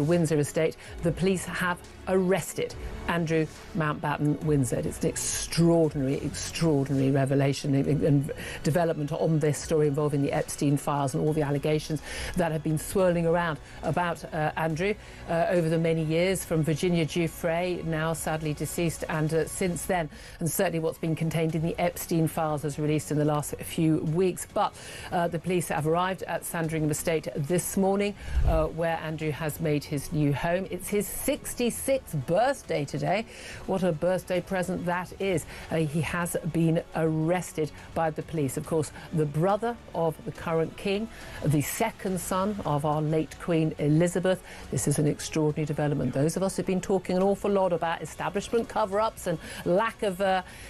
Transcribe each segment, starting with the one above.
Windsor estate, the police have arrested Andrew Mountbatten Windsor. It's an extraordinary revelation and development on this story involving the Epstein files and all the allegations that have been swirling around about Andrew over the many years, from Virginia Giuffre, now sadly deceased, and since then, and certainly what's been contained in the Epstein files as released in the last few weeks. But the police have arrived at Sandringham Estate this morning, where Andrew has made his new home. It's his 66th birthday today. What a birthday present that is. He has been arrested by the police. Of course, the brother of the current king, the second son of our late Queen Elizabeth. This is an extraordinary development. Those of us who've been talking an awful lot about establishment cover-ups and lack of,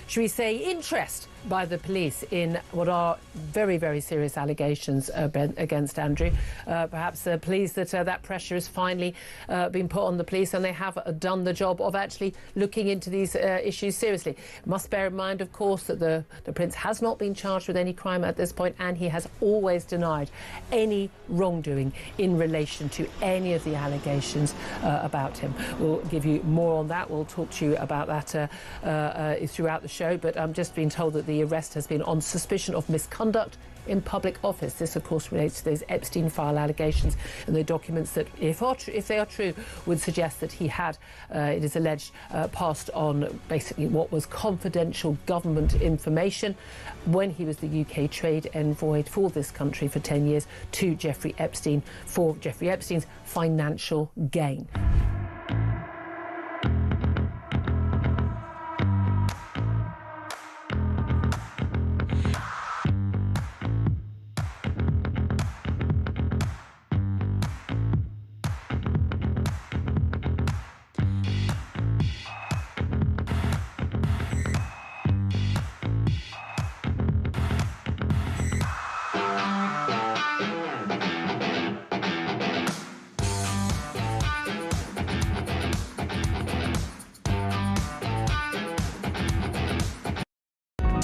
should we say, interest by the police in what are very, very serious allegations against Andrew. Perhaps pleased that that pressure has finally been put on the police, and they have done the job of actually looking into these issues seriously. Must bear in mind, of course, that the Prince has not been charged with any crime at this point, and he has always denied any wrongdoing in relation to any of the allegations about him. We'll give you more on that. We'll talk to you about that throughout the show, but I'm just being told that the arrest has been on suspicion of misconduct in public office. This, of course, relates to those Epstein file allegations and the documents that, if they are true, would suggest that he had, it is alleged, passed on basically what was confidential government information when he was the UK trade envoy for this country for 10 years to Jeffrey Epstein for Jeffrey Epstein's financial gain.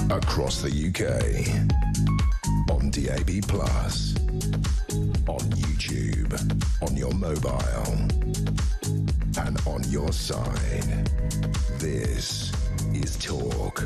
Across the UK, on DAB+, on YouTube, on your mobile, and on your side. This is Talk.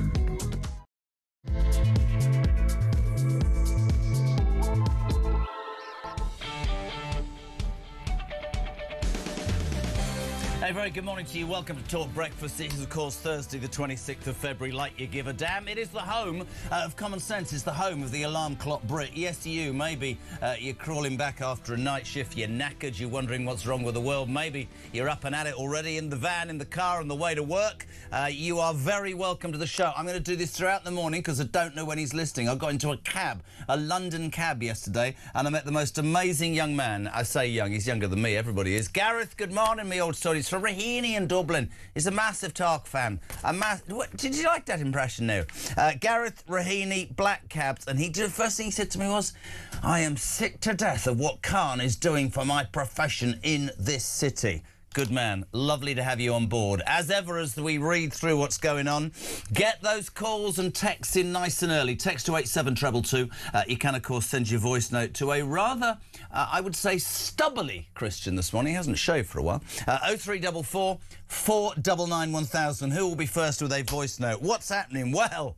A very good morning to you. Welcome to Talk Breakfast. It is, of course, Thursday, the 26th of February. Like you give a damn. It is the home of common sense. It's the home of the alarm clock Brit. Yes, you. Maybe you're crawling back after a night shift. You're knackered. You're wondering what's wrong with the world. Maybe you're up and at it already in the van, in the car, on the way to work. You are very welcome to the show. I'm going to do this throughout the morning because I don't know when he's listening. I got into a cab, a London cab yesterday, and I met the most amazing young man. I say young. He's younger than me. Everybody is. Gareth, good morning, me old stories from Raheny in Dublin. He's a massive Talk fan. Did you like that impression now? Gareth, Raheny, black cabs, and the first thing he said to me was, I am sick to death of what Khan is doing for my profession in this city. Good man. Lovely to have you on board. As ever, as we read through what's going on, get those calls and texts in nice and early. Text to 87222. You can, of course, send your voice note to a rather, I would say, stubbly Christian this morning. He hasn't shaved for a while. 0344 499 1000. Who will be first with a voice note? What's happening? Well,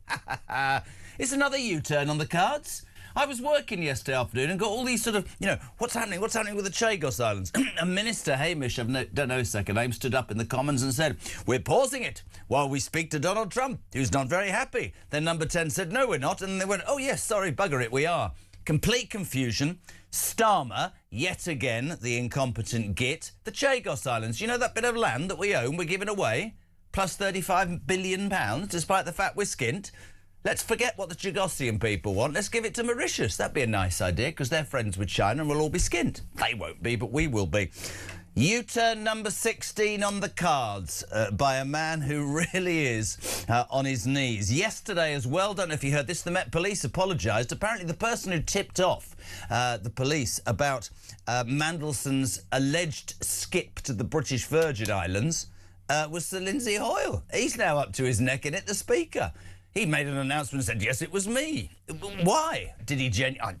it's another U-turn on the cards. I was working yesterday afternoon and got all these sort of, what's happening with the Chagos Islands? A minister, Hamish, don't know his second name, stood up in the Commons and said, we're pausing it while we speak to Donald Trump, who's not very happy. Then number 10 said, no, we're not. And they went, oh, yes, sorry, bugger it, we are. Complete confusion. Starmer, yet again, the incompetent git. The Chagos Islands, you know that bit of land that we own, we're giving away? Plus £35 billion, despite the fact we're skint. Let's forget what the Chagosian people want. Let's give it to Mauritius. That'd be a nice idea, because they're friends with China and we'll all be skint. They won't be, but we will be. U-turn number 16 on the cards by a man who really is on his knees. Yesterday as well, don't know if you heard this, the Met Police apologised. Apparently the person who tipped off the police about Mandelson's alleged skip to the British Virgin Islands was Sir Lindsay Hoyle. He's now up to his neck in it, the Speaker. He made an announcement and said, yes, it was me. Why? Did he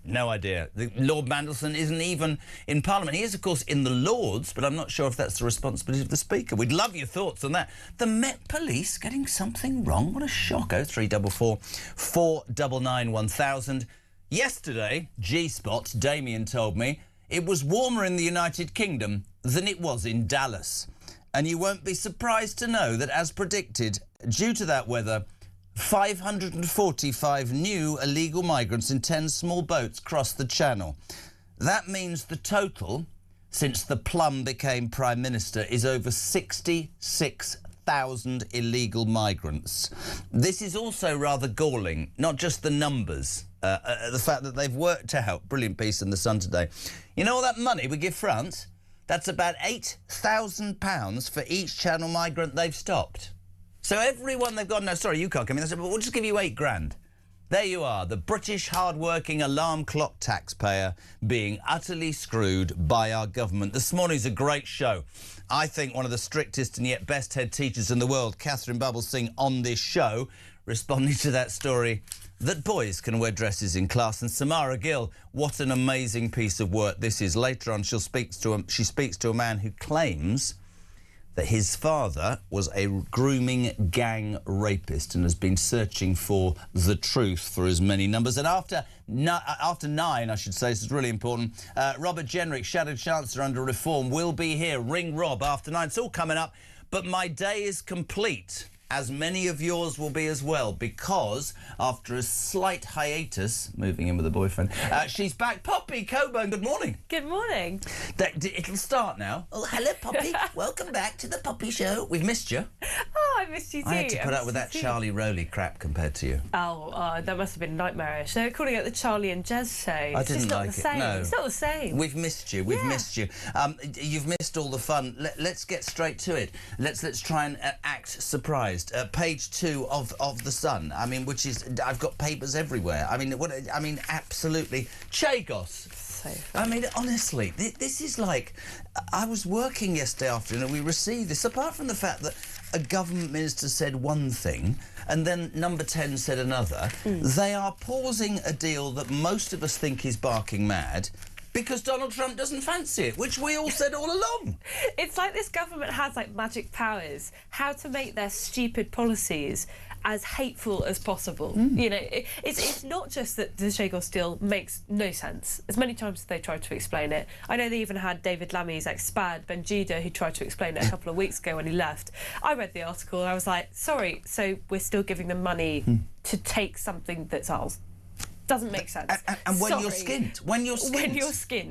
no idea. Lord Mandelson isn't even in Parliament. He is, of course, in the Lords, but I'm not sure if that's the responsibility of the Speaker. We'd love your thoughts on that. The Met Police getting something wrong? What a shock. 0344 499 1000. Yesterday, G-Spot, Damien told me, it was warmer in the United Kingdom than it was in Dallas. And you won't be surprised to know that, as predicted, due to that weather, 545 new illegal migrants in 10 small boats crossed the Channel. That means the total, since the Plum became Prime Minister, is over 66,000 illegal migrants. This is also rather galling, not just the numbers, the fact that they've worked out, brilliant piece in The Sun today. You know all that money we give France? That's about £8,000 for each Channel migrant they've stopped. So everyone they've gone, no, sorry, you can't come in. They said, well, we'll just give you £8,000. There you are, the British hard-working alarm clock taxpayer being utterly screwed by our government. This morning's a great show. I think one of the strictest and yet best head teachers in the world, Catherine Bubblesing, on this show, responding to that story that boys can wear dresses in class. And Samara Gill, what an amazing piece of work this is. Later on, she speaks to a man who claims that his father was a grooming gang rapist and has been searching for the truth for as many numbers. And after 9, I should say, this is really important, Robert Jenrick, Shadow Chancellor under reform, will be here. Ring Rob after 9. It's all coming up. But my day is complete, as many of yours will be as well, because after a slight hiatus, moving in with a boyfriend, she's back. Poppy Coburn, good morning. Good morning. It'll start now. Oh, hello, Poppy. Welcome back to the Poppy Show. We've missed you. Oh, I missed you too. I had to put up with that Charlie Rowley crap compared to you. Oh, that must have been nightmarish. They're calling it the Charlie and Jez show. I didn't like it. No. It's not the same. We've missed you. We've missed you. You've missed all the fun. Let's get straight to it. Let's try and act surprised. Page 2 of The Sun. I mean, which is, I've got papers everywhere. I mean, absolutely. Chagos. I mean, honestly, this is like, I was working yesterday afternoon and we received this, apart from the fact that a government minister said one thing and then Number 10 said another. They are pausing a deal that most of us think is barking mad because Donald Trump doesn't fancy it, which we all said all along. It's like this government has, like, magic powers, how to make their stupid policies as hateful as possible. You know, it's not just that the Chagos deal makes no sense. As many times as they tried to explain it. I know they even had David Lammy's ex-spad, Benjida, who tried to explain it a couple of weeks ago when he left. I read the article and I was like, sorry, so we're still giving them money to take something that's ours? Doesn't make sense. And when you're skint,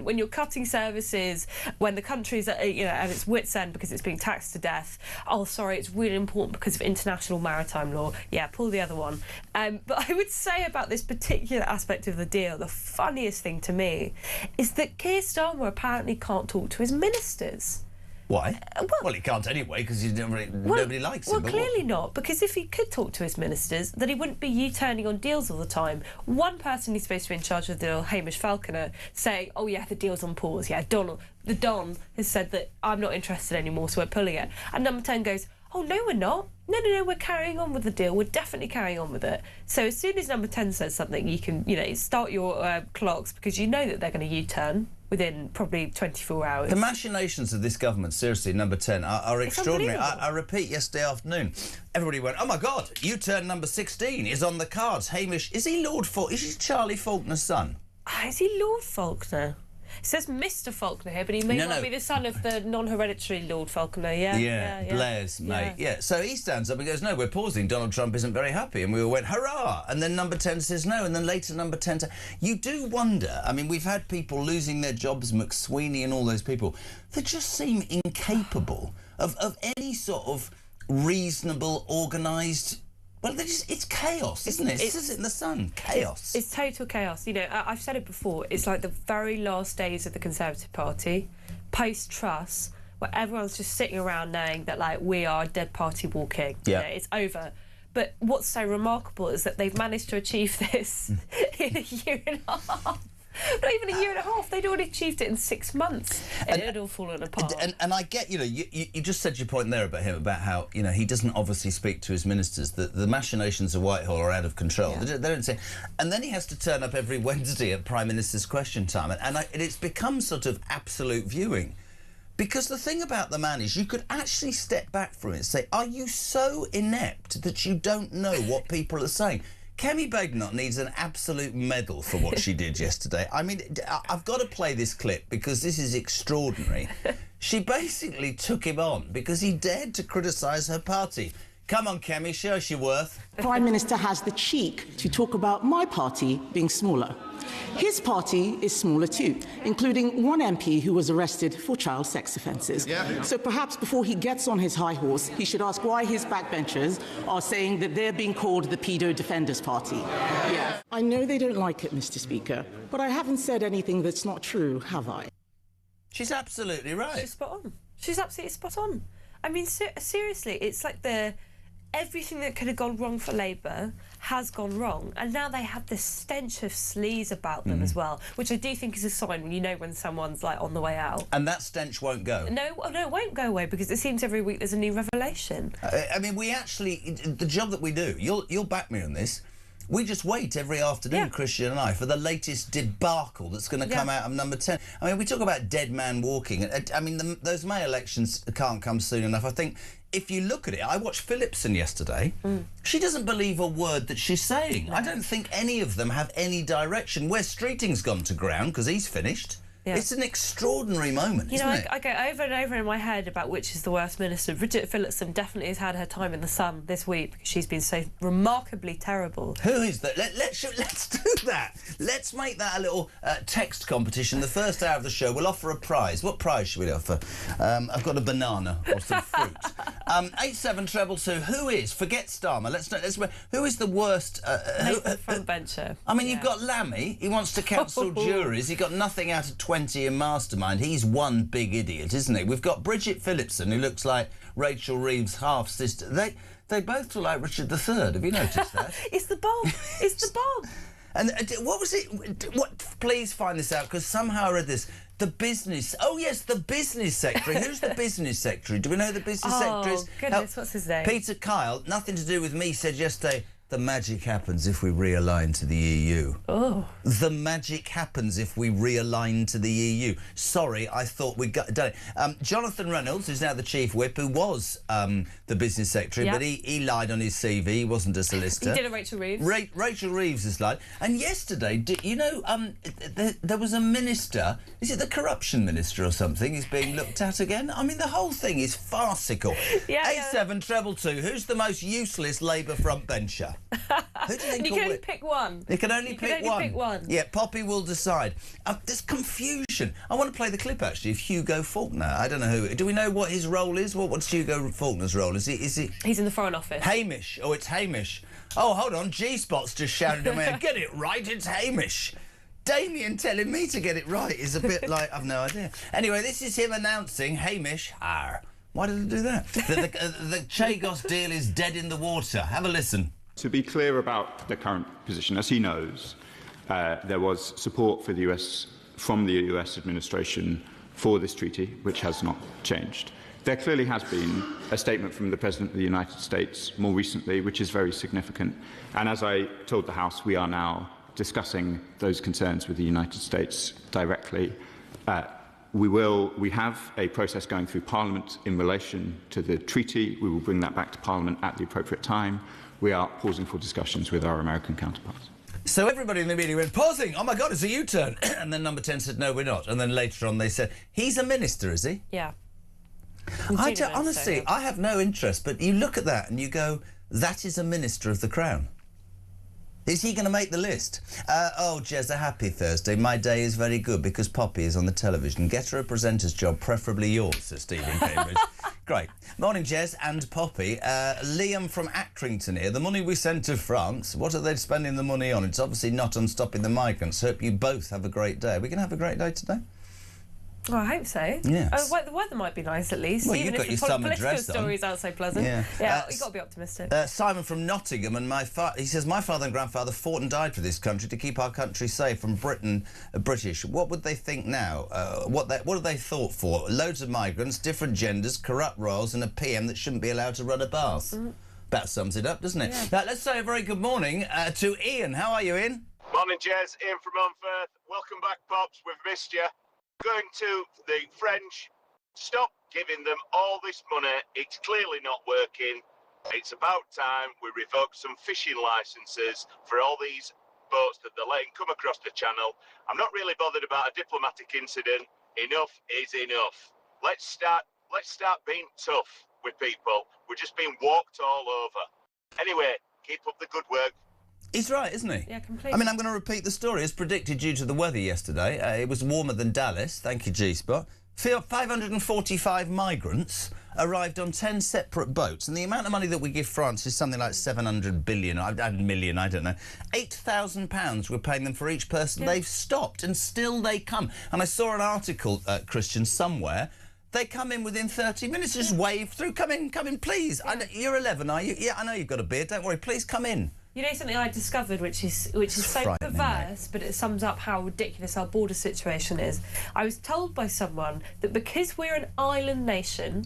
when you're cutting services, when the country's at its wit's end because it's being taxed to death. Oh, sorry, it's really important because of international maritime law. Yeah, pull the other one. But I would say about this particular aspect of the deal, the funniest thing to me is that Keir Starmer apparently can't talk to his ministers. Why? Well, he can't anyway, because nobody likes him. Well, clearly not, because if he could talk to his ministers, then he wouldn't be U-turning on deals all the time. One person who's supposed to be in charge of the deal, Hamish Falconer, saying, oh, yeah, the deal's on pause. Yeah, the Don has said that I'm not interested anymore, so we're pulling it. And Number 10 goes, oh, no, we're not. No, we're carrying on with the deal. We're definitely carrying on with it. So as soon as Number 10 says something, you can, start your clocks, because you know that they're going to U-turn within probably 24 hours. The machinations of this government, seriously, Number 10, are extraordinary. I repeat, yesterday afternoon, everybody went, oh, my God, U-turn number 16 is on the cards. Hamish, is he Charlie Faulkner's son? Is he Lord Faulkner? It says Mr. Faulkner here, but he may not be the son of the non-hereditary Lord Faulkner, yeah? Blair's mate, yeah. So he stands up and goes, no, we're pausing. Donald Trump isn't very happy. And we all went, hurrah! And then Number 10 says no, and then later Number 10... You do wonder, I mean, we've had people losing their jobs, McSweeney and all those people, that just seem incapable of any sort of reasonable, organised... Well, it's chaos, isn't it? It says it in The Sun. Chaos. It's total chaos. You know, I've said it before. It's like the very last days of the Conservative Party, post-Truss, where everyone's just sitting around knowing that, like, we are a dead party walking. Yeah. You know, it's over. But what's so remarkable is that they've managed to achieve this in a year and a half. Not even a year and a half. They'd already achieved it in 6 months, and it had all fallen apart. And I get, you just said your point there about him, about how, he doesn't obviously speak to his ministers. The machinations of Whitehall are out of control. Yeah. They don't say... And then he has to turn up every Wednesday at Prime Minister's Question Time, and it's become sort of absolute viewing. Because the thing about the man is you could actually step back from it and say, are you so inept that you don't know what people are saying? Kemi Badenoch needs an absolute medal for what she did yesterday. I mean, I've got to play this clip because this is extraordinary. She basically took him on because he dared to criticise her party. Come on, Kemi, show us your worth. The Prime Minister has the cheek to talk about my party being smaller. His party is smaller too, including one MP who was arrested for child sex offences. Yeah. So perhaps before he gets on his high horse, he should ask why his backbenchers are saying that they're being called the Pedo Defenders Party. Yeah. I know they don't like it, Mr. Speaker, but I haven't said anything that's not true, have I? She's absolutely right. She's spot on. She's absolutely spot on. I mean, seriously, it's like everything that could have gone wrong for Labour has gone wrong, and now they have this stench of sleaze about them as well, which I do think is a sign when someone's like on the way out. And that stench won't go. No, it won't go away because it seems every week there's a new revelation. I mean, we actually, the job that we do, you'll back me on this. We just wait every afternoon, Christian and I, for the latest debacle that's going to come out of number 10. I mean, we talk about dead man walking. I mean, those May elections can't come soon enough. I think if you look at it, I watched Phillipson yesterday. She doesn't believe a word that she's saying. No. I don't think any of them have any direction. Where Streeting's gone to ground because he's finished. Yeah. It's an extraordinary moment, isn't it? I go over and over in my head about which is the worst minister. Bridget Phillipson definitely has had her time in the sun this week because she's been so remarkably terrible. Who is that? Let's do that. Let's make that a little text competition. The first hour of the show, we'll offer a prize. What prize should we offer? I've got a banana or some fruit. 87222. Who is? Forget Starmer. Who is the worst? Frontbencher. I mean, you've got Lammy. He wants to cancel juries. He got nothing out of 20 in Mastermind. He's one big idiot, isn't he? We've got Bridget Phillipson, who looks like Rachel Reeves' half-sister. They both look like Richard III. Have you noticed that? It's the bomb. It's the bomb. And what was it? Please find this out, because somehow I read this. The business... Oh, yes, the business secretary. Who's the business secretary? Do we know who the business secretary is? Oh, goodness, what's his name? Peter Kyle, nothing to do with me, said yesterday, the magic happens if we realign to the EU. Oh. The magic happens if we realign to the EU. Sorry, I thought we'd done it. Jonathan Reynolds, who's now the chief whip, who was the business secretary, but he lied on his CV. He wasn't a solicitor. He did a Rachel Reeves. Rachel Reeves has lied. And yesterday, there was a minister, is it the corruption minister or something, is being looked at again? I mean, the whole thing is farcical. 87222, who's the most useless Labour frontbencher? Who do you think you can only pick one. You can only pick one. Yeah, Poppy will decide. There's confusion. I want to play the clip, actually, of Hugo Faulkner. I don't know who... Do we know what his role is? What's Hugo Faulkner's role? Is he... He's in the Foreign Office. Hamish. Oh, it's Hamish. Oh, hold on. G-Spot's just shouted at me, get it right, it's Hamish. Damien telling me to get it right is a bit like... I've no idea. Anyway, this is him announcing Hamish. Why did they do that? The Chagos deal is dead in the water. Have a listen. To be clear about the current position, as he knows, there was support for from the US administration for this treaty, which has not changed. There clearly has been a statement from the President of the United States more recently, which is very significant. And as I told the House, we are now discussing those concerns with the United States directly. We have a process going through Parliament in relation to the treaty. We will bring that back to Parliament at the appropriate time. We are pausing for discussions with our American counterparts. So everybody in the media went, pausing, oh my God, it's a U-turn. And then number 10 said, no, we're not. And then later on they said, he's a minister, is he? Yeah. Honestly, I have no interest, but you look at that and you go, that is a minister of the Crown. Is he going to make the list? Oh, Jez, a happy Thursday. My day is very good because Poppy is on the television. Get her a presenter's job, preferably yours, says Stephen Cambridge. Great. Morning, Jez and Poppy. Liam from Accrington here. The money we send to France, what are they spending the money on? It's obviously not on stopping the migrants. Hope you both have a great day. Are we going to have a great day today? Oh, I hope so. Yes. Oh, the weather might be nice at least. Well, even you've if got the your summer political dress on. stories aren't so pleasant. Yeah. You've got to be optimistic. Simon from Nottingham, and he says, my father and grandfather fought and died for this country to keep our country safe from British. What would they think now? What have they thought for? Loads of migrants, different genders, corrupt royals, and a PM that shouldn't be allowed to run a bath. That sums it up, doesn't it? Yeah. Now, let's say a very good morning to Ian. How are you, Ian? Morning, Jez. Ian from Monfort. Welcome back, Pops. We've missed you. Going to the French. Stop giving them all this money. It's clearly not working. It's about time we revoke some fishing licences for all these boats that they're letting come across the channel. I'm not really bothered about a diplomatic incident. Enough is enough. Let's start being tough with people. We're just being walked all over. Anyway, keep up the good work. He's right, isn't he? Yeah, completely. I mean, I'm going to repeat the story. As predicted due to the weather yesterday, it was warmer than Dallas. Thank you, G-Spot. 545 migrants arrived on 10 separate boats, and the amount of money that we give France is something like 700 billion, million, I don't know. £8,000 we're paying them for each person. Yeah. They've stopped, and still they come. And I saw an article, Christian, somewhere. They come in within 30 minutes, just wave through. Come in, please. Yeah. You're 11, are you? Yeah, I know you've got a beard. Don't worry, please come in. You know something I discovered, which is so perverse, but it sums up how ridiculous our border situation is. I was told by someone that because we're an island nation,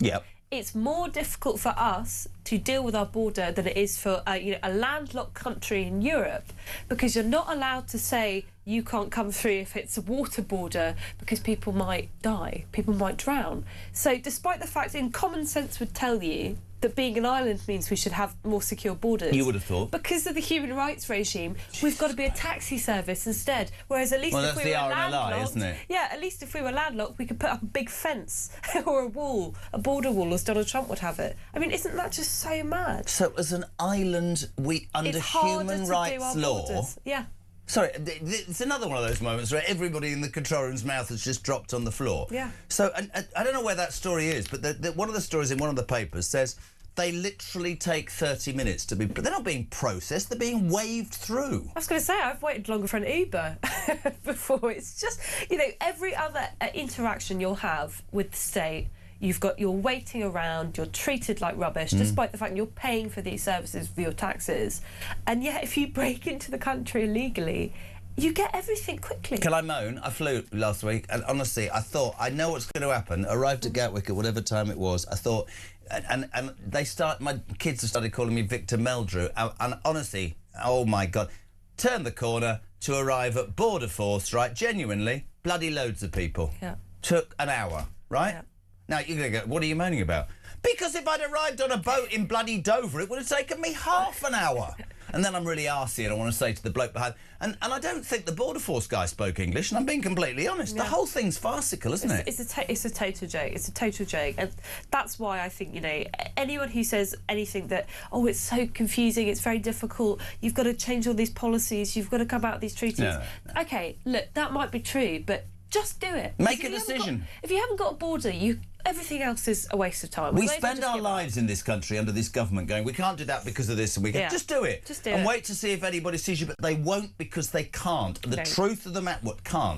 it's more difficult for us to deal with our border than it is for a landlocked country in Europe, because you're not allowed to say you can't come through if it's a water border because people might die, people might drown. So despite the fact in common sense would tell you that being an island means we should have more secure borders. You would have thought. Because of the human rights regime, we've got to be a taxi service instead. Whereas at least if we were landlocked, isn't it? Yeah, at least if we were landlocked, we could put up a big fence or a wall, a border wall, as Donald Trump would have it. I mean, isn't that just so mad? So as an island, we under human rights law. Borders. Yeah. Sorry, it's another one of those moments where everybody in the control room's mouth has just dropped on the floor. Yeah. So and I don't know where that story is, but one of the stories in one of the papers says they literally take 30 minutes to be... But they're not being processed, they're being waved through. I was going to say, I've waited longer for an Uber before. It's just, every other interaction you'll have with the state, you're waiting around, you're treated like rubbish, despite the fact you're paying for these services for your taxes. And yet, if you break into the country illegally, you get everything quickly. Can I moan? I flew last week, and honestly, I thought, I know what's going to happen. Arrived at Gatwick at whatever time it was. I thought... And my kids have started calling me Victor Meldrew, and honestly, oh my God, turn the corner to arrive at Border Force, right? Genuinely, bloody loads of people. Yeah. Took an hour, right? Yeah. Now you're going to go, what are you moaning about? Because if I'd arrived on a boat in bloody Dover, it would have taken me half an hour. And then I'm really arsey and I want to say to the bloke behind... And I don't think the Border Force guy spoke English, and I'm being completely honest. Yeah. The whole thing's farcical, isn't it? It's a total joke. It's a total joke. And that's why I think, anyone who says anything that, oh, it's so confusing, it's very difficult, you've got to change all these policies, you've got to come out of these treaties. No. OK, look, that might be true, but just do it. Make a decision. If you haven't got a border, everything else is a waste of time. We spend our lives in this country under this government going, we can't do that because of this, and we go, just do it. Just do and it. wait to see if anybody sees you, but they won't because they can't. The truth of the matter,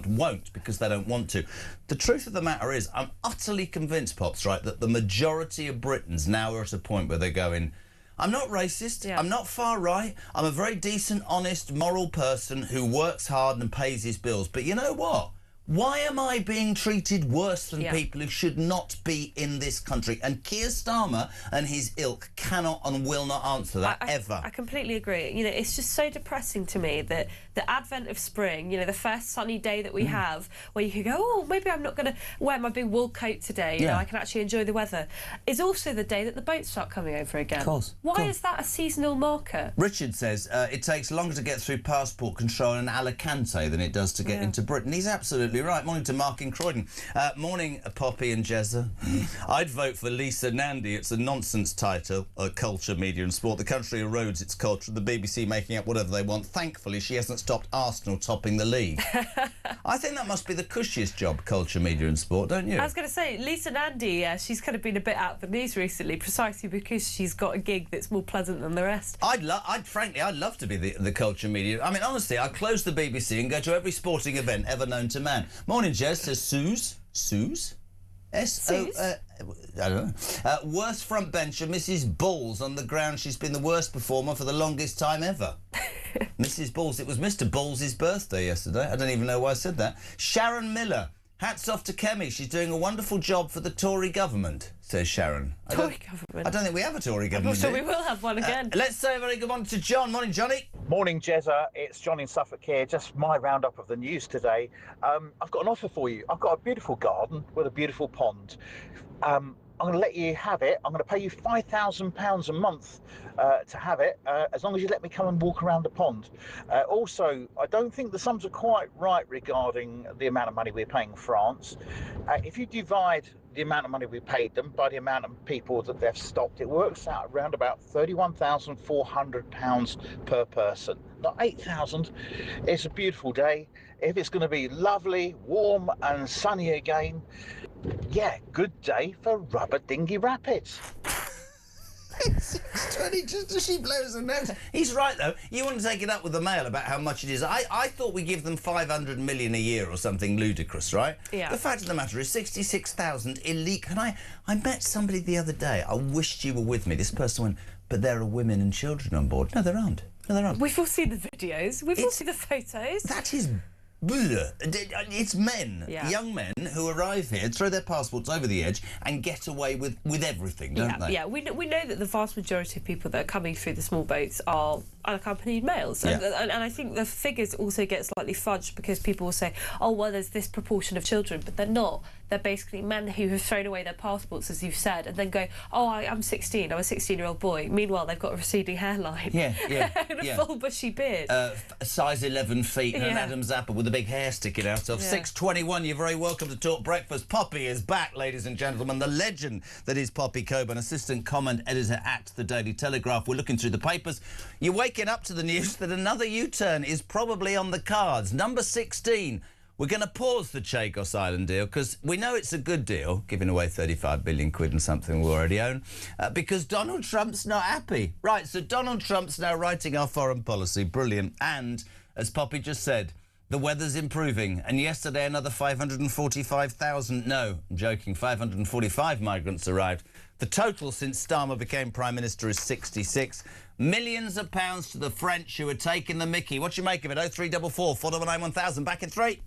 won't because they don't want to. The truth of the matter is, I'm utterly convinced, Pops, right, that the majority of Britons now are at a point where they're going, I'm not racist, I'm not far right, I'm a very decent, honest, moral person who works hard and pays his bills, but you know what? Why am I being treated worse than people who should not be in this country? And Keir Starmer and his ilk cannot and will not answer that, ever. I completely agree. It's just so depressing to me that the advent of spring, the first sunny day that we have, where you can go, oh, maybe I'm not going to wear my big wool coat today, I can actually enjoy the weather, is also the day that the boats start coming over again. Of course. Why is that a seasonal marker? Richard says it takes longer to get through passport control in Alicante than it does to get into Britain. He's absolutely right. Morning to Mark in Croydon. Morning, Poppy and Jezza. I'd vote for Lisa Nandy. It's a nonsense title. Culture, media and sport. The country erodes its culture. The BBC making up whatever they want. Thankfully, she hasn't stopped Arsenal topping the league. I think that must be the cushiest job, culture, media and sport, don't you? I was going to say, Lisa Nandy, she's kind of been a bit out of the news recently, precisely because she's got a gig that's more pleasant than the rest. Frankly, I'd love to be the culture media. I mean, honestly, I'd close the BBC and go to every sporting event ever known to man. Morning, Jez, says Suze. Suze? S-O... I don't know. Worst frontbencher, Mrs. Balls, on the ground she's been the worst performer for the longest time ever. Mrs. Balls. It was Mr. Balls' birthday yesterday. I don't even know why I said that. Sharon Miller. Hats off to Kemi. She's doing a wonderful job for the Tory government, says Sharon. Tory government? I don't think we have a Tory government. So we will have one again. Let's say a very good morning to John. Morning, Johnny. Morning, Jezza. It's John in Suffolk here. Just my roundup of the news today. I've got an offer for you. I've got a beautiful garden with a beautiful pond. I'm going to let you have it. I'm going to pay you £5,000 a month to have it, as long as you let me come and walk around the pond. Also, I don't think the sums are quite right regarding the amount of money we're paying France. If you divide the amount of money we paid them by the amount of people that they've stopped, it works out around about £31,400 per person. Not 8,000. It's a beautiful day. If it's going to be lovely, warm and sunny again, yeah, good day for Rubber Dinghy Rapids. 6:20, just as she blows her nose. He's right, though. You want to take it up with the Mail about how much it is. I thought we give them 500 million a year or something ludicrous, right? Yeah. The fact of the matter is 66,000 illegal. And I met somebody the other day. I wished you were with me. This person went, but there are women and children on board. No, there aren't. No, there aren't. We've all seen the videos. We've all seen the photos. That is... It's men, young men, who arrive here, throw their passports over the edge and get away with everything, don't they? Yeah, we know that the vast majority of people that are coming through the small boats are unaccompanied males. Yeah. And I think the figures also get slightly fudged because people will say, oh, well, there's this proportion of children, but they're not. They're basically men who have thrown away their passports, as you've said, and then go, oh, I'm 16, I'm a 16-year-old boy. Meanwhile, they've got a receding hairline. Yeah. And a full bushy beard. Size 11 feet and an Adam's apple with a big hair sticking out of. 6:21, you're very welcome to Talk Breakfast. Poppy is back, ladies and gentlemen. The legend that is Poppy Coburn, assistant comment editor at the Daily Telegraph. We're looking through the papers. You're waking up to the news that another U-turn is probably on the cards. Number 16. We're going to pause the Chagos Island deal because we know it's a good deal, giving away 35 billion quid and something we already own, because Donald Trump's not happy. Right, so Donald Trump's now writing our foreign policy. Brilliant. And, as Poppy just said, the weather's improving. And yesterday another 545,000, no, I'm joking, 545 migrants arrived. The total since Starmer became Prime Minister is 66. Millions of pounds to the French who are taking the mickey. What do you make of it? 0344 499 1000. Back in 3.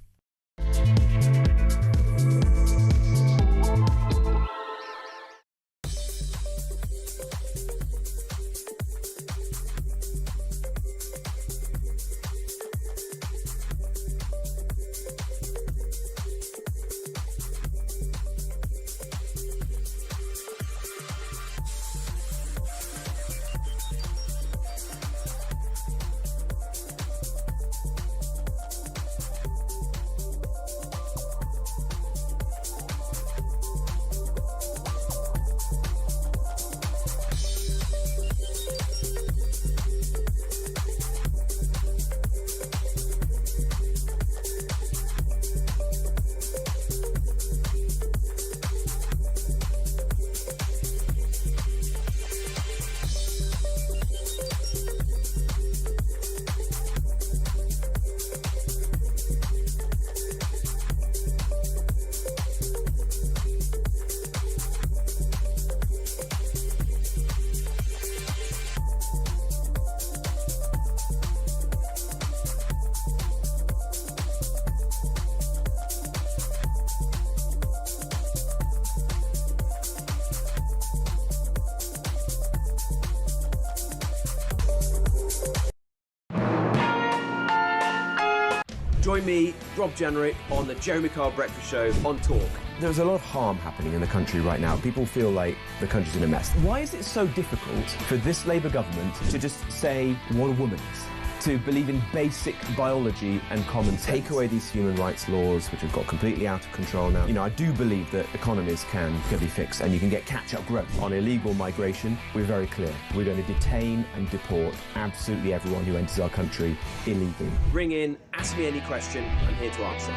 Join me, Rob Jenrick, on the Jeremy Carr Breakfast Show on Talk. There's a lot of harm happening in the country right now. People feel like the country's in a mess. Why is it so difficult for this Labour government to just say what a woman is? To believe in basic biology and common sense. Take away these human rights laws, which have got completely out of control now. You know, I do believe that economies can be fixed and you can get catch-up growth. On illegal migration, we're very clear. We're going to detain and deport absolutely everyone who enters our country illegally. Ring in, ask me any question, I'm here to answer.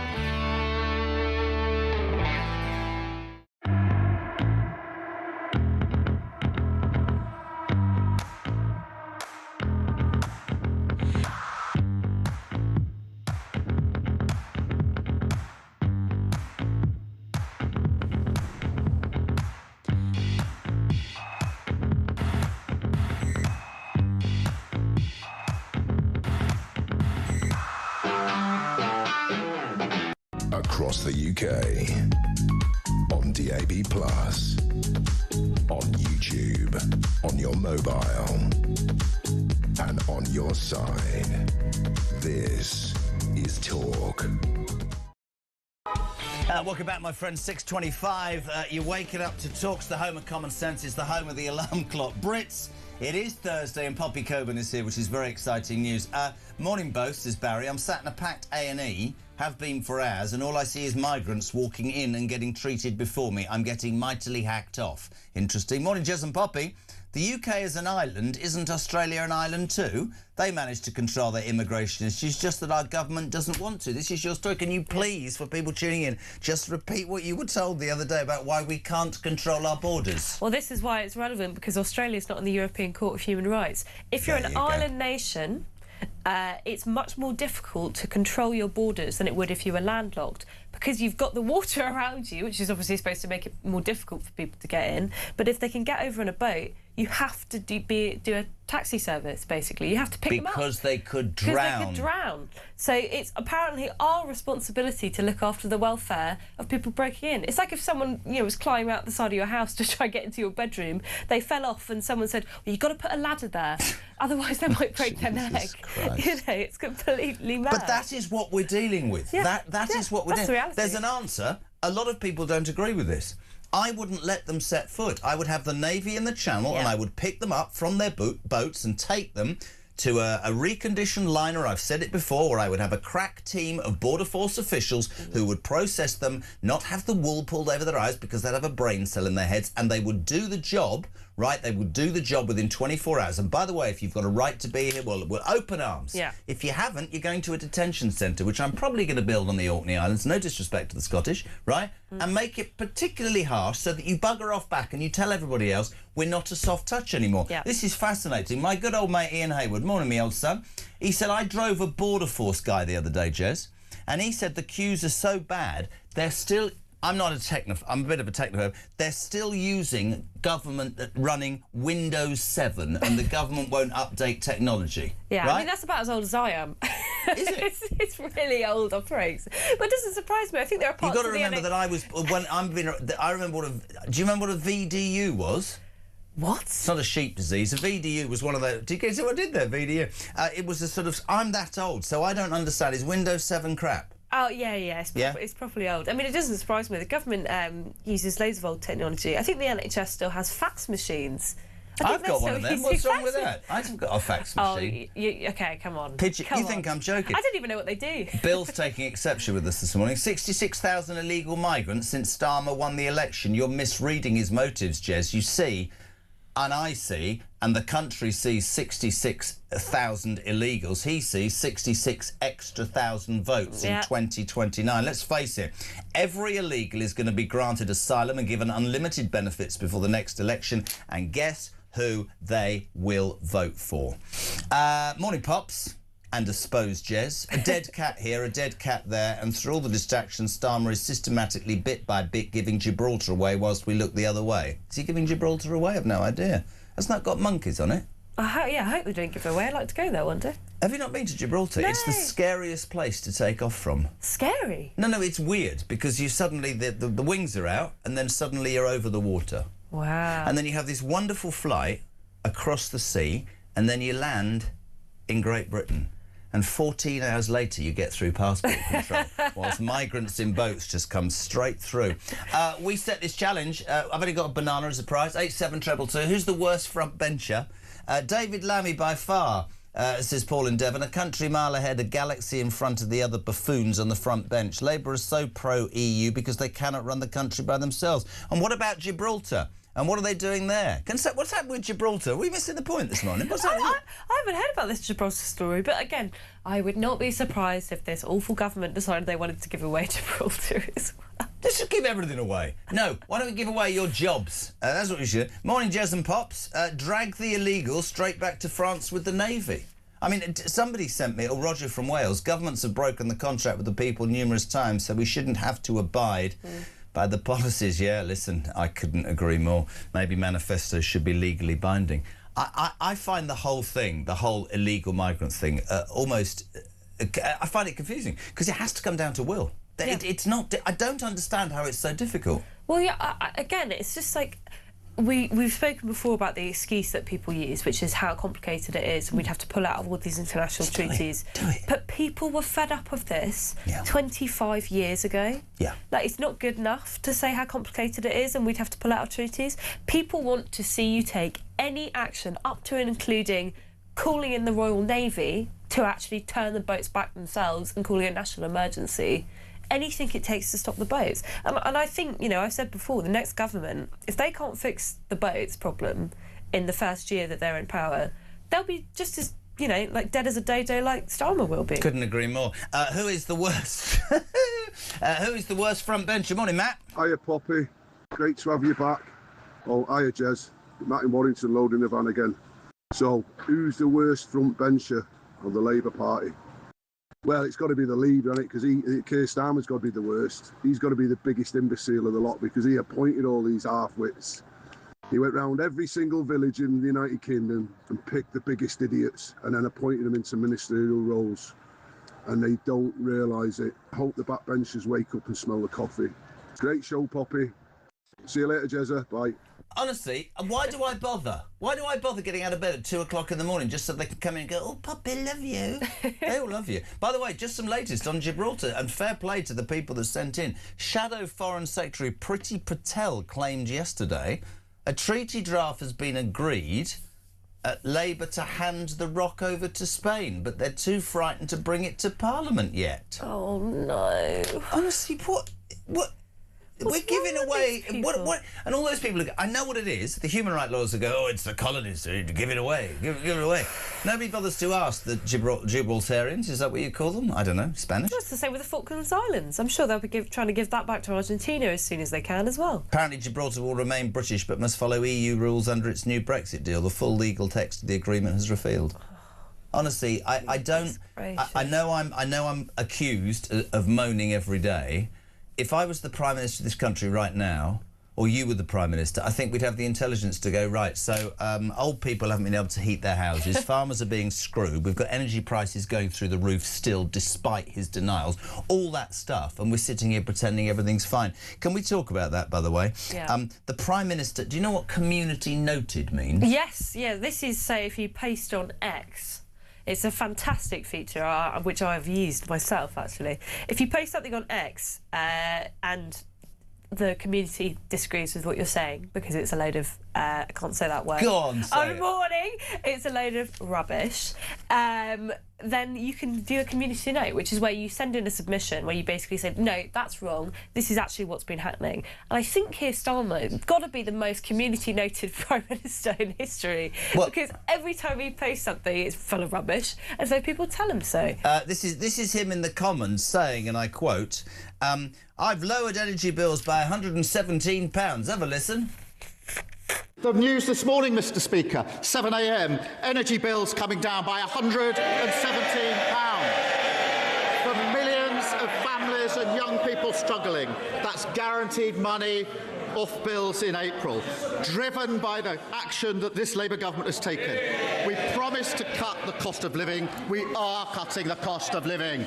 across the UK. On DAB+, on YouTube, on your mobile, and on your side. This is Talk. Welcome back, my friends. 6:25. You're waking up to Talk's the home of common sense. It's the home of the alarm clock Brits. It is Thursday and Poppy Coburn is here, which is very exciting news. Morning both, says Barry. I'm sat in a packed A&E, have been for hours, and all I see is migrants walking in and getting treated before me. I'm getting mightily hacked off. Interesting. Morning, Jez and Poppy. The UK is an island. Isn't Australia an island too? They managed to control their immigration issues, just that our government doesn't want to. This is your story. Can you please, for people tuning in, just repeat what you were told the other day about why we can't control our borders? Well, this is why it's relevant, because Australia's not in the European Court of Human Rights. If you're an island nation, it's much more difficult to control your borders than it would if you were landlocked, because you've got the water around you, which is obviously supposed to make it more difficult for people to get in. But if they can get over on a boat, you have to do a taxi service, basically. You have to pick them up. Because they could drown. Because they could drown. So it's apparently our responsibility to look after the welfare of people breaking in. It's like if someone, was climbing out the side of your house to try and get into your bedroom, they fell off and someone said, well, you've got to put a ladder there, otherwise they might break their neck. It's completely mad. But that is what we're dealing with. Yeah. That is what we're That's doing. the reality. There's an answer. A lot of people don't agree with this. I wouldn't let them set foot. I would have the Navy in the Channel and I would pick them up from their boats and take them to a reconditioned liner, I've said it before, where I would have a crack team of Border Force officials who would process them, not have the wool pulled over their eyes because they'd have a brain cell in their heads, and they would do the job, right? They would do the job within 24 hours. And by the way, if you've got a right to be here, well, we're open arms. Yeah. If you haven't, you're going to a detention centre, which I'm probably going to build on the Orkney Islands, no disrespect to the Scottish, right? And make it particularly harsh so that you bugger off back and you tell everybody else we're not a soft touch anymore. Yeah. This is fascinating. My good old mate Ian Hayward, morning me old son, he said, I drove a Border Force guy the other day, Jez, and he said the queues are so bad, they're still... I'm not a technophobe, I'm a bit of a technophobe. They're still using government running Windows 7 and the government won't update technology. Yeah, right? I mean, that's about as old as I am. Is it? It's really old, I'm afraid. But it doesn't surprise me. I think there are parts You've got to of the remember that I remember do you remember what a VDU was? What? It's not a sheep disease. A VDU was one of the... Do you guys see what I did there, VDU? It was a sort of... I'm that old, so I don't understand. Is Windows 7 crap? Oh, yeah. It's properly old. I mean, it doesn't surprise me. The government uses loads of old technology. I think the NHS still has fax machines. I've got one of them. What's wrong with that? I haven't got a fax machine. Okay, come on. You think I'm joking? I don't even know what they do. Bill's taking exception with us this morning. 66,000 illegal migrants since Starmer won the election. You're misreading his motives, Jez. You see... And I see, and the country sees 66,000 illegals. He sees 66 extra thousand votes in 2029. Let's face it, every illegal is going to be granted asylum and given unlimited benefits before the next election. And guess who they will vote for? Morning, Pops. And a supposed Jez. A dead cat here, a dead cat there, and through all the distractions, Starmer is systematically, bit by bit, giving Gibraltar away whilst we look the other way. Is he giving Gibraltar away? I've no idea. Has that got monkeys on it? I hope they don't give it away. I'd like to go there one day. Have you not been to Gibraltar? No. It's the scariest place to take off from. Scary? No, it's weird, because you suddenly, the wings are out, and then suddenly you're over the water. Wow. And then you have this wonderful flight across the sea, and then you land in Great Britain. And 14 hours later, you get through passport control, whilst migrants in boats just come straight through. We set this challenge. I've only got a banana as a prize. 87222. Who's the worst front bencher? David Lammy by far, says Paul in Devon. A country mile ahead, a galaxy in front of the other buffoons on the front bench. Labour are so pro-EU because they cannot run the country by themselves. And what about Gibraltar? And what are they doing there? What's happened with Gibraltar? Are we missing the point this morning? What's happening? I haven't heard about this Gibraltar story, but again, I would not be surprised if this awful government decided they wanted to give away Gibraltar as well. Let's just give everything away. No, why don't we give away your jobs? That's what we should. Morning, Jez and Pops. Drag the illegals straight back to France with the Navy. I mean, somebody sent me, Roger from Wales, governments have broken the contract with the people numerous times, so we shouldn't have to abide by the policies. Yeah, listen, I couldn't agree more. Maybe manifestos should be legally binding. I find the whole thing, the whole illegal migrant thing, almost... I find it confusing, because it has to come down to will. It's not. I don't understand how it's so difficult. Well, yeah. Again, it's just like we've spoken before about the excuse that people use, which is how complicated it is, and we'd have to pull out of all these international treaties. Do it. But people were fed up of this 25 years ago. Yeah. Like, it's not good enough to say how complicated it is, and we'd have to pull out of treaties. People want to see you take any action, up to and including calling in the Royal Navy to actually turn the boats back themselves and calling a national emergency. Anything it takes to stop the boats. And I think, you know, I've said before, the next government, if they can't fix the boats problem in the first year that they're in power, they'll be just as, you know, like dead as a dodo like Starmer will be. Couldn't agree more. Who is the worst? Who is the worst front bencher? Morning, Matt. Hiya, Poppy. Great to have you back. Oh, hiya, Jez. Matt in Warrington loading the van again. So, who's the worst front bencher of the Labour Party? Well, it's got to be the leader, hasn't it? Because Keir Starmer's got to be the worst. He's got to be the biggest imbecile of the lot because he appointed all these half-wits. He went round every single village in the United Kingdom and picked the biggest idiots and then appointed them into ministerial roles. And they don't realise it. I hope the backbenchers wake up and smell the coffee. Great show, Poppy. See you later, Jezza. Bye. Honestly, why do I bother? Why do I bother getting out of bed at 2 o'clock in the morning just so they can come in and go, oh, Poppy, love you. They all love you. By the way, just some latest on Gibraltar, and fair play to the people that sent in. Shadow Foreign Secretary Priti Patel claimed yesterday a treaty draft has been agreed at Labour to hand the rock over to Spain, but they're too frightened to bring it to Parliament yet. Oh, no. Honestly, what? We're giving away what? And all those people. I know what it is. The human rights lawyers will go, "Oh, it's the colonists. Give it away. Give it away." Nobody bothers to ask the Gibraltarians. Is that what you call them? I don't know. Spanish. That's the same with the Falklands Islands. I'm sure they'll be trying to give that back to Argentina as soon as they can as well. Apparently, Gibraltar will remain British, but must follow EU rules under its new Brexit deal. The full legal text of the agreement has revealed. Honestly, I don't. I know I'm accused of moaning every day. If I was the Prime Minister of this country right now, or you were the Prime Minister, I think we'd have the intelligence to go, right, so old people haven't been able to heat their houses, farmers are being screwed, we've got energy prices going through the roof still, despite his denials, all that stuff, and we're sitting here pretending everything's fine. Can we talk about that, by the way? Yeah. The Prime Minister, do you know what community noted means? Yes, yeah, this is, say, if you post on X. It's a fantastic feature, which I've used myself, actually. If you post something on X and the community disagrees with what you're saying because it's a load of, I can't say that word. Go on, say it. Warning, it's a load of rubbish. Then you can do a community note, which is where you send in a submission where you basically say, no, that's wrong, this is actually what's been happening. And I think Keir Starmer got to be the most community-noted Prime Minister in history because every time he posts something, it's full of rubbish, and so people tell him so. This is him in the Commons saying, and I quote, I've lowered energy bills by £117. Have a listen. The news this morning, Mr Speaker, 7 a.m, energy bills coming down by £117 for millions of families and young people struggling. That's guaranteed money off bills in April, driven by the action that this Labour government has taken. We promised to cut the cost of living. We are cutting the cost of living.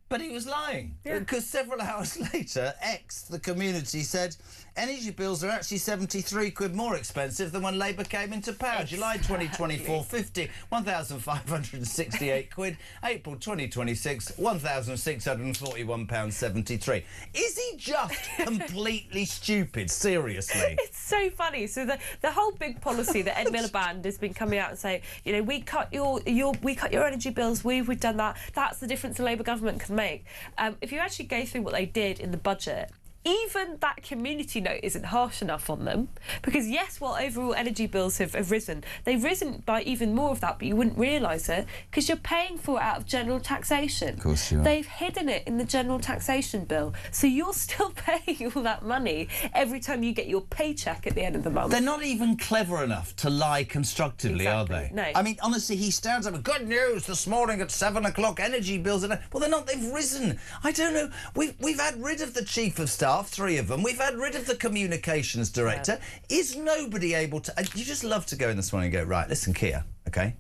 But he was lying, because several hours later, X, the community, said energy bills are actually 73 quid more expensive than when Labour came into power. July 2024, 1,568 quid. April 2026, £1,641.73. Is he just completely stupid? Seriously? It's so funny. So the whole big policy that Ed Miliband has been coming out and saying, you know, we cut your energy bills. We've done that. That's the difference the Labour government can make. If you actually go through what they did in the budget, even that community note isn't harsh enough on them, because yes, while overall energy bills have risen, they've risen by even more of that, but you wouldn't realise it because you're paying for it out of general taxation. Of course you are. They've hidden it in the general taxation bill, so you're still paying all that money every time you get your paycheck at the end of the month. They're not even clever enough to lie constructively, are they? No. I mean, honestly, he stands up with good news this morning at 7 o'clock, energy bills are... Well, they're not, they've risen. I don't know. We've had rid of the Chief of Staff, 3 of them. We've had rid of the Communications Director. Yeah. Is nobody able to... You just love to go in this morning and go, right, listen, Keir, OK?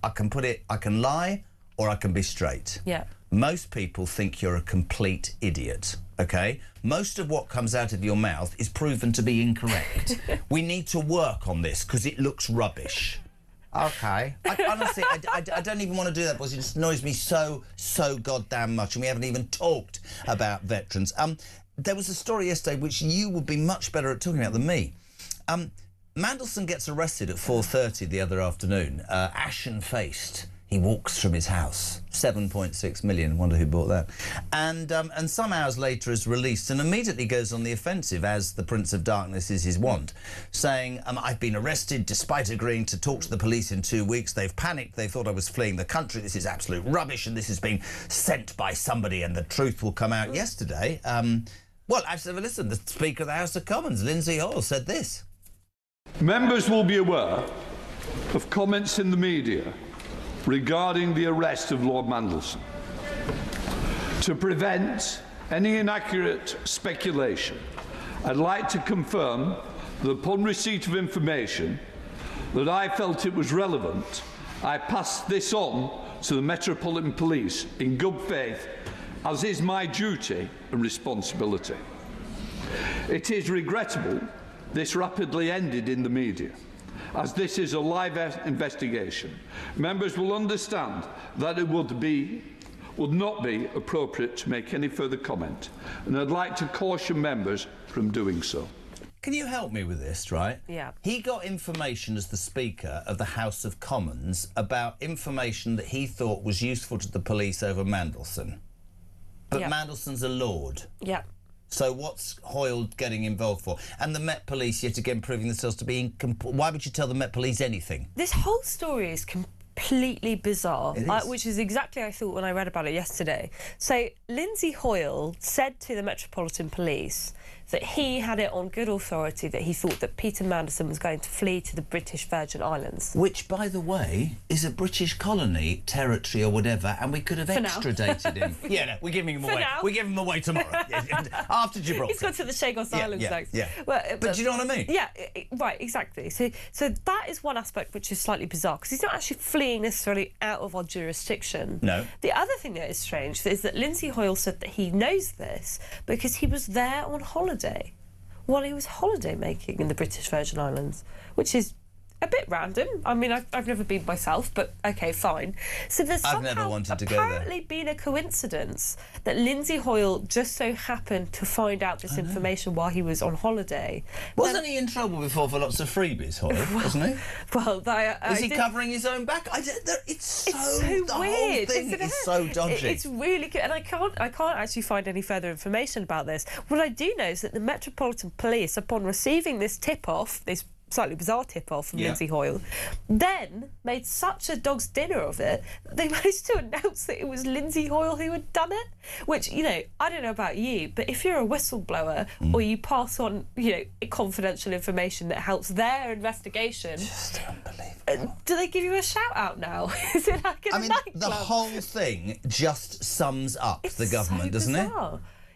I can put it... I can lie or I can be straight. Yeah. most people think you're a complete idiot, OK? Most of what comes out of your mouth is proven to be incorrect. We need to work on this because it looks rubbish. OK. Honestly, I don't even want to do that because it just annoys me so goddamn much, and we haven't even talked about veterans. There was a story yesterday which you would be much better at talking about than me. Mandelson gets arrested at 4:30 the other afternoon, ashen-faced. He walks from his house, 7.6 million, wonder who bought that, and some hours later is released and immediately goes on the offensive, as the Prince of Darkness is his wont, saying, I've been arrested despite agreeing to talk to the police in 2 weeks. They've panicked, they thought I was fleeing the country, this is absolute rubbish, and this has been sent by somebody and the truth will come out. Yesterday, well, actually, listen, the Speaker of the House of Commons, Lindsay Hoyle, said this. Members will be aware of comments in the media regarding the arrest of Lord Mandelson. To prevent any inaccurate speculation, I'd like to confirm that upon receipt of information that I felt it was relevant, I passed this on to the Metropolitan Police in good faith, as is my duty and responsibility. It is regrettable this rapidly ended in the media. As this is a live investigation, members will understand that it would not be appropriate to make any further comment, and I'd like to caution members from doing so. Can you help me with this, right? Yeah. He got information as the Speaker of the House of Commons about information that he thought was useful to the police over Mandelson. But Mandelson's a lord. Yeah. So what's Hoyle getting involved for? And the Met Police yet again proving themselves to be why would you tell the Met Police anything? This whole story is completely bizarre, which is exactly how I thought when I read about it yesterday. So Lindsay Hoyle said to the Metropolitan Police that he had it on good authority that he thought that Peter Mandelson was going to flee to the British Virgin Islands. Which, by the way, is a British colony, territory or whatever, and we could have extradited him. Yeah, no, we're giving him away. We give him away tomorrow. After Gibraltar. He's gone to the Chagos Islands next. Yeah. Well, but do you know what I mean? Yeah, right, exactly. So that is one aspect which is slightly bizarre, because he's not actually fleeing necessarily out of our jurisdiction. No. The other thing that is strange is that Lindsay Hoyle said that he knows this because he was there on holiday while he was holiday making in the British Virgin Islands, which is a bit random. I mean, I've never been myself, but OK, fine. So there's apparently been a coincidence that Lindsay Hoyle just so happened to find out this information while he was on holiday. Wasn't he in trouble before for lots of freebies, Hoyle, wasn't he? Well, is he covering his own back? It's so weird. The whole thing is so dodgy. It's really good, and I can't actually find any further information about this. What I do know is that the Metropolitan Police, upon receiving this tip-off, this slightly bizarre tip-off from Lindsay Hoyle, then made such a dog's dinner of it that they managed to announce that it was Lindsay Hoyle who had done it, which, you know, I don't know about you, but if you're a whistleblower or you pass on, you know, confidential information that helps their investigation... Just unbelievable. Do they give you a shout-out now? Is it like a nightclub? The whole thing just sums up the government, doesn't it?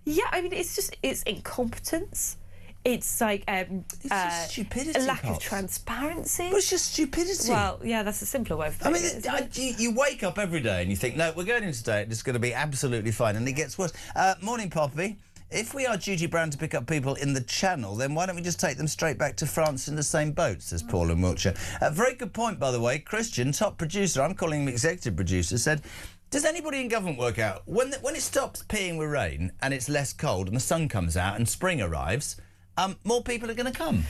Yeah, I mean, it's incompetence. It's like it's just stupidity, a lack of transparency. But it's just stupidity. Well, yeah, that's a simpler way of putting it. You wake up every day and you think, no, we're going in today, it's going to be absolutely fine, and it gets worse. Morning, Poppy. If we are duty-bound to pick up people in the Channel, then why don't we just take them straight back to France in the same boat, says Paul in Wiltshire. Very good point, by the way. Christian, top producer, I'm calling him executive producer, said... Does anybody in government work out when it stops peeing with rain and it's less cold and the sun comes out and spring arrives, more people are going to come?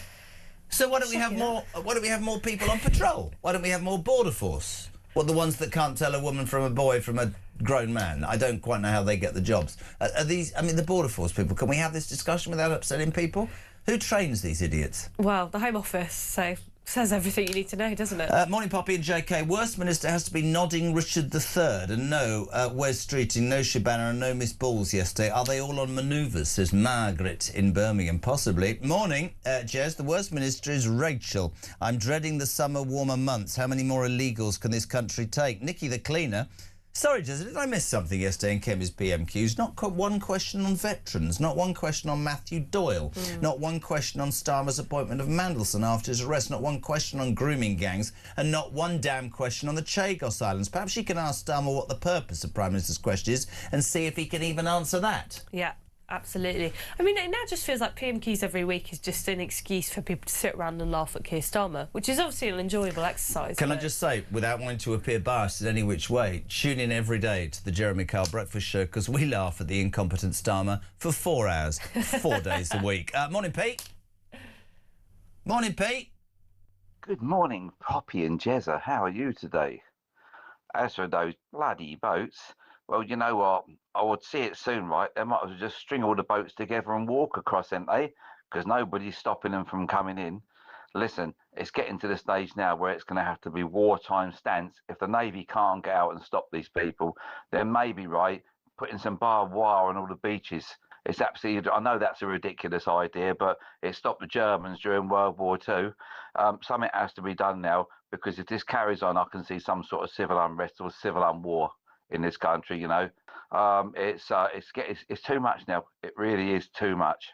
So why don't we have more? Why don't we have more people on patrol? Why don't we have more border force? Well, the ones that can't tell a woman from a boy from a grown man. I don't quite know how they get the jobs. Are these? I mean, the border force people. Can we have this discussion without upsetting people? Who trains these idiots? Well, the Home Office. So. Says everything you need to know, doesn't it? Morning, Poppy and JK. Worst Minister has to be nodding Richard III, and no Wes Streeting, no Shabana and no Miss Balls yesterday. Are they all on manoeuvres, says Margaret in Birmingham? Possibly. Morning, Jez. The worst minister is Rachel. I'm dreading the summer warmer months. How many more illegals can this country take? Nikki the cleaner Sorry, Jez, did I miss something yesterday in Kemi's PMQs? Not one question on veterans, not one question on Matthew Doyle, not one question on Starmer's appointment of Mandelson after his arrest, not one question on grooming gangs, and not one damn question on the Chagos Islands. Perhaps you can ask Starmer what the purpose of Prime Minister's question is and see if he can even answer that. Yeah. Absolutely. I mean, it now just feels like PMQs every week is just an excuse for people to sit around and laugh at Keir Starmer, which is obviously an enjoyable exercise. Can I just say, without wanting to appear biased in any which way, tune in every day to the Jeremy Kyle Breakfast Show because we laugh at the incompetent Starmer for 4 hours, 4 days a week. Morning, Pete. Morning, Pete. Good morning, Poppy and Jezza. How are you today? As for those bloody boats, well, you know what? I would see it soon, right? They might as well just string all the boats together and walk across, ain't they? Because nobody's stopping them from coming in. Listen, it's getting to the stage now where it's going to have to be wartime stance. If the Navy can't get out and stop these people, then maybe, right, putting some barbed wire on all the beaches. It's absolutely, I know that's a ridiculous idea, but it stopped the Germans during World War II. Something has to be done now, because if this carries on, I can see some sort of civil unrest or civil war in this country, you know. It's too much now. It really is too much.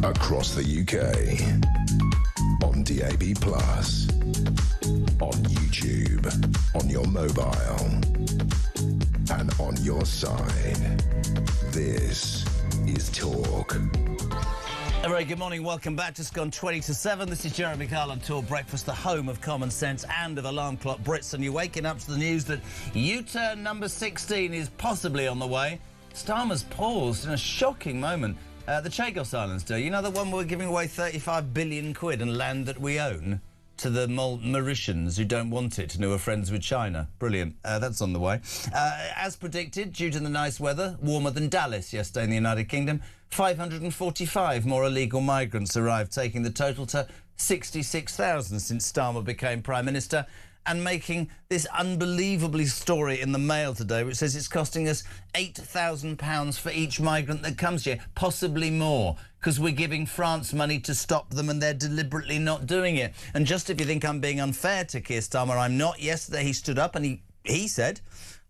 Across the UK, on DAB+, on YouTube, on your mobile, and on your side. This is Talk. A very good morning, welcome back. Just gone 20 to 7. This is Jeremy Kyle on Talk Breakfast, the home of common sense and of alarm clock Brits. And you're waking up to the news that U-turn number 16 is possibly on the way. Starmer's paused in a shocking moment. The Chagos Islands do. You know the one where we're giving away 35 billion quid and land that we own to the Mauritians who don't want it and who are friends with China. Brilliant. That's on the way. As predicted, due to the nice weather, warmer than Dallas yesterday in the United Kingdom, 545 more illegal migrants arrived, taking the total to 66,000 since Starmer became Prime Minister, and making this unbelievably story in the Mail today, which says it's costing us £8,000 for each migrant that comes here, possibly more, because we're giving France money to stop them and they're deliberately not doing it. And just if you think I'm being unfair to Keir Starmer, I'm not. Yesterday he stood up and he said,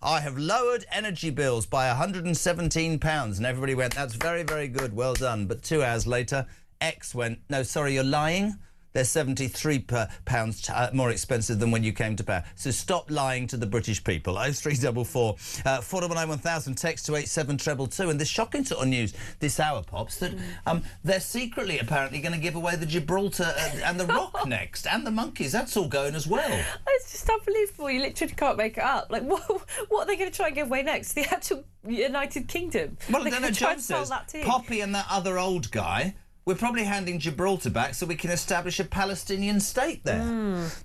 I have lowered energy bills by £117. And everybody went, that's very, very good, well done. But 2 hours later, X went, no, sorry, you're lying. They're £73 more expensive than when you came to power. So stop lying to the British people. 0344 419 1000, text to 87222. And this shocking sort of news this hour, Pops, that they're secretly apparently going to give away the Gibraltar and the Rock next, and the monkeys. That's all going as well. It's just unbelievable. You literally can't make it up. Like, what are they going to try and give away next? The actual United Kingdom? Well, then Jones says Poppy and that other old guy We're probably handing Gibraltar back so we can establish a Palestinian state there.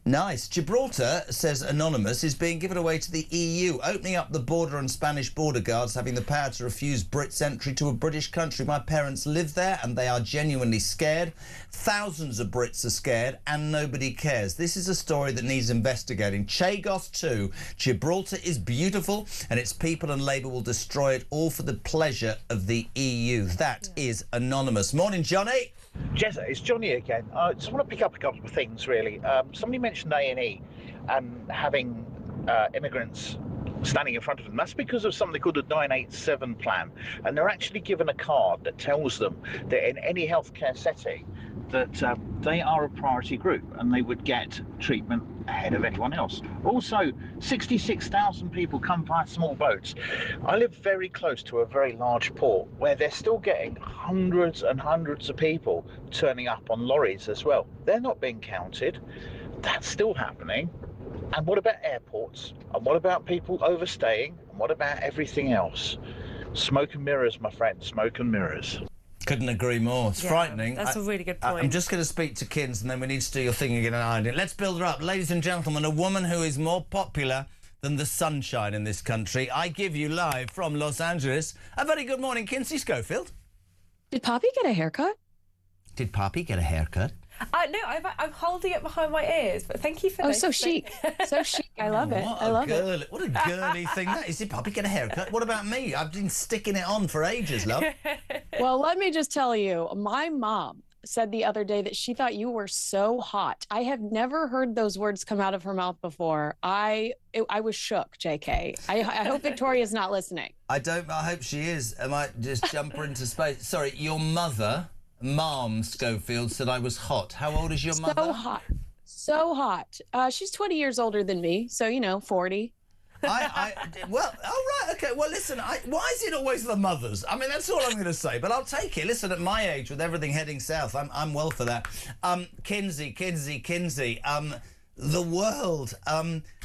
Nice. Gibraltar, says Anonymous, is being given away to the EU, opening up the border and Spanish border guards having the power to refuse Brits entry to a British country. My parents live there and they are genuinely scared. Thousands of Brits are scared and nobody cares. This is a story that needs investigating. Chagos too. Gibraltar is beautiful and its people and Labour will destroy it all for the pleasure of the EU. That is Anonymous. Morning, Johnny. Jezza, it's Johnny again. I just want to pick up a couple of things, really. Somebody mentioned A&E and having immigrants standing in front of them. That's because of something called the 987 plan. And they're actually given a card that tells them that in any healthcare setting, that they are a priority group and they would get treatment ahead of anyone else. Also, 66,000 people come via small boats. I live very close to a very large port where they're still getting hundreds and hundreds of people turning up on lorries as well. They're not being counted. That's still happening. And what about airports? And what about people overstaying? And what about everything else? Smoke and mirrors, my friend, smoke and mirrors. Couldn't agree more. It's frightening. That's a really good point. I'm just going to speak to Kins and then we need to do your thing again and iron it. Let's build her up. Ladies and gentlemen, a woman who is more popular than the sunshine in this country. I give you live from Los Angeles. A very good morning, Kinsey Schofield. Did Poppy get a haircut? Did Poppy get a haircut? No, I'm holding it behind my ears, but thank you for noticing. So chic. So chic. I love it. I love it. What a girly thing that is. Did Poppy get a haircut? What about me? I've been sticking it on for ages, love. Well, let me just tell you, my mom said the other day that she thought you were so hot. I have never heard those words come out of her mouth before. I was shook, JK. I hope Victoria's not listening. I hope she is. I might just jump her into space. Sorry, your mother... Mom Schofield said I was hot. How old is your mother? So hot. So hot. She's 20 years older than me, so, 40. Well, all right, OK. Well, listen, why is it always the mothers? I mean, that's all I'm going to say, but I'll take it. Listen, at my age, with everything heading south, I'm well for that. Kinsey, the world.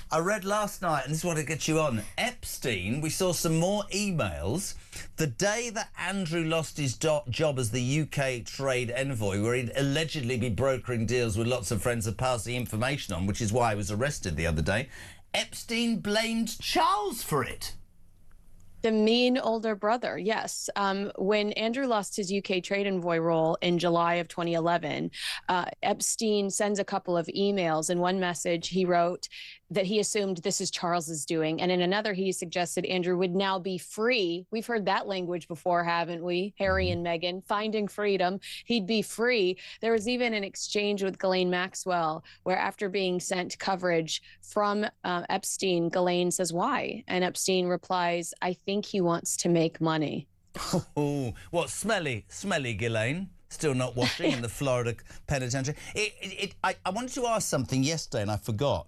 I read last night, and this is what I get you on, Epstein, we saw some more emails. The day that Andrew lost his job as the UK trade envoy, where he'd allegedly be brokering deals with lots of friends and passing information on, which is why he was arrested the other day, Epstein blamed Charles for it. The mean older brother, yes. When Andrew lost his UK trade envoy role in July of 2011, Epstein sends a couple of emails. In one message, he wrote that he assumed this is Charles's doing. And in another, he suggested Andrew would now be free. We've heard that language before, haven't we? Harry and Meghan, finding freedom. He'd be free. There was even an exchange with Ghislaine Maxwell, where after being sent coverage from Epstein, Ghislaine says, why? And Epstein replies, I think he wants to make money. Oh, what, smelly Ghislaine? Still not washing in the Florida penitentiary. I wanted to ask something yesterday and I forgot.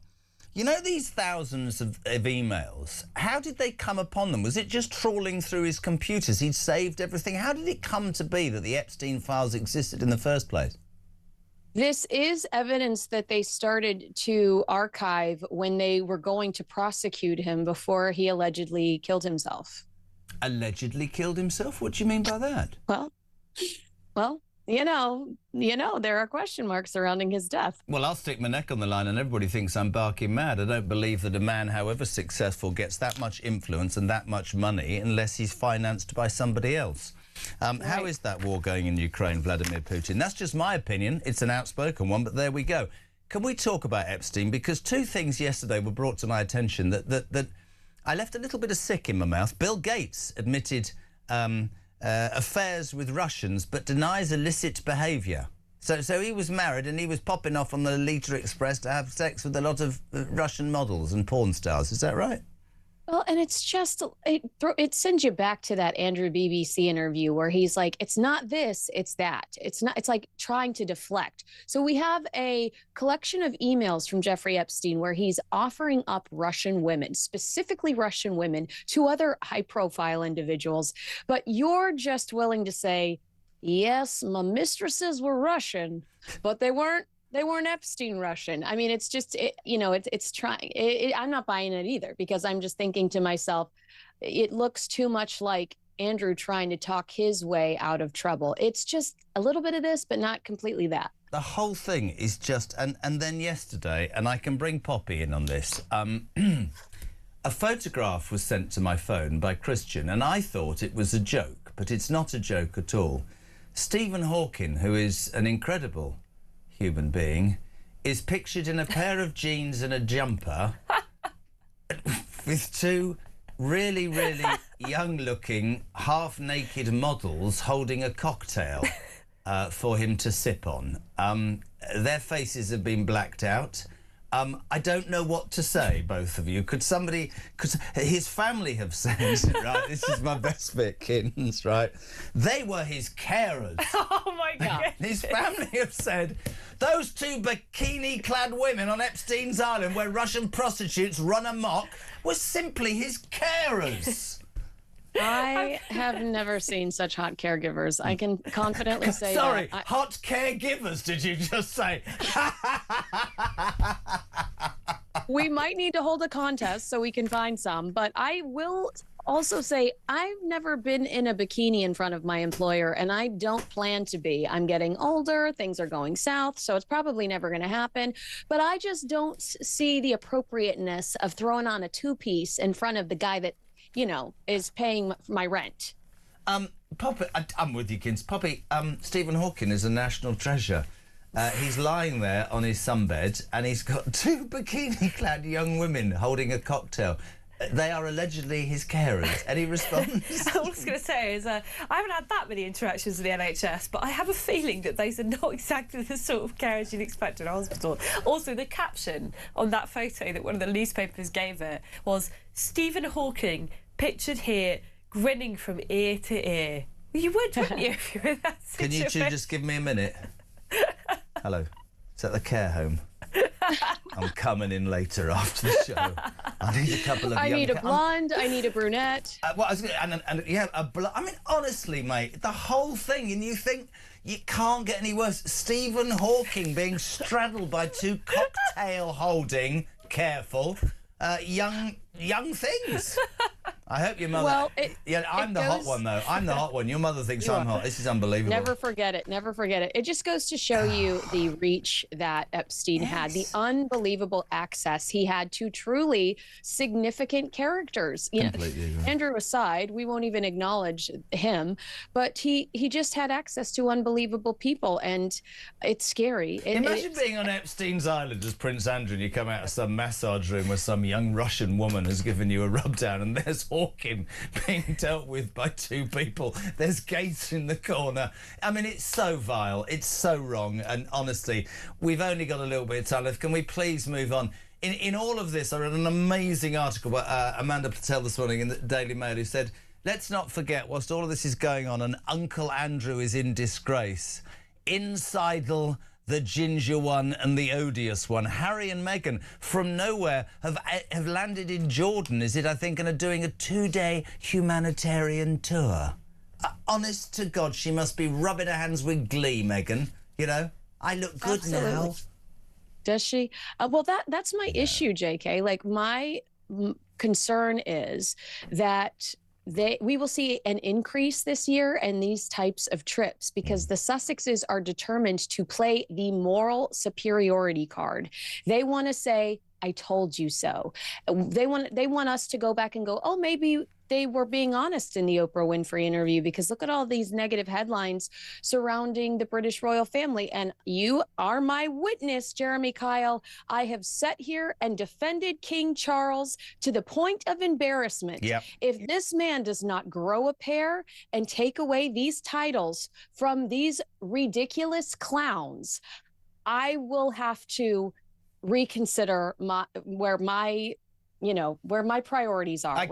You know these thousands of emails, how did they come upon them? Was it just trawling through his computers? He'd saved everything. How did it come to be that the Epstein files existed in the first place? This is evidence that they started to archive when they were going to prosecute him before he allegedly killed himself. Allegedly killed himself? What do you mean by that? Well, there are question marks surrounding his death. Well, I'll stick my neck on the line and everybody thinks I'm barking mad. I don't believe that a man, however successful, gets that much influence and that much money unless he's financed by somebody else. Right. How is that war going in Ukraine, Vladimir Putin? That's just my opinion. It's an outspoken one, but there we go. Can we talk about Epstein? Because two things yesterday were brought to my attention that I left a little bit of sick in my mouth. Bill Gates admitted affairs with Russians, but denies illicit behaviour. So he was married and he was popping off on the Lolita Express to have sex with a lot of Russian models and porn stars. Is that right? Well, and it's just, it sends you back to that Andrew BBC interview where he's like, it's not this, it's that. It's like trying to deflect. So we have a collection of emails from Jeffrey Epstein where he's offering up Russian women, specifically Russian women, to other high-profile individuals. But you're just willing to say, yes, my mistresses were Russian, but they weren't Epstein Russian. I mean, it's just, it's trying. I'm not buying it either because I'm just thinking to myself, it looks too much like Andrew trying to talk his way out of trouble. It's just a little bit of this, but not completely that. The whole thing is just... And then yesterday, and I can bring Poppy in on this, a photograph was sent to my phone by Christian, and I thought it was a joke, but it's not a joke at all. Stephen Hawking, who is an incredible human being, is pictured in a pair of jeans and a jumper with two really, really young-looking, half-naked models holding a cocktail for him to sip on. Their faces have been blacked out. I don't know what to say, both of you. Could somebody... his family have said, right, this is my best bit, kittens, right? They were his carers. Oh, my God. His family have said, those two bikini-clad women on Epstein's Island where Russian prostitutes run amok were simply his carers. I have never seen such hot caregivers. I can confidently say Sorry, that. hot caregivers, did you just say? We might need to hold a contest so we can find some, but I will also say I've never been in a bikini in front of my employer, and I don't plan to be. I'm getting older, things are going south, so it's probably never going to happen. But I just don't see the appropriateness of throwing on a two-piece in front of the guy that, you know, is paying my rent. Poppy, I'm with you, kids. Poppy, Stephen Hawking is a national treasure. He's lying there on his sunbed, and he's got two bikini-clad young women holding a cocktail. They are allegedly his carers. Any response? All I was going to say is I haven't had that many interactions with the NHS, but I have a feeling that those are not exactly the sort of carers you'd expect in a hospital. Also, the caption on that photo that one of the newspapers gave it was, Stephen Hawking pictured here grinning from ear to ear. Well, you would, wouldn't you, if you were in that Can you situation? two just give me a minute? Hello. Is that the care home? I'm coming in later after the show. I need a couple of I young... need a blonde, I need a brunette. Well, I was gonna, and yeah, I mean, honestly, mate, the whole thing, and you think you can't get any worse. Stephen Hawking being straddled by two cocktail-holding, careful, young things. I hope your mother... Well, I'm the hot one, though. I'm the hot one. Your mother thinks I'm hot. This is unbelievable. Never forget it. Never forget it. It just goes to show you the reach that Epstein had, the unbelievable access he had to truly significant characters. You know, Andrew aside, we won't even acknowledge him, but he just had access to unbelievable people, and it's scary. Imagine being on Epstein's Island as Prince Andrew, and you come out of some massage room where some young Russian woman has given you a rub down, and there's Hawking being dealt with by two people. There's Gates in the corner. I mean, it's so vile. It's so wrong. And honestly, we've only got a little bit of time left. Can we please move on? In all of this, I read an amazing article by Amanda Patel this morning in the Daily Mail, who said, let's not forget, whilst all of this is going on and Uncle Andrew is in disgrace, insidle the ginger one and the odious one, Harry and Meghan, from nowhere, have landed in Jordan, is it, I think, and are doing a 2-day humanitarian tour. Honest to God, she must be rubbing her hands with glee, Meghan. You know, I look good now. Does she? Well, that's my issue, JK. Like, my concern is that we will see an increase this year in these types of trips because the Sussexes are determined to play the moral superiority card. They want to say, I told you so. They want us to go back and go, oh, maybe they were being honest in the Oprah Winfrey interview, because look at all these negative headlines surrounding the British royal family. And you are my witness, Jeremy Kyle. I have sat here and defended King Charles to the point of embarrassment. Yep. If this man does not grow a pair and take away these titles from these ridiculous clowns, I will have to reconsider where my priorities are. I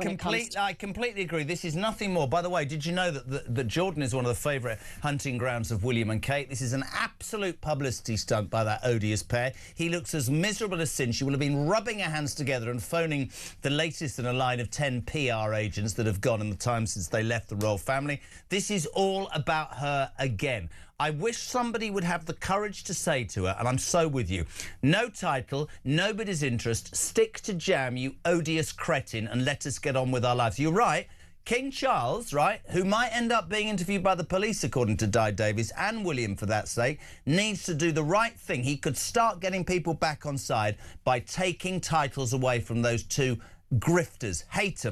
completely agree. This is nothing more. By the way, did you know that Jordan is one of the favourite hunting grounds of William and Kate? This is an absolute publicity stunt by that odious pair. He looks as miserable as sin. She will have been rubbing her hands together and phoning the latest in a line of 10 PR agents that have gone in the time since they left the royal family. This is all about her again. I wish somebody would have the courage to say to her, and I'm so with you, no title, nobody's interest, stick to jam, you odious cretin, and let us get on with our lives. You're right. King Charles, right, who might end up being interviewed by the police, according to Di Davies, and William, for that sake, needs to do the right thing. He could start getting people back on side by taking titles away from those two grifters. Hate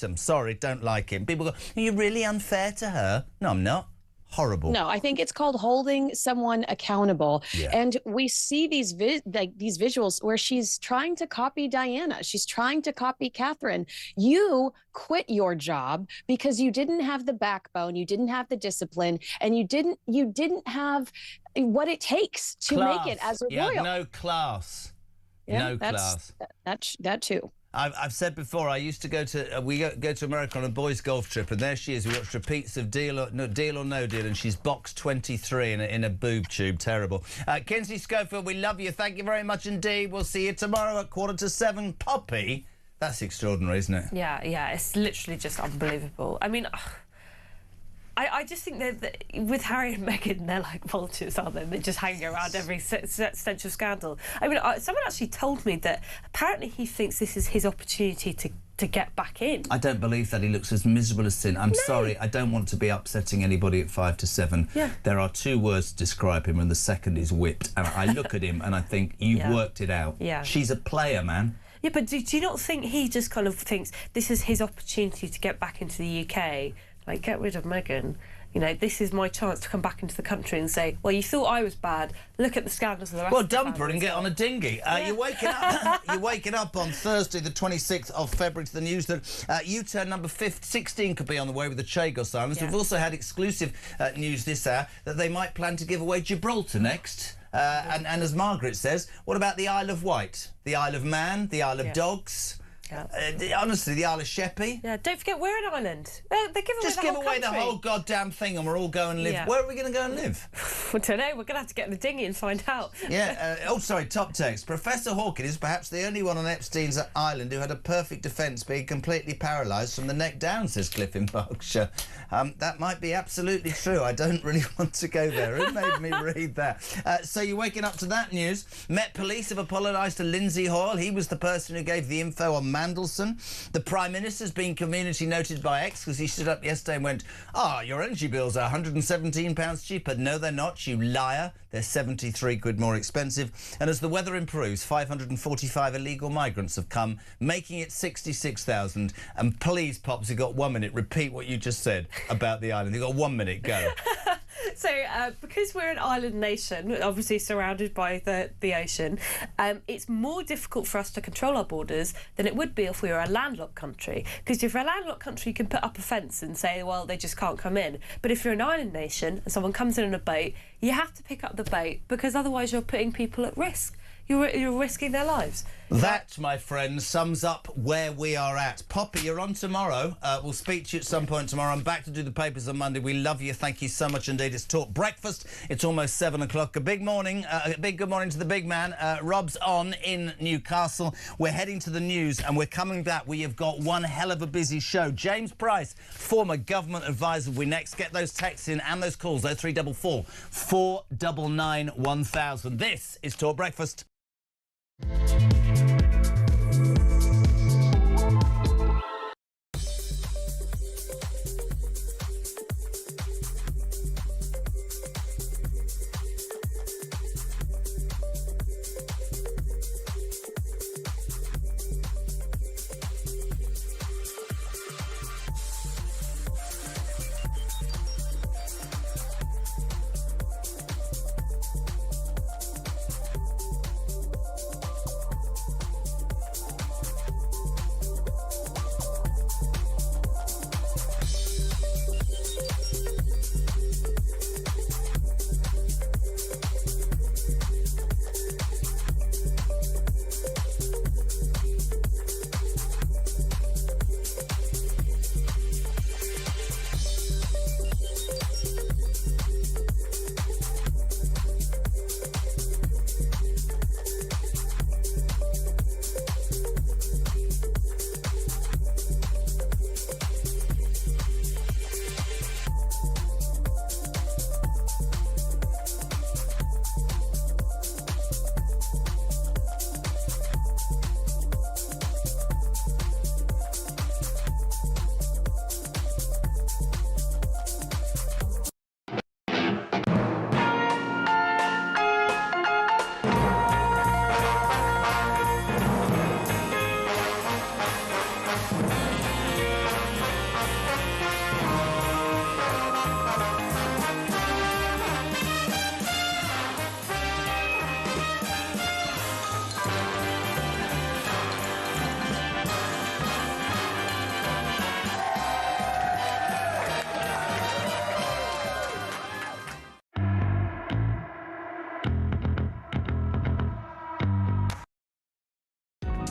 him, sorry, don't like him. People go, are you really unfair to her? No, I'm not. Horrible. No, I think it's called holding someone accountable. Yeah. And we see these these visuals where she's trying to copy Diana. She's trying to copy Catherine. You quit your job because you didn't have the backbone, you didn't have the discipline, and you didn't have what it takes to make it as a royal. You have no class. Yeah, no class. That too. I've said before, I used to go to go to America on a boys' golf trip, and there she is. We watched repeats of Deal or No Deal, and she's box 23 in a boob tube. Terrible. Kinsey Schofield, we love you. Thank you very much indeed. We'll see you tomorrow at 6:45. Poppy, that's extraordinary, isn't it? Yeah, it's literally just unbelievable. I mean, I just think that with Harry and Meghan, they're like vultures, aren't they? They're just hanging around every stench of scandal. I mean, someone actually told me that apparently he thinks this is his opportunity to get back in. I don't believe that. He looks as miserable as sin. I'm sorry, I don't want to be upsetting anybody at 5 to 7. Yeah. There are 2 words to describe him, and the second is whipped. And I look at him and I think, you've worked it out. Yeah. She's a player, man. Yeah, but do you not think he just kind of thinks this is his opportunity to get back into the UK? Like, get rid of Meghan. You know, this is my chance to come back into the country and say, well, you thought I was bad. Look at the scandals of the rest Well, of the dump her family and get on a dinghy. You're waking up. You're waking up on Thursday, the 26th of February, to the news that U-turn number 16 could be on the way with the Chagos Islands. We've also had exclusive news this hour that they might plan to give away Gibraltar next. And as Margaret says, what about the Isle of Wight, the Isle of Man, the Isle of Dogs? Honestly, the Isle of Sheppey. Yeah, don't forget we're an island. They're giving Just give away the whole goddamn thing and we'll all go and live. Yeah. Where are we going to go and live? I don't know. We're going to have to get in the dinghy and find out. Yeah. Top text. Professor Hawkins is perhaps the only one on Epstein's island who had a perfect defence, being completely paralysed from the neck down, says Cliff in Berkshire. That might be absolutely true. I don't really want to go there. Who made me read that? So you're waking up to that news. Met Police have apologised to Lindsay Hoyle. He was the person who gave the info on Mandelson. The Prime Minister's been community noted by X because he stood up yesterday and went, your energy bills are £117 cheaper. No, they're not, you liar. They're 73 quid more expensive. And as the weather improves, 545 illegal migrants have come, making it 66,000. And please, Pops, you've got 1 minute. Repeat what you just said about the island. You've got 1 minute. Go. So, because we're an island nation, obviously surrounded by the ocean, it's more difficult for us to control our borders than it would be if we were a landlocked country. Because if you're a landlocked country, you can put up a fence and say, well, they just can't come in. But if you're an island nation and someone comes in a boat, you have to pick up the boat because otherwise you're putting people at risk. You're risking their lives. That, my friend, sums up where we are at. Poppy, you're on tomorrow. We'll speak to you at some point tomorrow. I'm back to do the papers on Monday. We love you. Thank you so much indeed. It's Talk Breakfast. It's almost 7 o'clock. A big morning. A big good morning to the big man. Rob's on in Newcastle. We're heading to the news and we're coming back. We have got one hell of a busy show. James Price, former government advisor, will be next. Get those texts in and those calls. 0344 499 1000. This is Talk Breakfast.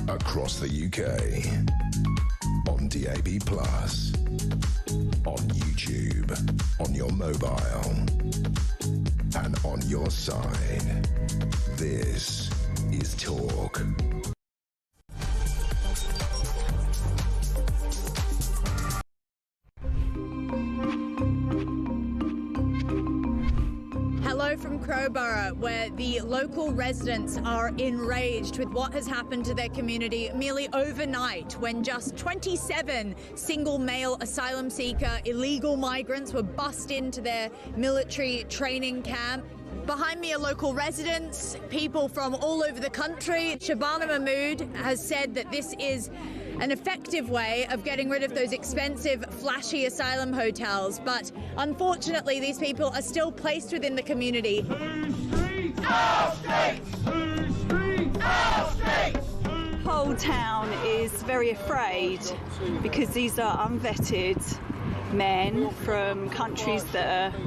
Across the UK. On DAB+. On YouTube. On your mobile. And on your side. This is Talk. Hello from Crowborough, where the local residents are enraged with what has happened to their community merely overnight, when just 27 single male asylum seeker illegal migrants were bussed into their military training camp. Behind me are local residents, people from all over the country. Shabana Mahmood has said that this is an effective way of getting rid of those expensive, flashy asylum hotels. But unfortunately, these people are still placed within the community. Whole town is very afraid because these are unvetted men from countries that are,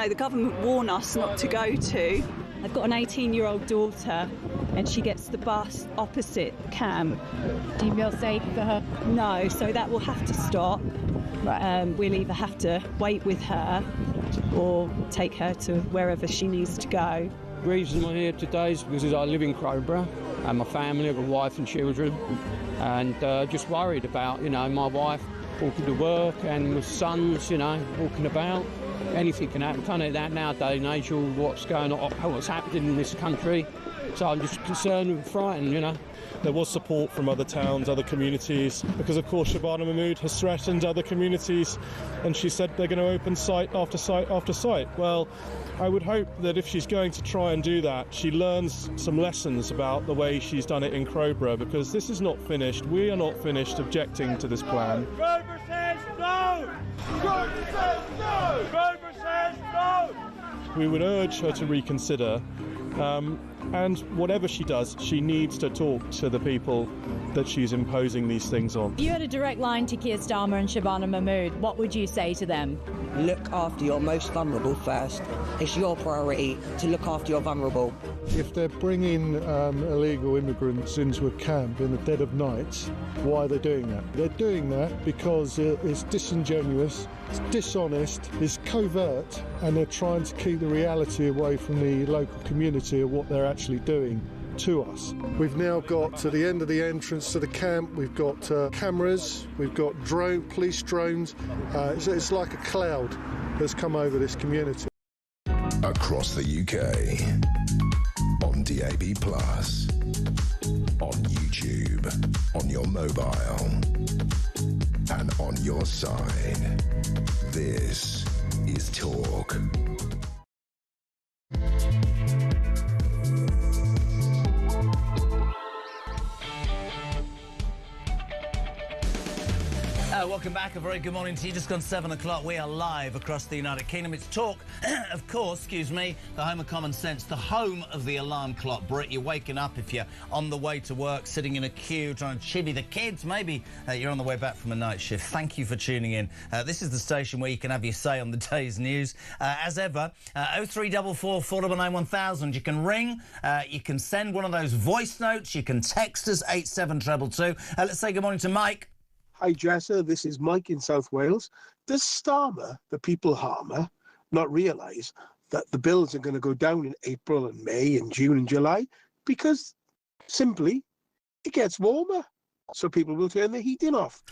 the government warn us not to go to. I've got an 18-year-old daughter and she gets the bus opposite the camp. Do you feel safe for her? No, so that will have to stop. Right. We'll either have to wait with her or take her to wherever she needs to go. The reason I'm here today is because I live in Crowborough and my family, I've got a wife and children, and just worried about, my wife walking to work and my sons, walking about. Anything can happen, can't it, that nowadays and age, what's going on, what's happening in this country. So I'm just concerned and frightened, There was support from other towns, other communities, because of course Shabana Mahmood has threatened other communities, and she said they're going to open site after site after site. Well, I would hope that if she's going to try and do that, she learns some lessons about the way she's done it in Crowborough, because this is not finished. We are not finished objecting to this plan. Grover says no! Grover says no! Grover says no! We would urge her to reconsider. And whatever she does, she needs to talk to the people that she's imposing these things on. If you had a direct line to Keir Starmer and Shabana Mahmood, what would you say to them? Look after your most vulnerable first. It's your priority to look after your vulnerable. If they're bringing illegal immigrants into a camp in the dead of night, why are they doing that? They're doing that because it's disingenuous, it's dishonest, it's covert, and they're trying to keep the reality away from the local community of what they're actually doing to us. We've now got to the end of the entrance to the camp, we've got cameras, we've got police drones. It's like a cloud that's come over this community. Across the UK. On DAB+. On YouTube. On your mobile. And on your side. This is Talk. Welcome back. A very good morning to you. Just gone 7 o'clock. We are live across the United Kingdom. It's Talk, of course, the home of common sense, the home of the alarm clock Brit. You're waking up if you're on the way to work, sitting in a queue, trying to chivvy the kids. Maybe you're on the way back from a night shift. Thank you for tuning in. This is the station where you can have your say on the day's news. As ever, 0344 499 1000. You can ring, you can send one of those voice notes, you can text us 87222. Let's say good morning to Mike. Hi, Jessa. This is Mike in South Wales. Does Starmer, the people harmer, not realise that the bills are going to go down in April and May and June and July? Because simply it gets warmer, so people will turn the heating off.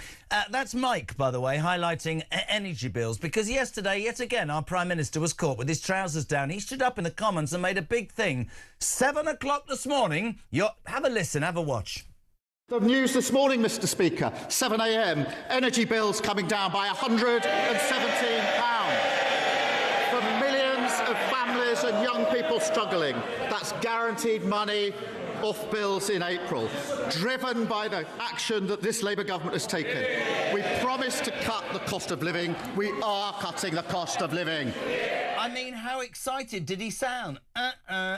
That's Mike, by the way, highlighting energy bills, because yesterday, yet again, our Prime Minister was caught with his trousers down. He stood up in the Commons and made a big thing. 7 o'clock this morning. Have a listen, have a watch. The news this morning, Mr. Speaker, 7 a.m, energy bills coming down by £117 for millions of families and young people struggling. That's guaranteed money off bills in April, driven by the action that this Labour government has taken. We promised to cut the cost of living. We are cutting the cost of living. I mean, how excited did he sound?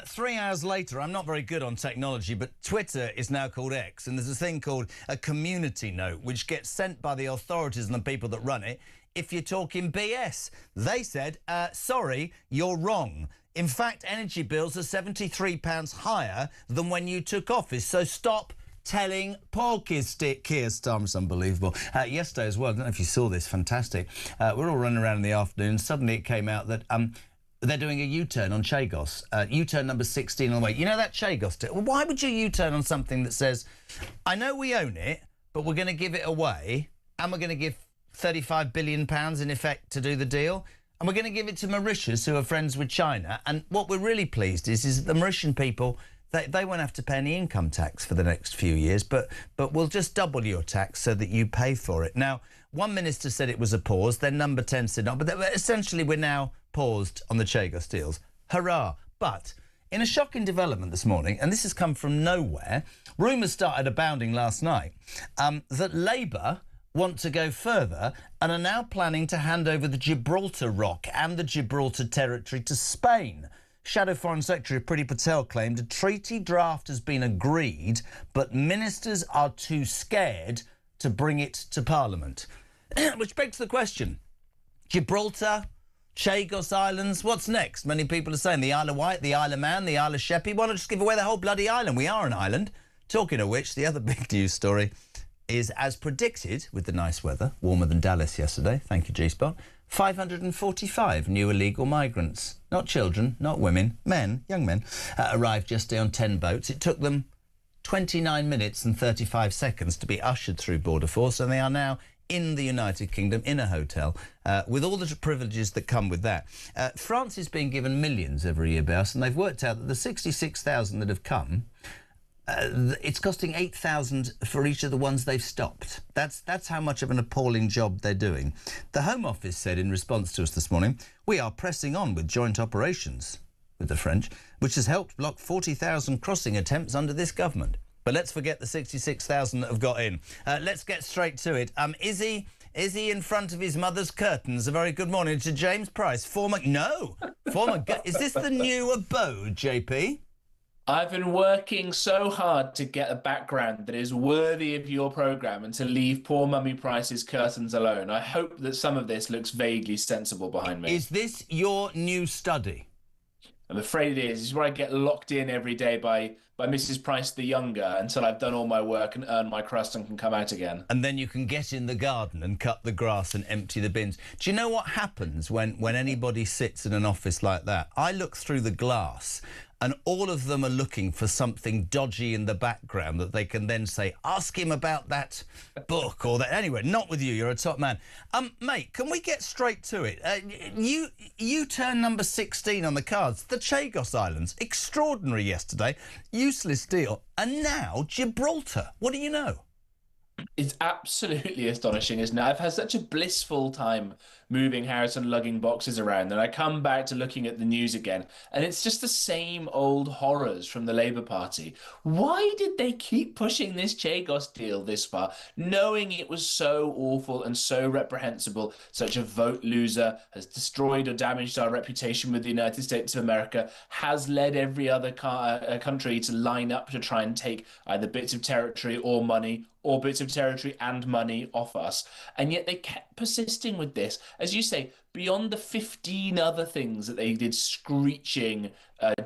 3 hours later, I'm not very good on technology, but Twitter is now called X, and there's a thing called a community note, which gets sent by the authorities and the people that run it if you're talking BS. They said, sorry, you're wrong. In fact, energy bills are £73 higher than when you took office, so stop telling poor Keir Starmer. It's unbelievable. Yesterday as well, I don't know if you saw this, fantastic. We're all running around in the afternoon, and suddenly it came out that they're doing a U-turn on Chagos. U-turn number 16 on the way. You know that Chagos deal? Well, why would you U-turn on something that says, I know we own it, but we're going to give it away, and we're going to give £35 billion in effect to do the deal, and we're going to give it to Mauritius, who are friends with China. And what we're really pleased is the Mauritian people, they won't have to pay any income tax for the next few years, but we'll just double your tax so that you pay for it. Now, one minister said it was a pause, then number 10 said not, but essentially we're now paused on the Chagos deals. Hurrah! But in a shocking development this morning, and this has come from nowhere, rumours started abounding last night that Labour want to go further and are now planning to hand over the Gibraltar Rock and the Gibraltar territory to Spain. Shadow Foreign Secretary Priti Patel claimed a treaty draft has been agreed, but ministers are too scared to bring it to Parliament. Which begs the question, Gibraltar, Chagos Islands, what's next? Many people are saying the Isle of Wight, the Isle of Man, the Isle of Sheppey. Why not just give away the whole bloody island? We are an island. Talking of which, the other big news story is, as predicted, with the nice weather, warmer than Dallas yesterday, thank you, G-Spot, 545 new illegal migrants, not children, not women, men, young men, arrived yesterday on 10 boats. It took them 29 minutes and 35 seconds to be ushered through Border Force, and they are now in the United Kingdom, in a hotel, with all the privileges that come with that. France is being given millions every year, Bass, and they've worked out that the 66,000 that have come, it's costing 8,000 for each of the ones they've stopped. That's how much of an appalling job they're doing. The Home Office said in response to us this morning, we are pressing on with joint operations with the French, which has helped block 40,000 crossing attempts under this government. But let's forget the 66,000 that have got in. Let's get straight to it. Is he in front of his mother's curtains? A very good morning to James Price, former... Is this the new abode, JP? I've been working so hard to get a background that is worthy of your programme and to leave poor Mummy Price's curtains alone. I hope that some of this looks vaguely sensible behind me. Is this your new study? I'm afraid it is. This is where I get locked in every day by Mrs. Price the Younger until I've done all my work and earned my crust and can come out again. And then you can get in the garden and cut the grass and empty the bins. Do you know what happens when anybody sits in an office like that? I look through the glass and all of them are looking for something dodgy in the background that they can then say, ask him about that book or that. Anyway, not with you. You're a top man. Mate, can we get straight to it? You turn number 16 on the cards. The Chagos Islands. Extraordinary yesterday. Useless deal. And now Gibraltar. What do you know? It's absolutely astonishing, isn't it? I've had such a blissful time moving house and lugging boxes around, and I come back to looking at the news again, and it's just the same old horrors from the Labour Party. Why did they keep pushing this Chagos deal this far, knowing it was so awful and so reprehensible? Such a vote loser, has destroyed or damaged our reputation with the United States of America, has led every other country to line up to try and take either bits of territory or money, or bits of territory and money off us. And yet they kept persisting with this. As you say, beyond the 15 other things that they did screeching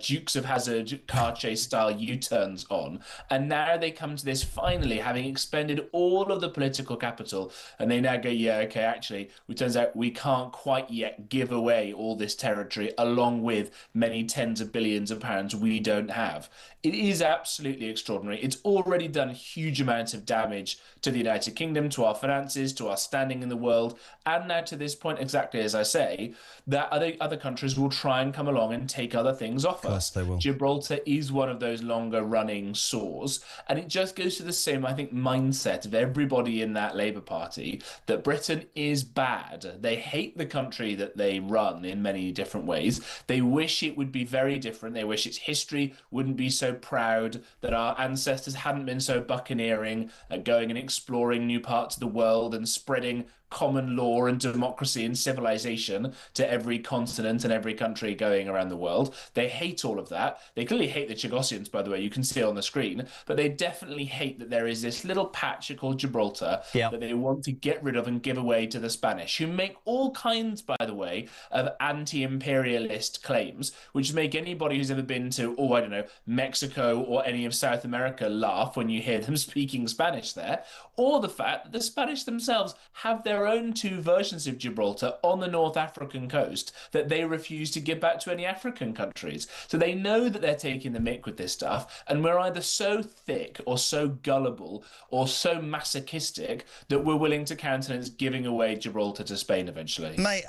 Dukes of Hazzard car chase style U-turns on. And now they come to this finally, having expended all of the political capital, and they now go, yeah, okay, actually, it turns out we can't quite yet give away all this territory along with many tens of billions of pounds we don't have. It is absolutely extraordinary. It's already done huge amounts of damage to the United Kingdom, to our finances, to our standing in the world, and now to this point, exactly as I say, that other countries will try and come along and take other things off us. They will. Gibraltar is one of those longer running sores, and it just goes to the same, I think, mindset of everybody in that Labour Party, that Britain is bad. They hate the country that they run in many different ways. They wish it would be very different. They wish its history wouldn't be so proud, that our ancestors hadn't been so buccaneering at going and exploring new parts of the world and spreading common law and democracy and civilization to every continent and every country going around the world. They they hate all of that. They clearly hate the Chagosians, by the way, you can see it on the screen, but they definitely hate that there is this little patch called Gibraltar that they want to get rid of and give away to the Spanish, who make all kinds, by the way, of anti-imperialist claims, which make anybody who's ever been to, oh, I don't know, Mexico or any of South America laugh when you hear them speaking Spanish there, or the fact that the Spanish themselves have their own two versions of Gibraltar on the North African coast that they refuse to give back to any African countries. So they know that they're taking the mick with this stuff, and we're either so thick or so gullible or so masochistic that we're willing to countenance giving away Gibraltar to Spain eventually. Mate,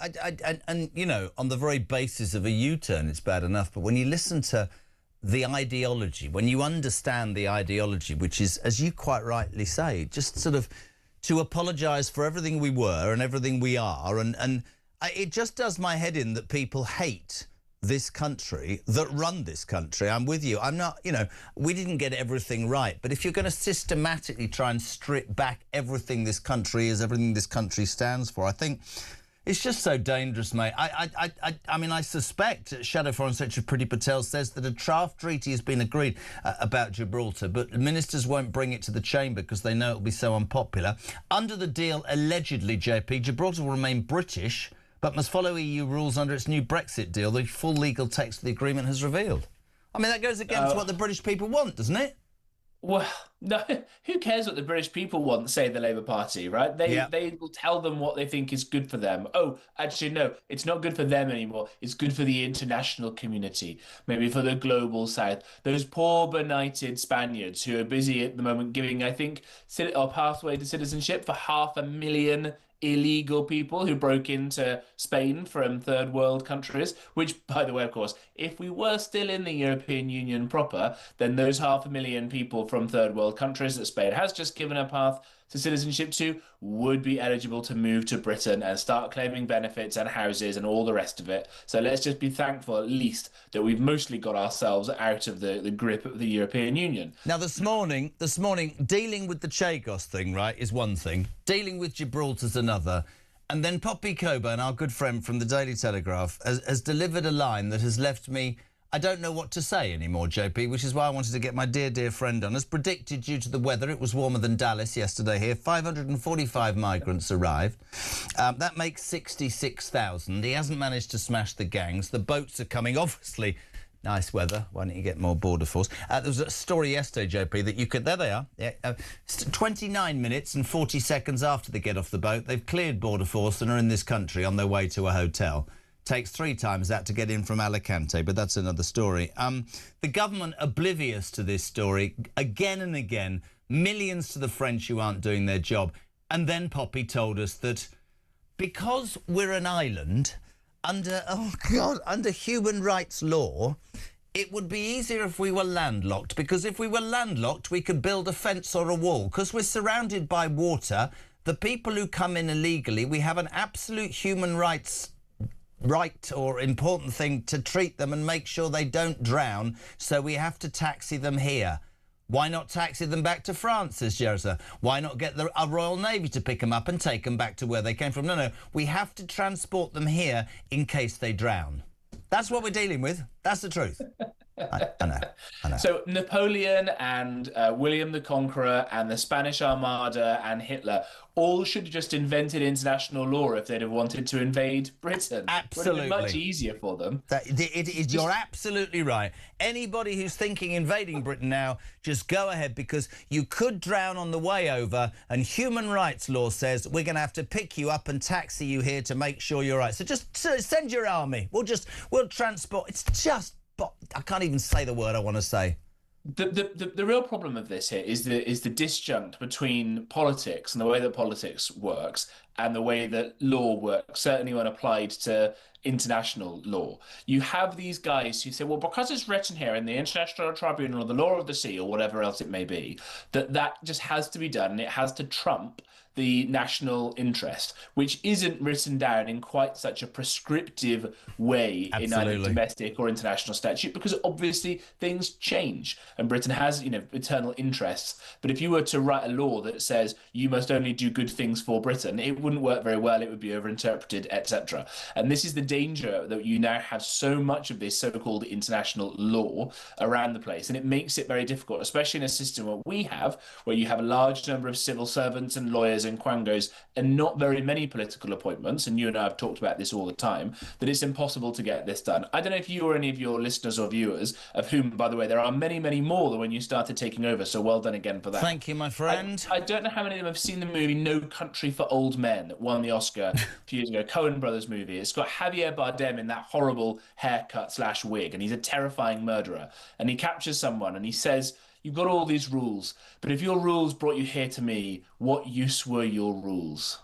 and you know, on the very basis of a U-turn, it's bad enough, but when you listen to the ideology, when you understand the ideology, which is, as you quite rightly say, just sort of to apologise for everything we were and everything we are, and it just does my head in that people hate this country, that run this country. I'm with you. I'm not, you know, we didn't get everything right, but if you're going to systematically try and strip back everything this country is, everything this country stands for, I think it's just so dangerous, mate. I mean, I suspect Shadow Foreign Secretary Priti Patel says that a draft treaty has been agreed about Gibraltar, but ministers won't bring it to the chamber because they know it'll be so unpopular. Under the deal, allegedly, JP, Gibraltar will remain British, but must follow EU rules under its new Brexit deal, the full legal text of the agreement has revealed. I mean, that goes against what the British people want, doesn't it? Well, no, who cares what the British people want, say the Labour Party, right? They will tell them what they think is good for them. Oh, actually, no, it's not good for them anymore. It's good for the international community, maybe for the global south. Those poor benighted Spaniards who are busy at the moment giving, I think, a pathway to citizenship for 500,000 illegal people who broke into Spain from third world countries, which, by the way, of course, if we were still in the European Union proper, then those 500,000 people from third world countries that Spain has just given a path to citizenship to would be eligible to move to Britain and start claiming benefits and houses and all the rest of it. So let's just be thankful at least that we've mostly got ourselves out of the grip of the European Union. Now, this morning, dealing with the Chagos thing, right, is one thing. Dealing with Gibraltar's another. And then Poppy Coburn, our good friend from the Daily Telegraph, has delivered a line that has left me, I don't know what to say anymore, JP, which is why I wanted to get my dear, dear friend on. As predicted, due to the weather, it was warmer than Dallas yesterday here. 545 migrants arrived. That makes 66,000. He hasn't managed to smash the gangs. The boats are coming, obviously. Nice weather. Why don't you get more border force? There was a story yesterday, JP, that you could... There they are. Yeah, 29 minutes and 40 seconds after they get off the boat, they've cleared border force and are in this country on their way to a hotel. Takes 3 times that to get in from Alicante, but that's another story. The government oblivious to this story again and again, millions to the French who aren't doing their job. And then Poppy told us that because we're an island, under human rights law, it would be easier if we were landlocked, because if we were landlocked, we could build a fence or a wall. Because we're surrounded by water, the people who come in illegally, we have an absolute human rights right or important thing to treat them and make sure they don't drown, so we have to taxi them here. Why not taxi them back to France, says Jerza? Why not get a Royal Navy to pick them up and take them back to where they came from? No, we have to transport them here in case they drown. That's what we're dealing with. That's the truth. I know. So Napoleon and William the Conqueror and the Spanish Armada and Hitler all should have just invented international law if they'd have wanted to invade Britain. Absolutely. It would have been much easier for them. You're absolutely right. Anybody who's thinking invading Britain now, just go ahead, because you could drown on the way over, and human rights law says we're going to have to pick you up and taxi you here to make sure you're right. So just send your army. We'll transport. It's just... I can't even say the word I want to say. The real problem of this here is the disjunct between politics and the way that politics works and the way that law works, certainly when applied to international law. You have these guys who say, well, because it's written here in the International Tribunal or the Law of the Sea or whatever else it may be, that just has to be done and it has to trump the national interest, which isn't written down in quite such a prescriptive way in either domestic or international statute, because obviously things change and Britain has, eternal interests. But if you were to write a law that says you must only do good things for Britain, it wouldn't work very well. It would be overinterpreted, etc. And this is the danger, that you now have so much of this so-called international law around the place, and it makes it very difficult, especially in a system what we have, where you have a large number of civil servants and lawyers and quangos and not very many political appointments, and you and I have talked about this all the time, that it's impossible to get this done. I don't know if you or any of your listeners or viewers, of whom, by the way, there are many, many more than when you started taking over, so well done again for that. Thank you, my friend. I don't know how many of them have seen the movie No Country for Old Men that won the Oscar a few years ago, Coen Brothers movie. It's got Javier Bardem in that horrible haircut/wig, and he's a terrifying murderer, and he captures someone and he says, "You've got all these rules, but if your rules brought you here to me, what use were your rules?"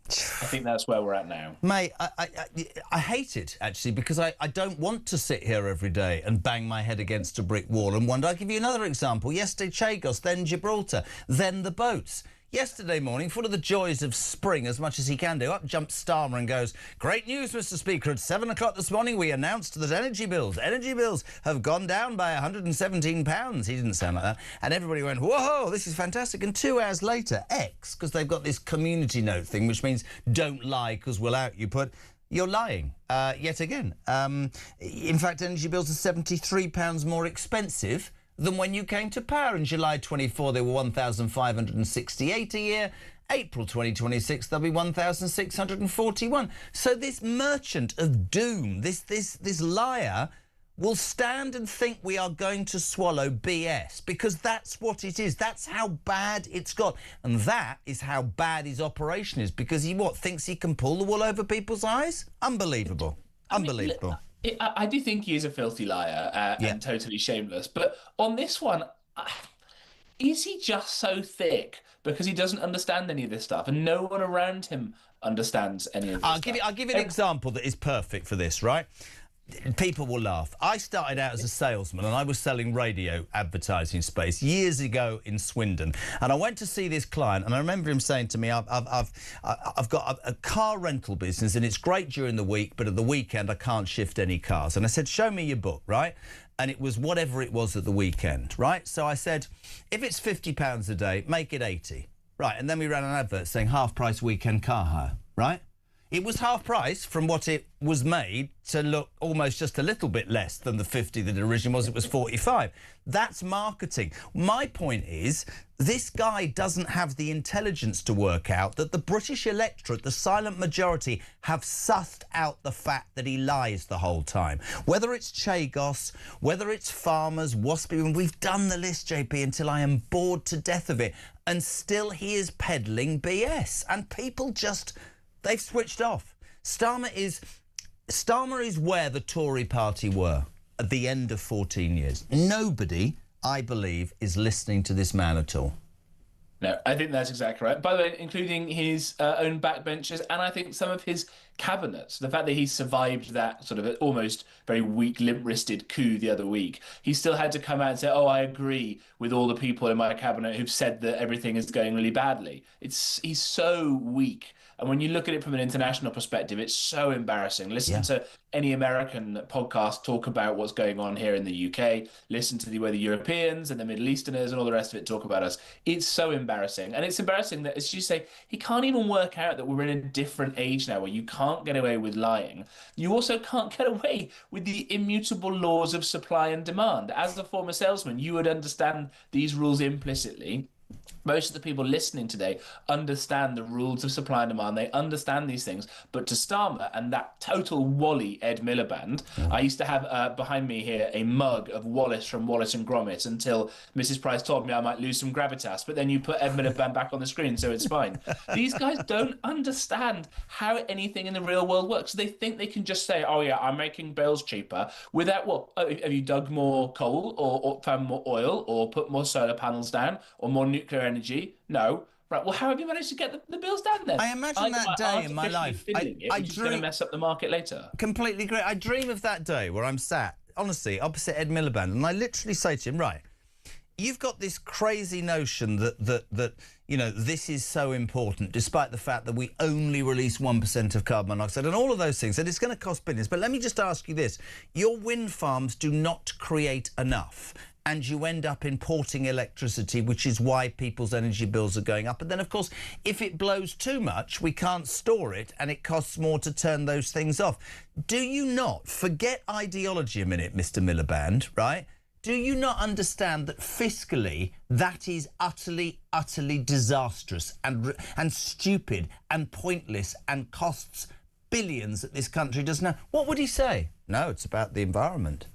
I think that's where we're at now. Mate, I hate it, actually, because I don't want to sit here every day and bang my head against a brick wall and wonder. I'll give you another example. Yesterday, Chagos, then Gibraltar, then the boats. Yesterday morning, full of the joys of spring as much as he can do, up jumps Starmer and goes, "Great news, Mr Speaker. At 7 o'clock this morning, we announced that energy bills have gone down by £117. He didn't sound like that. And everybody went, "Whoa, this is fantastic." And 2 hours later, X, because they've got this community note thing, which means don't lie because we'll out you, put, "You're lying," yet again. In fact, energy bills are £73 more expensive than when you came to power. In July 24, they were 1,568 a year. April 2026, they'll be 1,641. So this merchant of doom, this liar, will stand and think we are going to swallow BS, because that's what it is. That's how bad it's got. And that is how bad his operation is, because he thinks he can pull the wool over people's eyes? Unbelievable. Unbelievable. I do think he is a filthy liar and totally shameless. But on this one, is he just so thick because he doesn't understand any of this stuff and no one around him understands any of this stuff? I'll give you an example that is perfect for this, right? People will laugh. I started out as a salesman and I was selling radio advertising space years ago in Swindon. And I went to see this client and I remember him saying to me, I've got a car rental business and it's great during the week, but at the weekend I can't shift any cars. And I said, "Show me your book," right? And it was whatever it was at the weekend, right? So I said, if it's £50 a day, make it 80. Right, and then we ran an advert saying half price weekend car hire, right? It was half price from what it was made to look almost just a little bit less than the 50 that it originally was. It was 45. That's marketing. My point is, this guy doesn't have the intelligence to work out that the British electorate, the silent majority, have sussed out the fact that he lies the whole time. Whether it's Chagos, whether it's farmers, waspy, and we've done the list, JP, until I am bored to death of it. And still he is peddling BS. And people just... they've switched off. Starmer is where the Tory party were at the end of 14 years. Nobody, I believe, is listening to this man at all. No, I think that's exactly right. By the way, including his own backbenchers and I think some of his cabinets. The fact that he survived that sort of almost very weak, limp-wristed coup the other week. He still had to come out and say, "Oh, I agree with all the people in my cabinet who've said that everything is going really badly." He's so weak. And when you look at it from an international perspective, it's so embarrassing. Listen to any American podcast talk about what's going on here in the UK. Listen to the way the Europeans and the Middle Easterners and all the rest of it talk about us. It's so embarrassing. And it's embarrassing that, as you say, he can't even work out that we're in a different age now where you can't get away with lying. You also can't get away with the immutable laws of supply and demand. As a former salesman, you would understand these rules implicitly. Most of the people listening today understand the rules of supply and demand. They understand these things. But to Starmer and that total Wally Ed Miliband, I used to have behind me here a mug of Wallace from Wallace and Gromit until Mrs. Price told me I might lose some gravitas. But then you put Ed Miliband back on the screen, so it's fine. These guys don't understand how anything in the real world works. They think they can just say, "Oh, yeah, I'm making bills cheaper," without what? Have you dug more coal or found more oil or put more solar panels down or more nuclear energy? No. Right, well, how have you managed to get the bills down then? I imagine that day in my life. I dream going to mess up the market later. Completely agree. I dream of that day where I'm sat, honestly, opposite Ed Miliband, and I literally say to him, right, you've got this crazy notion that you know, this is so important, despite the fact that we only release 1% of carbon monoxide and all of those things, and it's going to cost billions. But let me just ask you this. Your wind farms do not create enough, and you end up importing electricity, which is why people's energy bills are going up. And then, of course, if it blows too much, we can't store it, and it costs more to turn those things off. Do you not, forget ideology a minute, Mr. Miliband, right? Do you not understand that fiscally that is utterly, utterly disastrous and stupid and pointless and costs billions that this country doesn't have? What would he say? No, it's about the environment.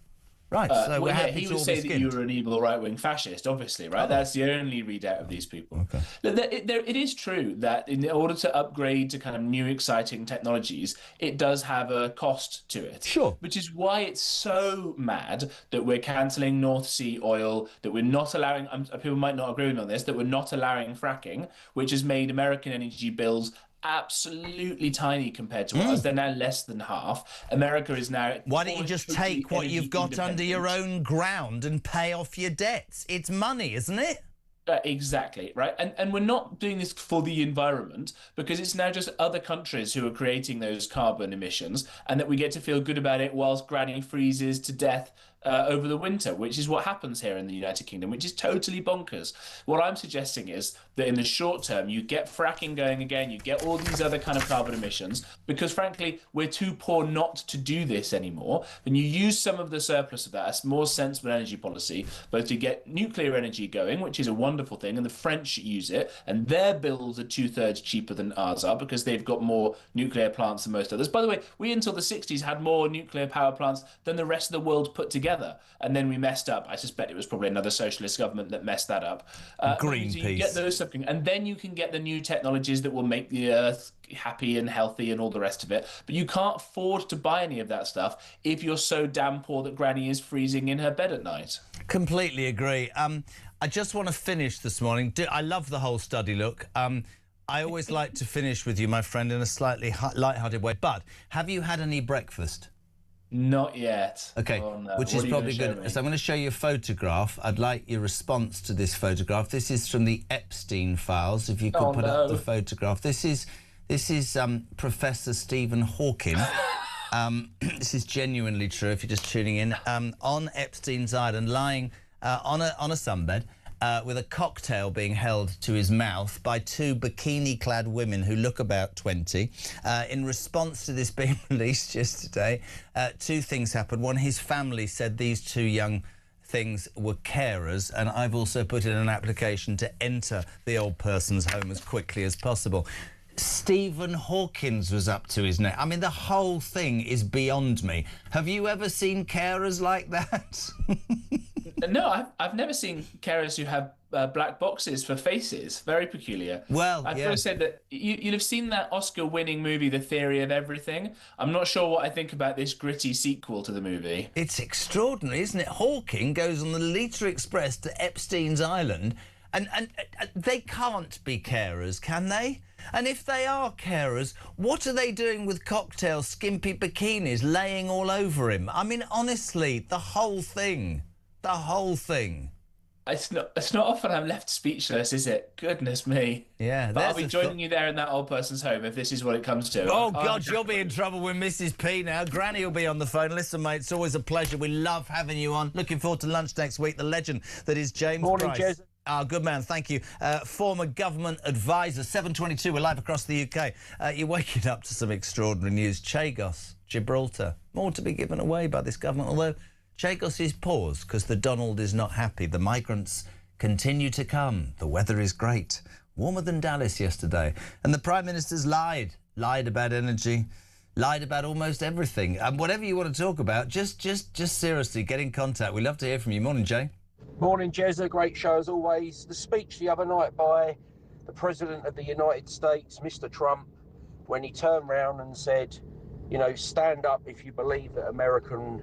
Right, so we're happy he to would all say be that skinned. you were an evil right-wing fascist, obviously, right? Oh. That's the only readout of these people. Okay. It is true that in order to upgrade to kind of new, exciting technologies, it does have a cost to it. Sure. Which is why it's so mad that we're cancelling North Sea oil, that we're not allowing, people might not agree with me on this, that we're not allowing fracking, which has made American energy bills absolutely tiny compared to ours. They're now less than half. America is now... Why don't you just take what you've got under your own ground and pay off your debts? It's money, isn't it? Exactly, right? And we're not doing this for the environment, because it's now just other countries who are creating those carbon emissions, and that we get to feel good about it whilst granny freezes to death over the winter, which is what happens here in the United Kingdom, which is totally bonkers. What I'm suggesting is that in the short term, you get fracking going again, you get all these other kind of carbon emissions, because frankly, we're too poor not to do this anymore. And you use some of the surplus of that as more sensible energy policy, both to get nuclear energy going, which is a wonderful thing, and the French use it, and their bills are 2/3 cheaper than ours are, because they've got more nuclear plants than most others. By the way, we until the 60s had more nuclear power plants than the rest of the world put together. And then we messed up. I suspect it was probably another socialist government that messed that up. Greenpeace. So you get those something, and then you can get the new technologies that will make the Earth happy and healthy and all the rest of it. But you can't afford to buy any of that stuff if you're so damn poor that Granny is freezing in her bed at night. Completely agree. I just want to finish this morning. I love the whole study look. I always like to finish with you, my friend, in a slightly light-hearted way. But have you had any breakfast? Not yet. Okay, oh, no. Which is probably good. So I'm going to show you a photograph. I'd like your response to this photograph. This is from the Epstein files. If you could put up the photograph. This is Professor Stephen Hawking. This is genuinely true. If you're just tuning in, on Epstein's Island, lying on a sunbed. With a cocktail being held to his mouth by two bikini-clad women who look about 20. In response to this being released yesterday, two things happened. One, his family said these two young things were carers, and I've also put in an application to enter the old person's home as quickly as possible. Stephen Hawkins was up to his neck. I mean, the whole thing is beyond me. Have you ever seen carers like that? No, I've never seen carers who have black boxes for faces. Very peculiar. Well, I've got to say that you'll have seen that Oscar-winning movie, The Theory of Everything. I'm not sure what I think about this gritty sequel to the movie. It's extraordinary, isn't it? Hawking goes on the Lita Express to Epstein's Island, and they can't be carers, can they? And if they are carers, what are they doing with cocktails, skimpy bikinis, laying all over him? I mean, honestly, the whole thing. The whole thing. It's not often I'm left speechless, is it? Goodness me. Yeah. But I'll be joining you there in that old person's home if this is what it comes to. Oh, God, you'll be in trouble with Mrs. P now. Granny will be on the phone. Listen, mate, it's always a pleasure. We love having you on. Looking forward to lunch next week. The legend that is James Morning, Price. Jez. Good man, thank you. Former government advisor, 7:22, we're live across the UK. You're waking up to some extraordinary news. Chagos, Gibraltar, more to be given away by this government, although Chagos is paused because the Donald is not happy. The migrants continue to come. The weather is great. Warmer than Dallas yesterday. And the Prime Minister's lied about energy, lied about almost everything. And whatever you want to talk about, just seriously, get in contact. We'd love to hear from you. Morning, Jay. Morning, Jezza. Great show as always. The speech the other night by the President of the United States, Mr. Trump, when he turned round and said, you know, stand up if you believe that American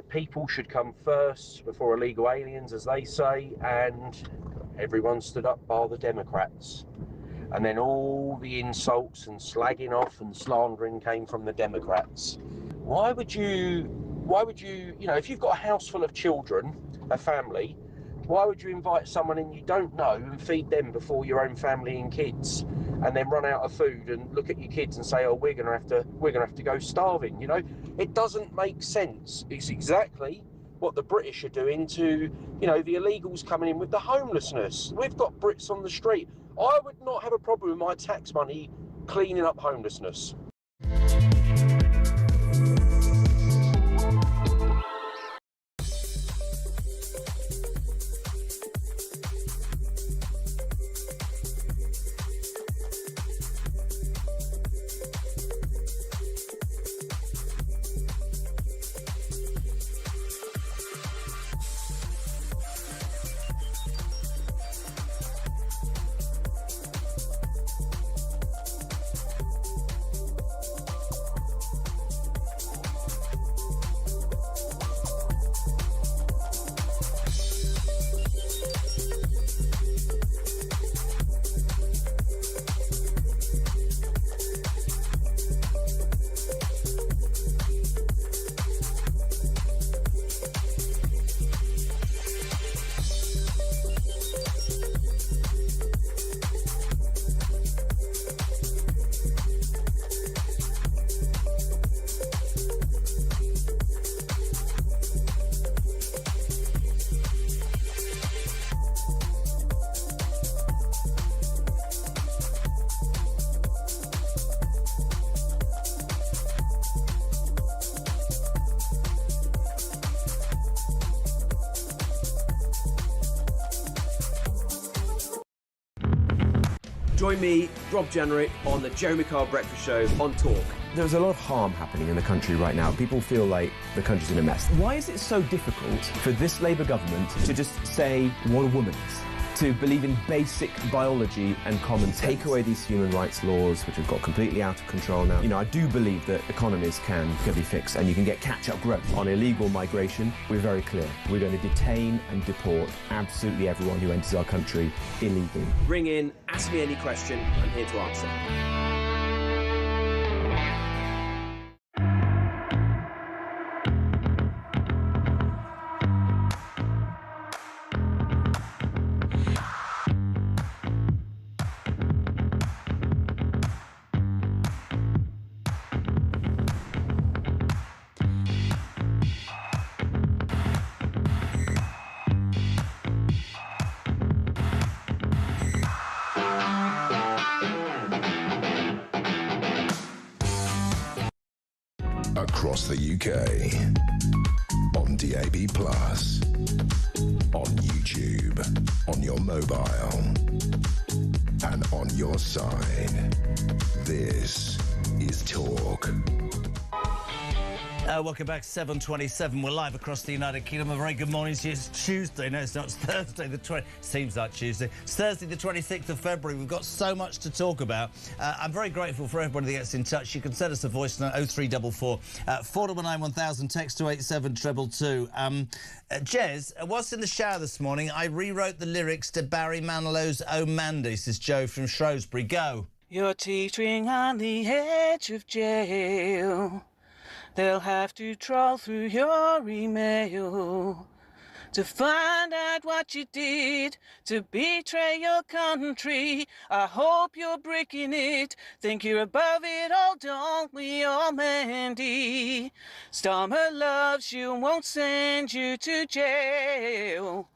people should come first before illegal aliens, as they say, and everyone stood up bar the Democrats. And then all the insults and slagging off and slandering came from the Democrats. Why would you, you know, if you've got a house full of children, a family, Why would you invite someone in you don't know and feed them before your own family and kids, and then run out of food and look at your kids and say, "Oh, we're gonna have to go starving"? You know, it doesn't make sense. It's exactly what the British are doing to, you know, the illegals coming in with the homelessness. We've got Brits on the street. I would not have a problem with my tax money cleaning up homelessness. Join me, Rob Jenrick, on the Jeremy Carr Breakfast Show on Talk. There's a lot of harm happening in the country right now. People feel like the country's in a mess. Why is it so difficult for this Labour government to just say what a woman is? To believe in basic biology and common sense. Take away these human rights laws, which have got completely out of control now. You know, I do believe that economies can be fixed and you can get catch-up growth. On illegal migration, we're very clear. We're going to detain and deport absolutely everyone who enters our country illegally. Ring in, ask me any question, I'm here to answer. Across the UK, on DAB+, on YouTube, on your mobile, and on your side. This is Talk. Welcome back, 7:27. We're live across the United Kingdom. A very good morning to you. It's Tuesday. No, it's not. It's Thursday the 20th. Seems like Tuesday. It's Thursday the 26th of February. We've got so much to talk about. I'm very grateful for everybody that gets in touch. You can send us a voice note, 0344 499 1000, text to 87222. Jez, whilst in the shower this morning, I rewrote the lyrics to Barry Manilow's Oh Mandy. This is Joe from Shrewsbury. Go. You're teetering on the edge of jail. They'll have to trawl through your email to find out what you did to betray your country. I hope you're breaking it. Think you're above it all, don't we all, Mandy? Starmer loves you, won't send you to jail.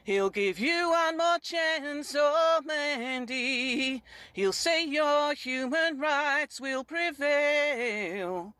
He'll give you one more chance, oh Mandy. He'll say your human rights will prevail.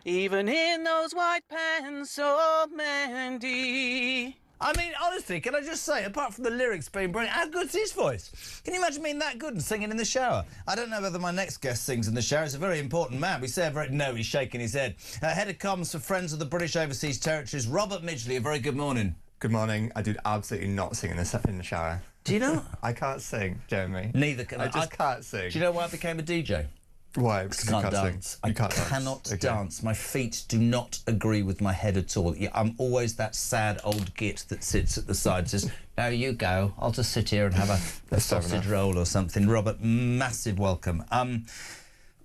Even in those white pants, oh Mandy. I mean, honestly, can I just say, apart from the lyrics being brilliant, how good's his voice? Can you imagine being that good and singing in the shower? I don't know whether my next guest sings in the shower. He's a very important man. We say no, he's shaking his head. Head of Comms for Friends of the British Overseas Territories, Robert Midgley. A very good morning. Good morning. I do absolutely not sing in the shower. Do you not? I can't sing, Jeremy. Neither can I. I just can't sing. Do you know why I became a DJ? Why? Because I can't dance. I cannot dance. My feet do not agree with my head at all. I'm always that sad old git that sits at the side and says, no, you go. I'll just sit here and have a sausage roll or something. Robert, massive welcome.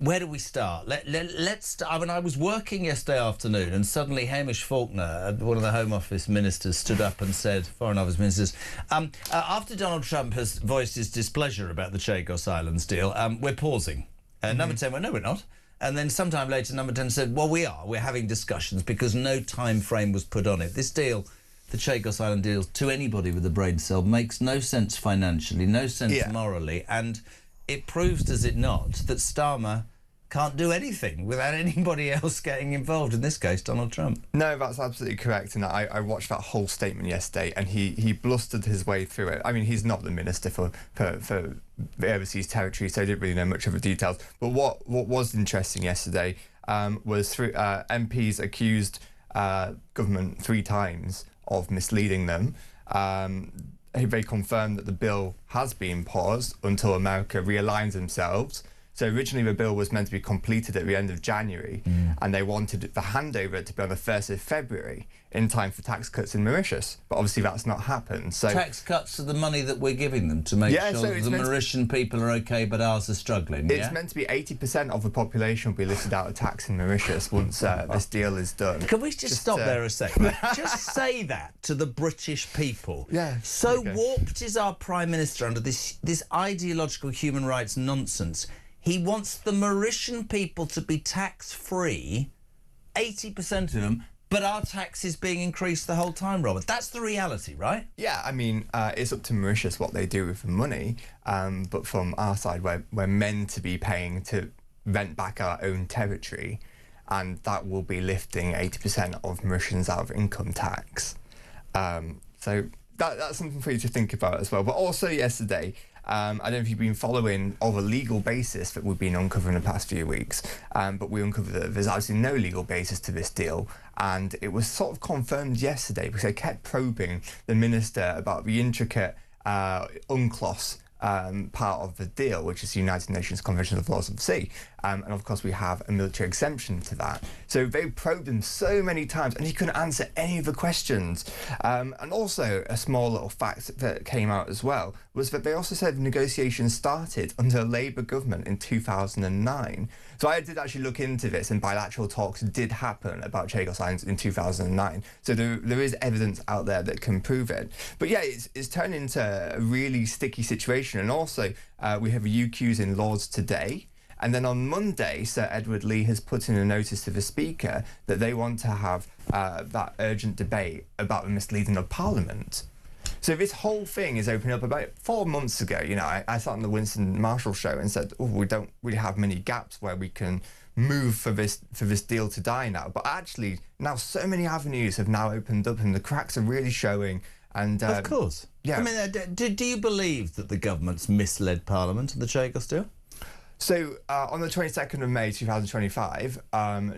Where do we start? Let's start. I mean, I was working yesterday afternoon and suddenly Hamish Faulkner, one of the Home Office ministers, stood up and said, Foreign Office ministers, after Donald Trump has voiced his displeasure about the Chagos Islands deal, we're pausing. Number 10 went, no, we're not. And then sometime later, number 10 said, well, we are. We're having discussions because no time frame was put on it. This deal, the Chagos Island deal, to anybody with a brain cell, makes no sense financially, no sense morally, and it proves, does it not, that Starmer can't do anything without anybody else getting involved, in this case, Donald Trump. No, that's absolutely correct. And I watched that whole statement yesterday and he blustered his way through it. I mean, he's not the minister for the overseas territory, so I didn't really know much of the details. But what was interesting yesterday was MPs accused government 3 times of misleading them. They confirmed that the bill has been paused until America realigns themselves. So originally the bill was meant to be completed at the end of January, and they wanted the handover to be on the 1st of February in time for tax cuts in Mauritius. But obviously that's not happened. So tax cuts are the money that we're giving them to make sure that the Mauritian people are OK, but ours are struggling. It's meant to be 80% of the population will be listed out of tax in Mauritius once this deal is done. Can we just stop there a second? Just say that to the British people. Yeah. So warped is our Prime Minister under this ideological human rights nonsense. He wants the Mauritian people to be tax-free, 80% of them, but our tax is being increased the whole time, Robert. That's the reality, right? Yeah, I mean, it's up to Mauritius what they do with the money, but from our side, we're meant to be paying to rent back our own territory, and that will be lifting 80% of Mauritians out of income tax. So that's something for you to think about as well. But also yesterday, I don't know if you've been following all the legal basis that we've been uncovering the past few weeks, but we uncovered that there's absolutely no legal basis to this deal, and it was sort of confirmed yesterday because they kept probing the minister about the intricate UNCLOS part of the deal, which is the United Nations Convention of the Laws of the Sea. And of course, we have a military exemption to that. So they probed him so many times and he couldn't answer any of the questions. And also, a small little fact that came out as well was that they also said negotiations started under a Labour government in 2009. So I did actually look into this, and bilateral talks did happen about Chagos Islands in 2009. So there is evidence out there that can prove it. But yeah, it's turned into a really sticky situation. And also, we have UQs in Lords today. And then on Monday, Sir Edward Lee has put in a notice to the Speaker that they want to have that urgent debate about the misleading of Parliament. So this whole thing is opening up. About 4 months ago, you know, I sat on the Winston Marshall show and said, oh, we don't really have many gaps where we can move for this deal to die now. But actually, now so many avenues have now opened up and the cracks are really showing. And of course. Yeah. I mean, do you believe that the government's misled Parliament in the Chagos deal? So on the 22nd of May 2025,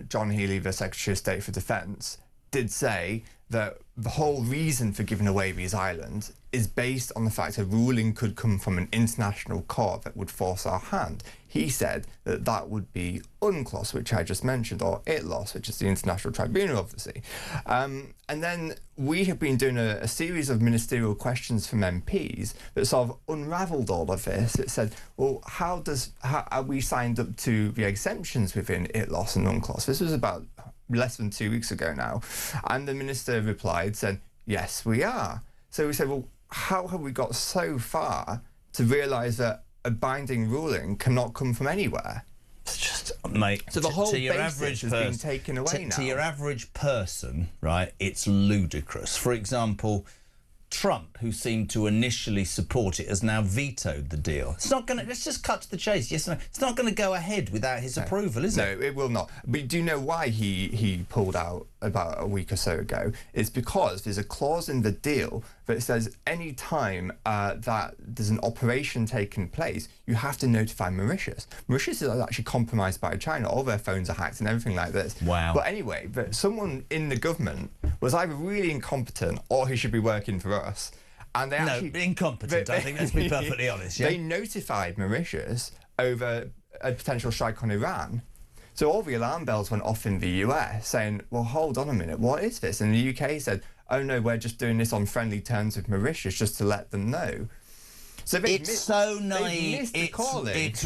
John Healey, the Secretary of State for Defence, did say that the whole reason for giving away these islands is based on the fact a ruling could come from an international court that would force our hand. He said that that would be UNCLOS, which I just mentioned, or ITLOS, which is the International Tribunal of the Sea. And then we have been doing a series of ministerial questions from MPs that sort of unravelled all of this. It said, well, how are we signed up to the exemptions within ITLOS and UNCLOS? This was about less than 2 weeks ago now. And the minister replied, said, yes, we are. So we said, well, how have we got so far to realise that a binding ruling cannot come from anywhere? It's just, mate, so the whole to your basis average has been taken away now. To your average person, right, it's ludicrous. For example, Trump, who seemed to initially support it, has now vetoed the deal. It's not going to... Let's just cut to the chase. Yes or no? It's not going to go ahead without his approval, is it? No, it will not. But do you know why he pulled out about a week or so ago? It's because there's a clause in the deal that says any time that there's an operation taking place, you have to notify Mauritius. Mauritius is actually compromised by China. All their phones are hacked and everything like this. Wow. But anyway, but someone in the government was either really incompetent or he should be working for us. And they actually... No, incompetent, I think, let's be perfectly honest. Yeah? They notified Mauritius over a potential strike on Iran. So all the alarm bells went off in the US saying, well, hold on a minute, what is this? And the UK said, oh no, we're just doing this on friendly terms with Mauritius just to let them know. So it's so naive. It's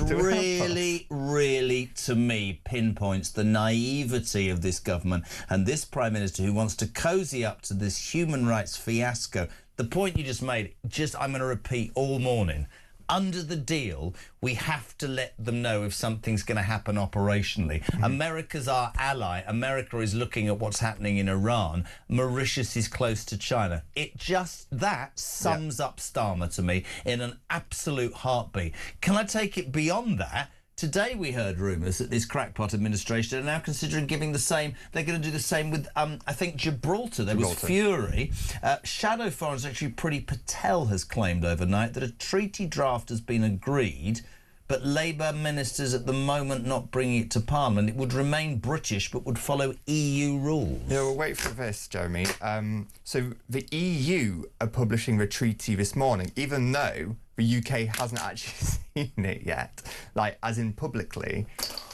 really, to me, pinpoints the naivety of this government and this Prime Minister who wants to cosy up to this human rights fiasco. The point you just made, I'm going to repeat all morning. Under the deal, we have to let them know if something's going to happen operationally. America's our ally. America is looking at what's happening in Iran. Mauritius is close to China. That sums up Starmer to me in an absolute heartbeat. Can I take it beyond that? Today we heard rumours that this crackpot administration are now considering giving the same. They're going to do the same with, I think, Gibraltar. There was fury. Shadow Foreign Secretary Priti Patel has claimed overnight that a treaty draft has been agreed, but Labour ministers at the moment not bringing it to Parliament. It would remain British, but would follow EU rules. Yeah, well, wait for this, Jeremy. So the EU are publishing the treaty this morning, even though the UK hasn't actually seen it yet, as in publicly.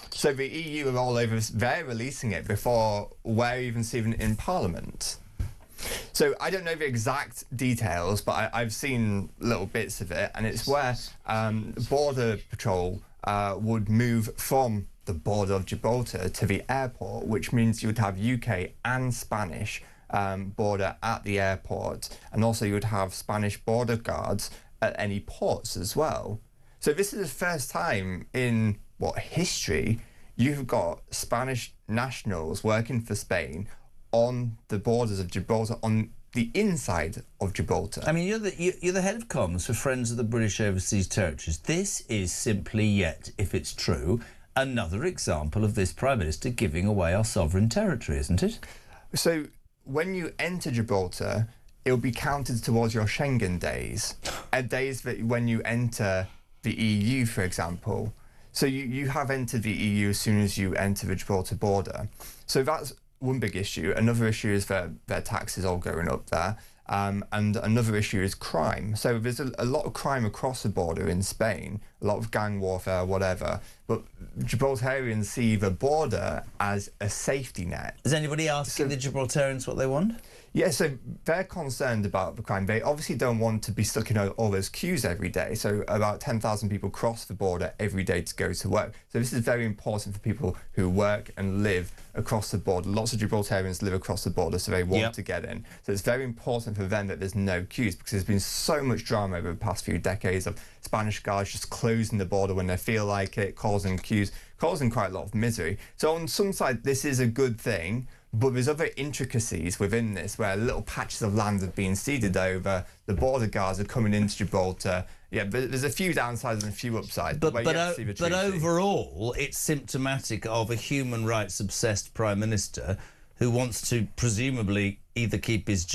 So the EU are all over, they're releasing it before we're even seeing it in Parliament. So I don't know the exact details, but I've seen little bits of it, and it's where Border Patrol would move from the border of Gibraltar to the airport, which means you would have UK and Spanish border at the airport, and also you would have Spanish border guards at any ports as well. So this is the first time in history you've got Spanish nationals working for Spain on the borders of Gibraltar, on the inside of Gibraltar. I mean, you're the head of comms for Friends of the British Overseas Territories. This is simply yet, if it's true, another example of this Prime Minister giving away our sovereign territory, isn't it? So when you enter Gibraltar, it'll be counted towards your Schengen days, days that when you enter the EU, for example. So you have entered the EU as soon as you enter the Gibraltar border. So that's one big issue. Another issue is their taxes all going up there. And another issue is crime. So there's a lot of crime across the border in Spain, a lot of gang warfare, whatever. But Gibraltarians see the border as a safety net. Is anybody asking the Gibraltarians what they want? Yeah, so they're concerned about the crime. They obviously don't want to be stuck in all those queues every day. So about 10,000 people cross the border every day to go to work. So this is very important for people who work and live across the border. Lots of Gibraltarians live across the border, so they want to get in. So it's very important for them that there's no queues, because there's been so much drama over the past few decades of Spanish guards just closing the border when they feel like it, causing queues, causing quite a lot of misery. So on some side, this is a good thing, but there's other intricacies within this where little patches of land have been ceded over, the border guards are coming into Gibraltar. Yeah, but there's a few downsides and a few upsides. But overall, it's symptomatic of a human rights-obsessed Prime Minister who wants to presumably either keep his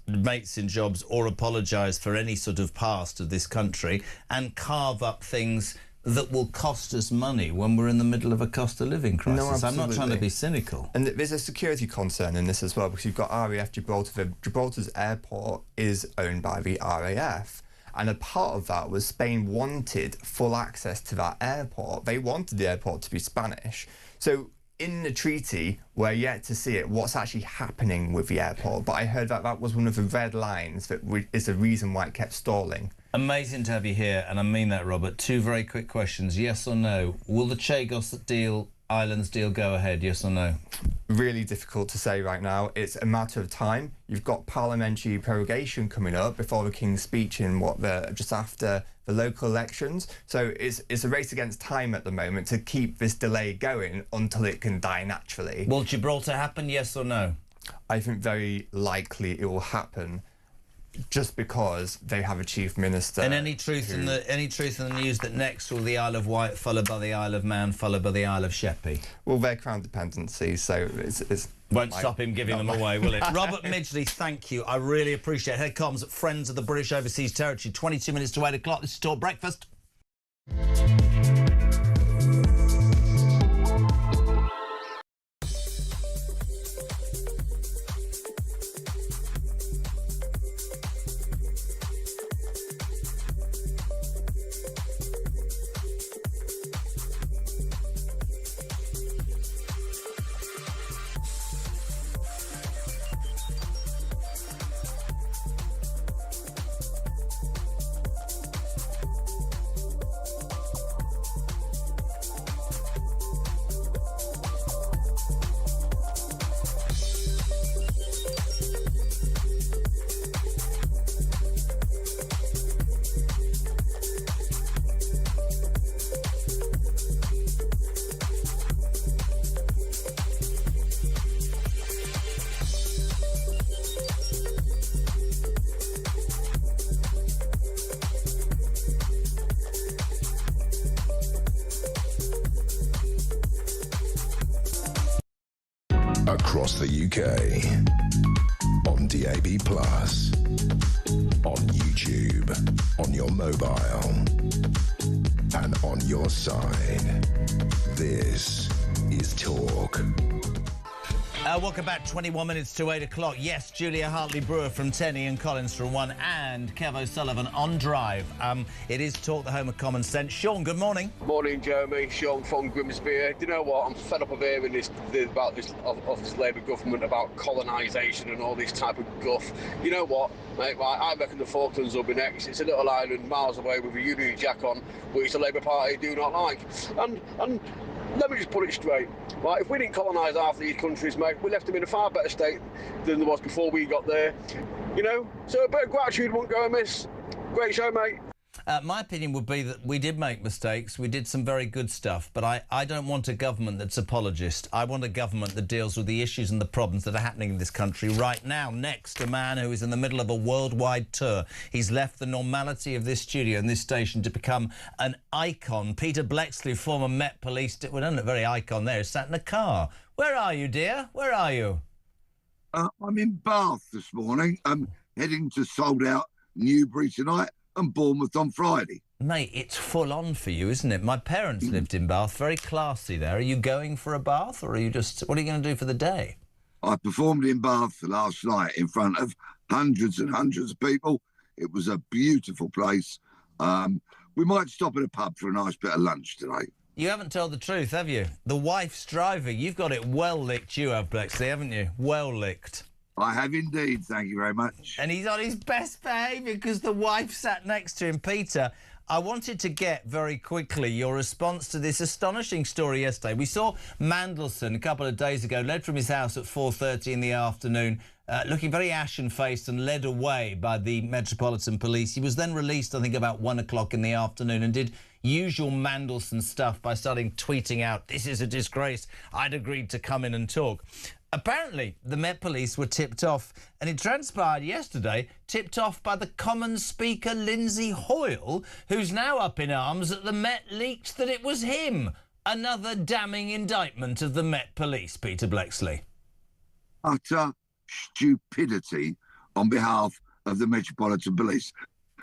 mates in jobs or apologise for any sort of past of this country and carve up things that will cost us money when we're in the middle of a cost of living crisis. No, absolutely. I'm not trying to be cynical. And there's a security concern in this as well, because you've got RAF Gibraltar. Gibraltar's airport is owned by the RAF. And a part of that was Spain wanted full access to that airport. They wanted the airport to be Spanish. So in the treaty, we're yet to see what's actually happening with the airport. But I heard that was one of the red lines that is the reason why it kept stalling. Amazing to have you here, and I mean that, Robert. Two very quick questions. Yes or no? Will the Chagos Islands deal go ahead, yes or no? Really difficult to say right now. It's a matter of time. You've got parliamentary prorogation coming up before the King's speech in just after the local elections. So it's a race against time at the moment to keep this delay going until it can die naturally. Will Gibraltar happen, yes or no? I think very likely it will happen, just because they have a chief minister. And any truth in the news that next will the Isle of Wight, followed by the Isle of Man, followed by the Isle of Sheppey? Well, they're crown dependencies, so it's won't stop him giving them away, will it? Robert Midgley, thank you. I really appreciate it. Head comms at Friends of the British Overseas Territory. 22 minutes to 8 o'clock. This is Talk Breakfast. Across the UK. On DAB+. On YouTube. On your mobile. And on your side. This is Talk. Welcome back, 21 minutes to 8 o'clock. Yes, Julia Hartley-Brewer from 10, Ian Collins from 1, and Kev O'Sullivan on Drive. It is Talk, the home of common sense. Sean, good morning. Morning, Jeremy. Sean from Grimsby. Do you know what? I'm fed up of hearing this Labour government about colonisation and all this type of guff. You know what, mate? I reckon the Falklands will be next. It's a little island miles away with a Union Jack on, which the Labour Party do not like. And let me just put it straight. Right, if we didn't colonise half these countries, mate, we left them in a far better state than there was before we got there. You know? So a bit of gratitude won't go amiss. Great show, mate. My opinion would be that we did make mistakes. We did some very good stuff. But I don't want a government that's apologist. I want a government that deals with the issues and the problems that are happening in this country right now. Next, a man who is in the middle of a worldwide tour. He's left the normality of this studio and this station to become an icon. Peter Blexley, former Met Police... Well, doesn't look very icon there. He's sat in a car. Where are you, dear? Where are you? I'm in Bath this morning. I'm heading to sold-out Newbury tonight and Bournemouth on Friday. Mate, it's full on for you, isn't it? My parents lived in Bath, very classy there. Are you going for a bath, or are you just... What are you going to do for the day? I performed in Bath last night in front of hundreds and hundreds of people. It was a beautiful place. We might stop at a pub for a nice bit of lunch today. You haven't told the truth, have you? The wife's driving. You've got it well licked, you have, Blexley, haven't you? Well licked. I have indeed, thank you very much. And he's on his best behaviour because the wife sat next to him. Peter, I wanted to get very quickly your response to this astonishing story yesterday. We saw Mandelson a couple of days ago, led from his house at 4:30 in the afternoon, looking very ashen-faced and led away by the Metropolitan Police. He was then released, I think, about 1 o'clock in the afternoon and did usual Mandelson stuff by starting tweeting out, "This is a disgrace. I'd agreed to come in and talk." Apparently, the Met Police were tipped off, and it transpired yesterday, tipped off by the Commons Speaker Lindsay Hoyle, who's now up in arms that the Met leaked that it was him. Another damning indictment of the Met Police, Peter Blexley. Utter stupidity on behalf of the Metropolitan Police.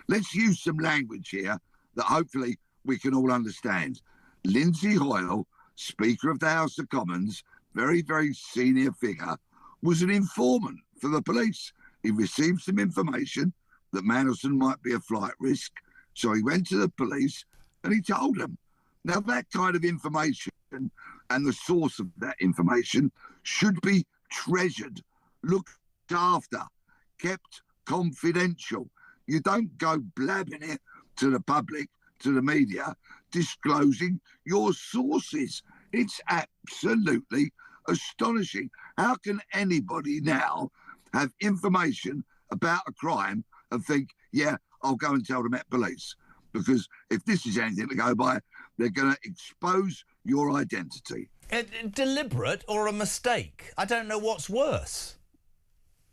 Let's use some language here that hopefully we can all understand. Lindsay Hoyle, Speaker of the House of Commons, very, very senior figure, was an informant for the police. He received some information that Mandelson might be a flight risk, so he went to the police and he told them. Now, that kind of information and the source of that information should be treasured, looked after, kept confidential. You don't go blabbing it to the public, to the media, disclosing your sources. It's absolutely astonishing. How can anybody now have information about a crime and think, yeah, I'll go and tell the Met Police? Because if this is anything to go by, they're going to expose your identity. Deliberate or a mistake? I don't know what's worse.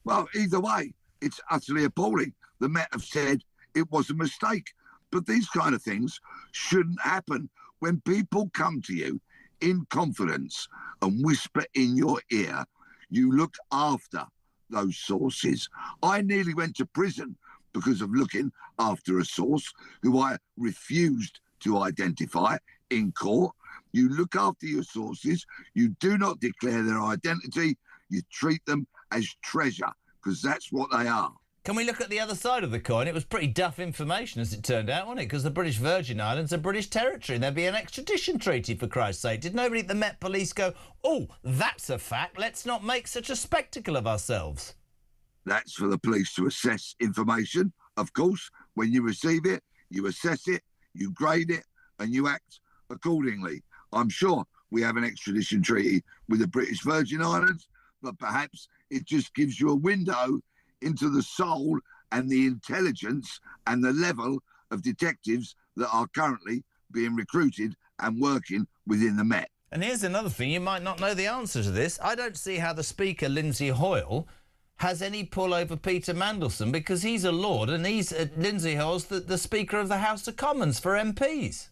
Well, either way, it's utterly appalling. The Met have said it was a mistake. But these kind of things shouldn't happen. When people come to you in confidence and whisper in your ear, you look after those sources. I nearly went to prison because of looking after a source who I refused to identify in court. You look after your sources, you do not declare their identity, you treat them as treasure, because that's what they are. Can we look at the other side of the coin? It was pretty duff information, as it turned out, wasn't it? Because the British Virgin Islands are British territory and there'd be an extradition treaty, for Christ's sake. Did nobody at the Met Police go, oh, that's a fact, let's not make such a spectacle of ourselves? That's for the police to assess information. Of course, when you receive it, you assess it, you grade it, and you act accordingly. I'm sure we have an extradition treaty with the British Virgin Islands, but perhaps it just gives you a window into the soul and the intelligence and the level of detectives that are currently being recruited and working within the Met. And here's another thing, you might not know the answer to this. I don't see how the Speaker, Lindsay Hoyle, has any pull over Peter Mandelson, because he's a lord and he's Lindsay Hoyle's the Speaker of the House of Commons for MPs.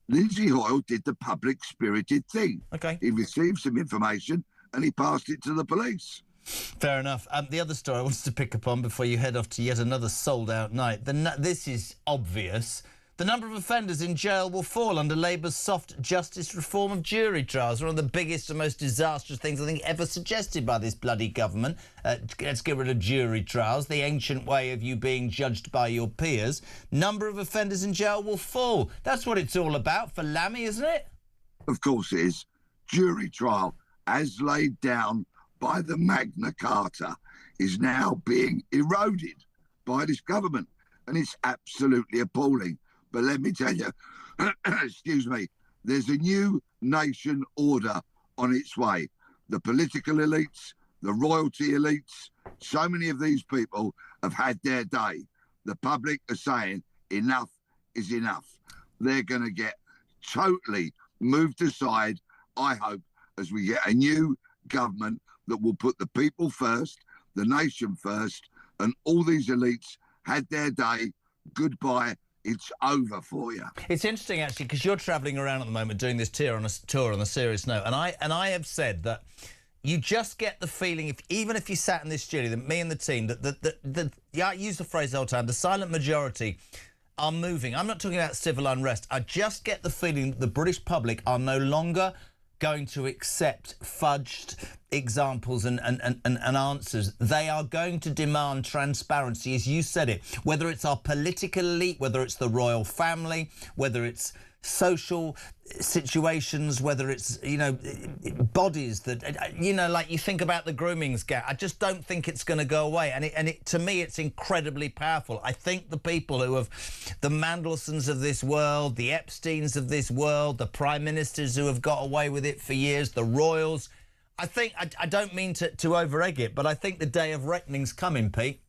Lindsay Hoyle did the public-spirited thing. Okay. He received some information and he passed it to the police. Fair enough. The other story I wanted to pick up on before you head off to yet another sold-out night. This is obvious. The number of offenders in jail will fall under Labour's soft justice reform of jury trials. One of the biggest and most disastrous things I think ever suggested by this bloody government. Let's get rid of jury trials, the ancient way of you being judged by your peers. Number of offenders in jail will fall. That's what it's all about for Lammy, isn't it? Of course it is. Jury trial, as laid down by the Magna Carta, is now being eroded by this government, and it's absolutely appalling. But let me tell you, excuse me, there's a new nation order on its way. The political elites, the royalty elites, so many of these people have had their day. The public are saying enough is enough. They're going to get totally moved aside, I hope, as we get a new government that will put the people first, the nation first, and all these elites had their day. Goodbye. It's over for you. It's interesting, actually, because you're travelling around at the moment doing this tour on a serious note, and I have said that you just get the feeling, even if you sat in this studio, that me and the team, I use the phrase all the time, the silent majority are moving. I'm not talking about civil unrest. I just get the feeling that the British public are no longer going to accept fudged examples and answers. They are going to demand transparency, as you said it, whether it's our political elite, whether it's the royal family, whether it's social situations, whether it's, bodies that, like you think about the grooming scare. I just don't think it's going to go away. And to me, it's incredibly powerful. I think the people who have, the Mandelsons of this world, the Epsteins of this world, the prime ministers who have got away with it for years, the royals, I don't mean to over-egg it, but I think the day of reckoning's coming, Pete.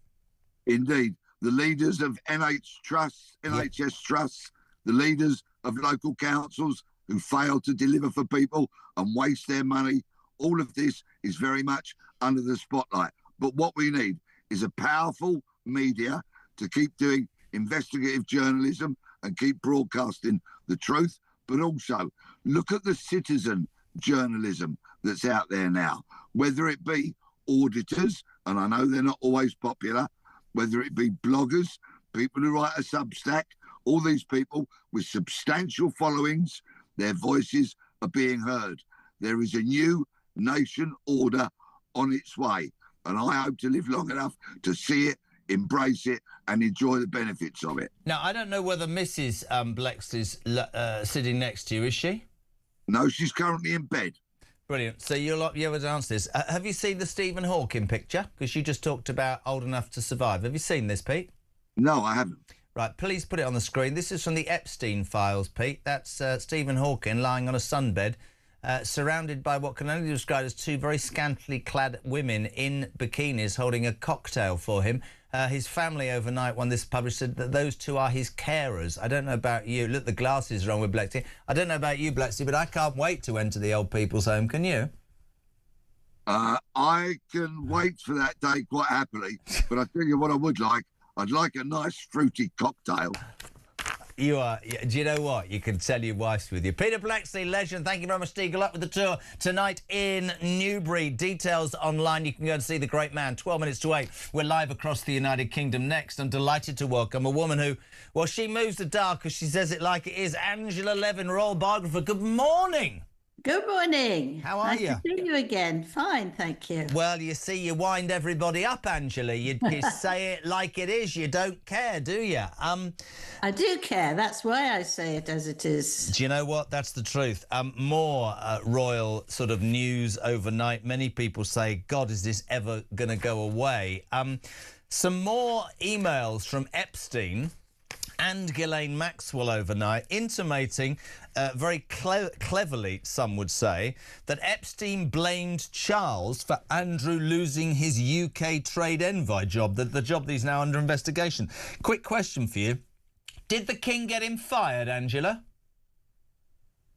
Indeed. The leaders of NHS trusts, the leaders of local councils who fail to deliver for people and waste their money. All of this is very much under the spotlight. But what we need is a powerful media to keep doing investigative journalism and keep broadcasting the truth, but also look at the citizen journalism that's out there now, whether it be auditors, and I know they're not always popular, whether it be bloggers, people who write a Substack, all these people with substantial followings, their voices are being heard. There is a new nation order on its way, and I hope to live long enough to see it, embrace it, and enjoy the benefits of it. Now, I don't know whether Mrs. Blexley's sitting next to you, is she? No, she's currently in bed. Brilliant. So you'll be able to answer this. Have you seen the Stephen Hawking picture? Because you just talked about old enough to survive. Have you seen this, Pete? No, I haven't. Right, please put it on the screen. This is from the Epstein files, Pete. That's Stephen Hawking lying on a sunbed, surrounded by what can only be described as two very scantily clad women in bikinis holding a cocktail for him. His family overnight, when this was published, said that those two are his carers. I don't know about you. Look, the glasses are wrong with Blexley. I don't know about you, Blexley, but I can't wait to enter the old people's home. Can you? I can wait for that day quite happily, but I tell you what I would like. I'd like a nice fruity cocktail. You are. Do you know what? You can tell your wife's with you. Peter Blexley, legend. Thank you very much, Steve. Good luck with the tour tonight in Newbury. Details online. You can go and see the great man. 12 minutes to 8. We're live across the United Kingdom next. I'm delighted to welcome a woman who, well, she moves the dark because she says it like it is. Angela Levin, royal biographer. Good morning. Good morning. How are you? Nice to see you again. Fine, thank you. Well, you see, you wind everybody up, Angela. You say it like it is. You don't care, do you? I do care. That's why I say it as it is. Do you know what? That's the truth. More royal sort of news overnight. Many people say, God, is this ever going to go away? Some more emails from Epstein and Ghislaine Maxwell overnight, intimating very cleverly, some would say, that Epstein blamed Charles for Andrew losing his UK trade envoy job, the job that he's now under investigation. Quick question for you. Did the King get him fired, Angela?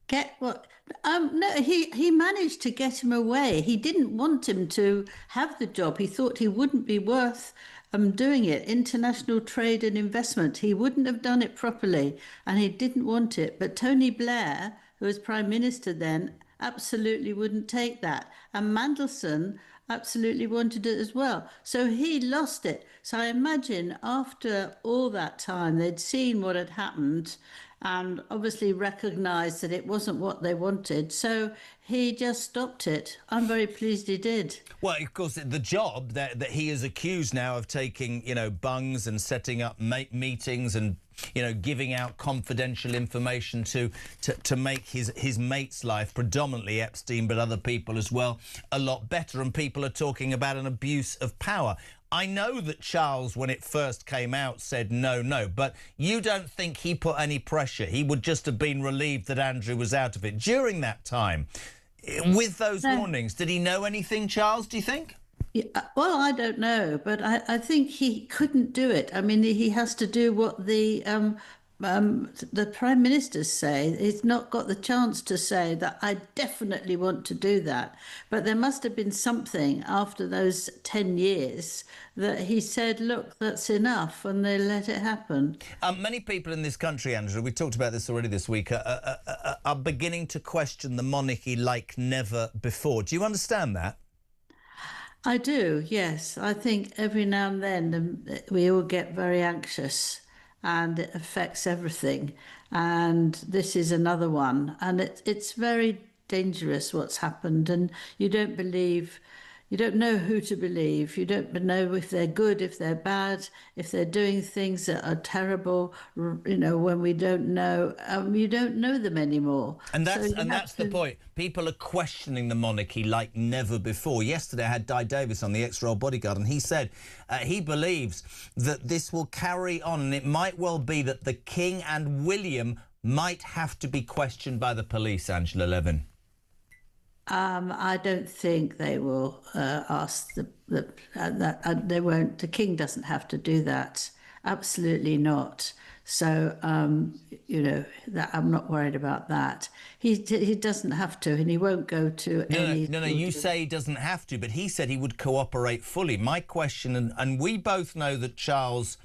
Get what? No, he managed to get him away. He didn't want him to have the job. He thought he wouldn't be worth doing it. International trade and investment. He wouldn't have done it properly, and he didn't want it. But Tony Blair, who was Prime Minister then, absolutely wouldn't take that. And Mandelson absolutely wanted it as well. So he lost it. So I imagine after all that time, they'd seen what had happened and obviously recognised that it wasn't what they wanted. So he just stopped it. I'm very pleased he did. Well, of course, the job that he is accused now of taking, you know, bungs and setting up meetings and, you know, giving out confidential information to make his mate's life, predominantly Epstein, but other people as well, a lot better. And people are talking about an abuse of power. I know that Charles, when it first came out, said no, but you don't think he put any pressure? He would just have been relieved that Andrew was out of it. During that time, with those warnings, did he know anything, Charles, do you think? Yeah, well, I don't know, but I think he couldn't do it. I mean, he has to do what the Prime Ministers say. He's not got the chance to say that I definitely want to do that. But there must have been something after those 10 years that he said, look, that's enough, and they let it happen. Many people in this country, Andrew, we talked about this already this week, are beginning to question the monarchy like never before. Do you understand that? I do, yes. I think every now and then we all get very anxious and it affects everything. And this is another one. And it's very dangerous what's happened. And you don't know who to believe. You don't know if they're good, if they're bad, if they're doing things that are terrible, you know, when we don't know. You don't know them anymore. And that's the point. People are questioning the monarchy like never before. Yesterday I had Di Davis on, the ex-royal bodyguard, and he said he believes that this will carry on, and it might well be that the King and William might have to be questioned by the police, Angela Levin. I don't think they will ask they won't. The King doesn't have to do that. Absolutely not. So, you know, I'm not worried about that. He doesn't have to, and he won't go to any... No, you say he doesn't have to, but he said he would cooperate fully. My question, and we both know that Charles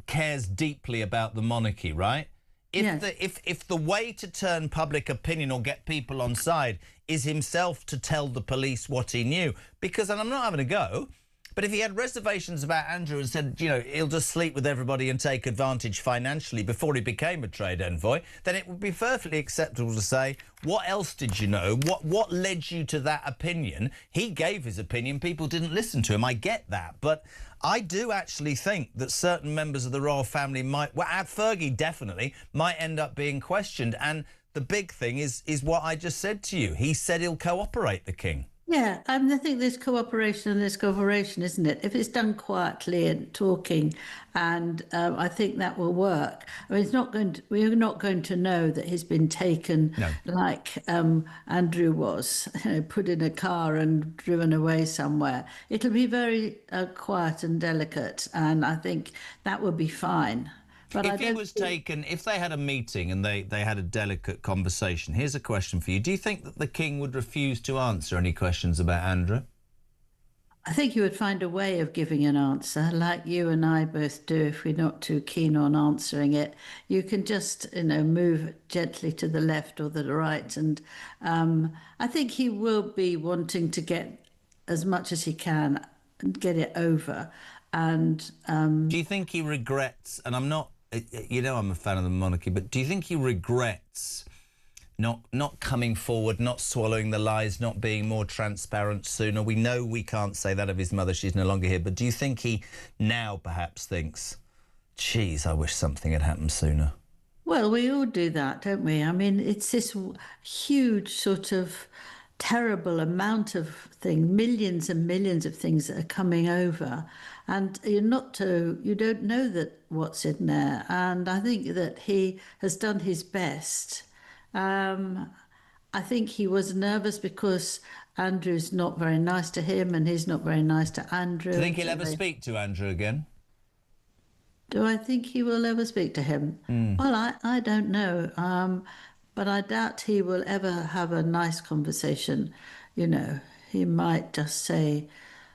cares deeply about the monarchy, right? If the way to turn public opinion or get people on side is himself to tell the police what he knew, because, and I'm not having a go, but if he had reservations about Andrew and said, you know, he'll just sleep with everybody and take advantage financially before he became a trade envoy, then it would be perfectly acceptable to say, what else did you know? What led you to that opinion? He gave his opinion. People didn't listen to him. I get that. But I do actually think that certain members of the royal family might, well, Fergie definitely, might end up being questioned. And the big thing is what I just said to you. He said he'll cooperate, the King. Yeah, I think there's cooperation and there's cooperation, isn't it? If it's done quietly and talking, and I think that will work. I mean, we're not going to know that he's been taken like Andrew was, you know, put in a car and driven away somewhere. It'll be very quiet and delicate, and I think that will be fine. But if he was taken, if they had a meeting and they had a delicate conversation, here's a question for you. Do you think that the King would refuse to answer any questions about Andrew? I think you would find a way of giving an answer, like you and I both do, if we're not too keen on answering it. You can just, you know, move gently to the left or the right. And I think he will be wanting to get as much as he can and get it over. And do you think he regrets, and I'm not, you know, I'm a fan of the monarchy, but do you think he regrets not coming forward, not swallowing the lies, not being more transparent sooner? We know we can't say that of his mother. She's no longer here. But do you think he now perhaps thinks, geez, I wish something had happened sooner? Well, we all do that, don't we? I mean, it's this huge sort of terrible amount of things, millions and millions of things that are coming over. And you don't know that what's in there. And I think that he has done his best. I think he was nervous because Andrew's not very nice to him and he's not very nice to Andrew. Do you think he'll ever speak to Andrew again? Do I think he will ever speak to him? Well, I don't know. But I doubt he will ever have a nice conversation. You know, he might just say,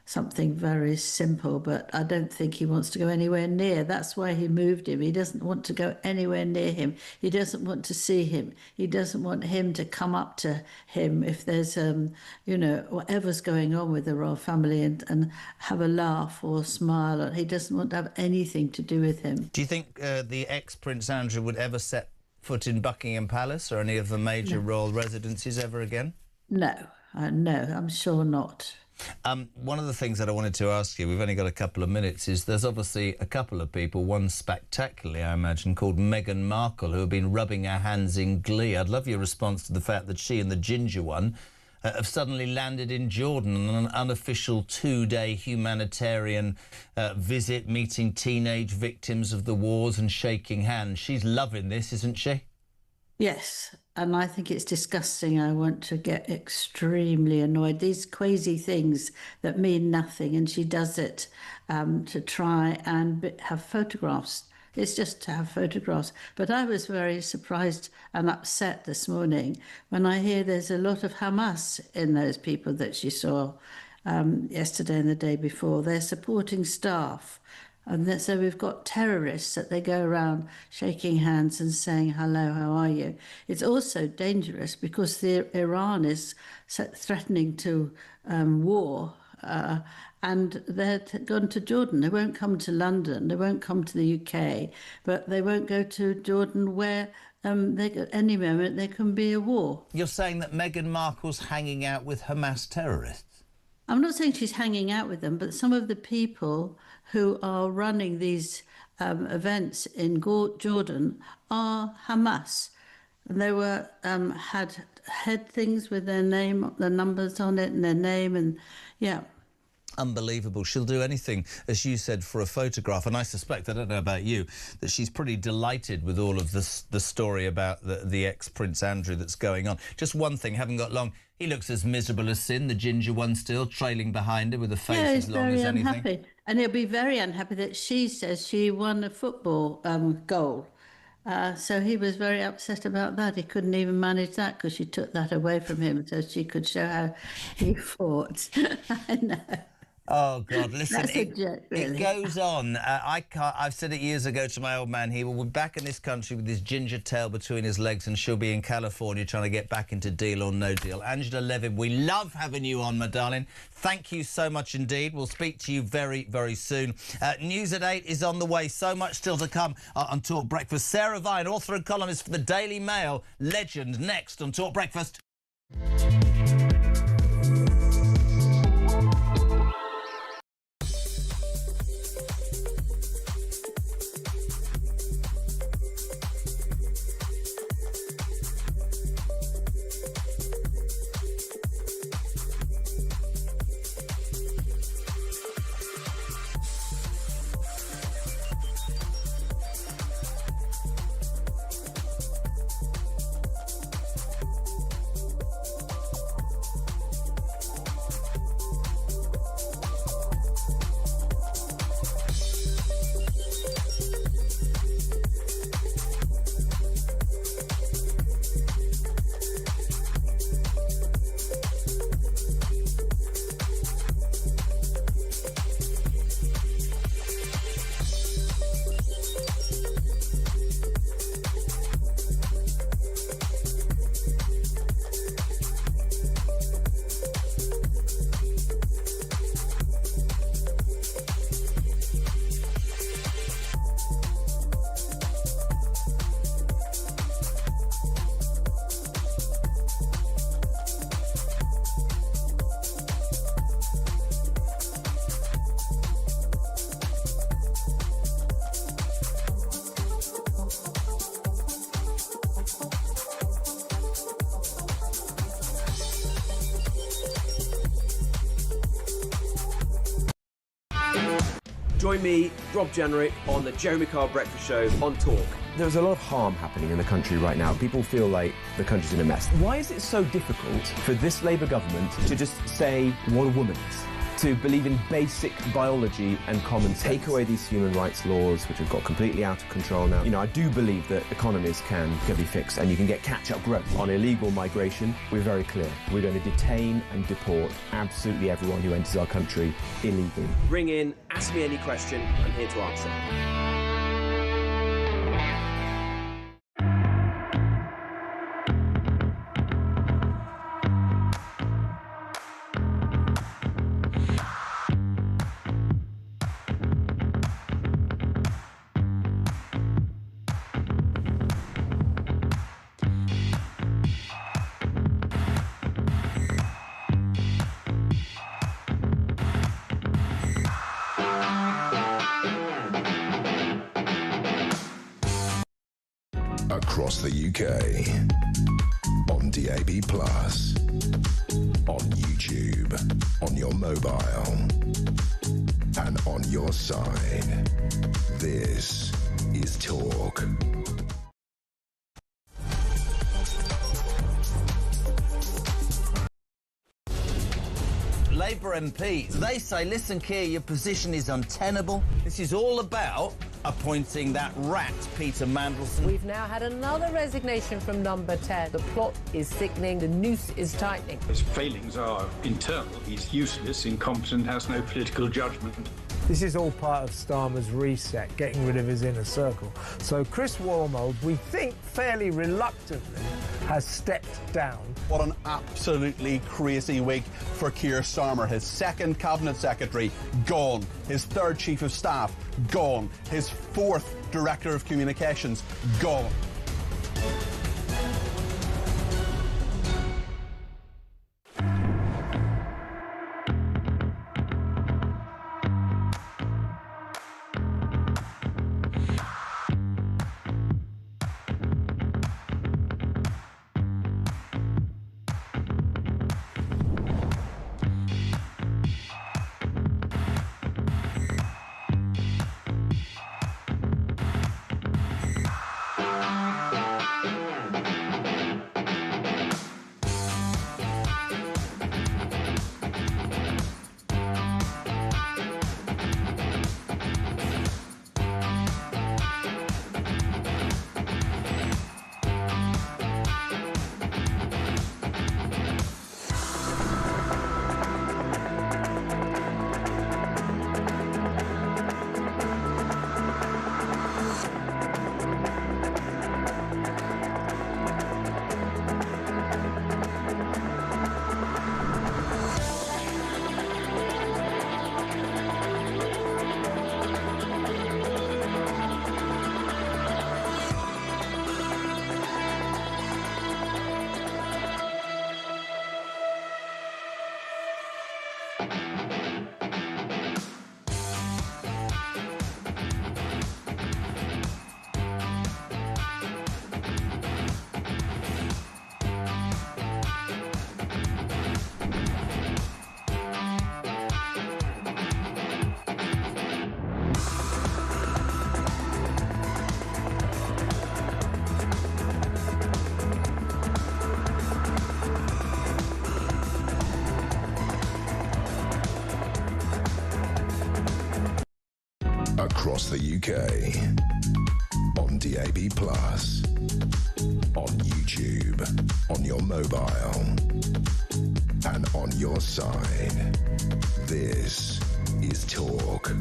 something very simple, but I don't think he wants to go anywhere near. That's why he moved him. He doesn't want to go anywhere near him. He doesn't want to see him. He doesn't want him to come up to him if there's, whatever's going on with the royal family and have a laugh or smile. He doesn't want to have anything to do with him. Do you think the ex-Prince Andrew would ever set foot in Buckingham Palace or any of the major royal residences ever again? No, I'm sure not. One of the things that I wanted to ask you, we've only got a couple of minutes, is there's obviously a couple of people, one spectacularly, I imagine, called Meghan Markle, who have been rubbing her hands in glee. I'd love your response to the fact that she and the ginger one have suddenly landed in Jordan on an unofficial 2-day humanitarian visit, meeting teenage victims of the wars and shaking hands. She's loving this, isn't she? Yes, and I think it's disgusting. I want to get extremely annoyed. These crazy things that mean nothing, and she does it to try and have photographs. It's just to have photographs. But I was very surprised and upset this morning when I hear there's a lot of Hamas in those people that she saw yesterday and the day before. They're supporting staff. And so we've got terrorists that they go around shaking hands and saying, hello, how are you? It's also dangerous because Iran is threatening to war and they're gone to Jordan. They won't come to London, they won't come to the UK, but they won't go to Jordan where at any moment there can be a war. You're saying that Meghan Markle's hanging out with Hamas terrorists? I'm not saying she's hanging out with them, but some of the people who are running these events in Jordan are Hamas. And they were had things with their name, their numbers on it and their name, and yeah. Unbelievable. She'll do anything, as you said, for a photograph. And I suspect, I don't know about you, that she's pretty delighted with all of this, the story about the ex-Prince Andrew that's going on. Just one thing, haven't got long. He looks as miserable as sin, the ginger one still, trailing behind her with a face as long as anything. Yeah, he's very unhappy. And he'll be very unhappy that she says she won a football goal. So he was very upset about that. He couldn't even manage that because she took that away from him so she could show how he fought. I know. Oh, God, listen, That's a joke, really. It goes on. I've said it years ago to my old man, he will be back in this country with his ginger tail between his legs and she'll be in California trying to get back into Deal or No Deal. Angela Levin, we love having you on, my darling. Thank you so much indeed. We'll speak to you very, very soon. News at 8 is on the way. So much still to come on Talk Breakfast. Sarah Vine, author and columnist for the Daily Mail, legend, next on Talk Breakfast. Join me, Rob Jenrick, on the Jeremy Carr Breakfast Show on Talk. There's a lot of harm happening in the country right now. People feel like the country's in a mess. Why is it so difficult for this Labour government to just say what a woman is? to believe in basic biology and common sense. Take away these human rights laws, which have got completely out of control now. You know, I do believe that economies can be fixed and you can get catch-up growth. On illegal migration, we're very clear. We're going to detain and deport absolutely everyone who enters our country illegally. Ring in, ask me any question, I'm here to answer. Across the UK, on DAB+, on YouTube, on your mobile, and on your side. This is Talk. Labour MPs, they say, listen, Keir, your position is untenable. This is all about appointing that rat, Peter Mandelson. We've now had another resignation from number 10. The plot is thickening, the noose is tightening. His failings are internal. He's useless, incompetent, has no political judgment. This is all part of Starmer's reset, getting rid of his inner circle. So Chris Wormold, we think fairly reluctantly, has stepped down. What an absolutely crazy week for Keir Starmer. His second cabinet secretary, gone. His third chief of staff, gone. His fourth director of communications, gone. Across the UK, on DAB+, on YouTube, on your mobile, and on your side. This is Talk.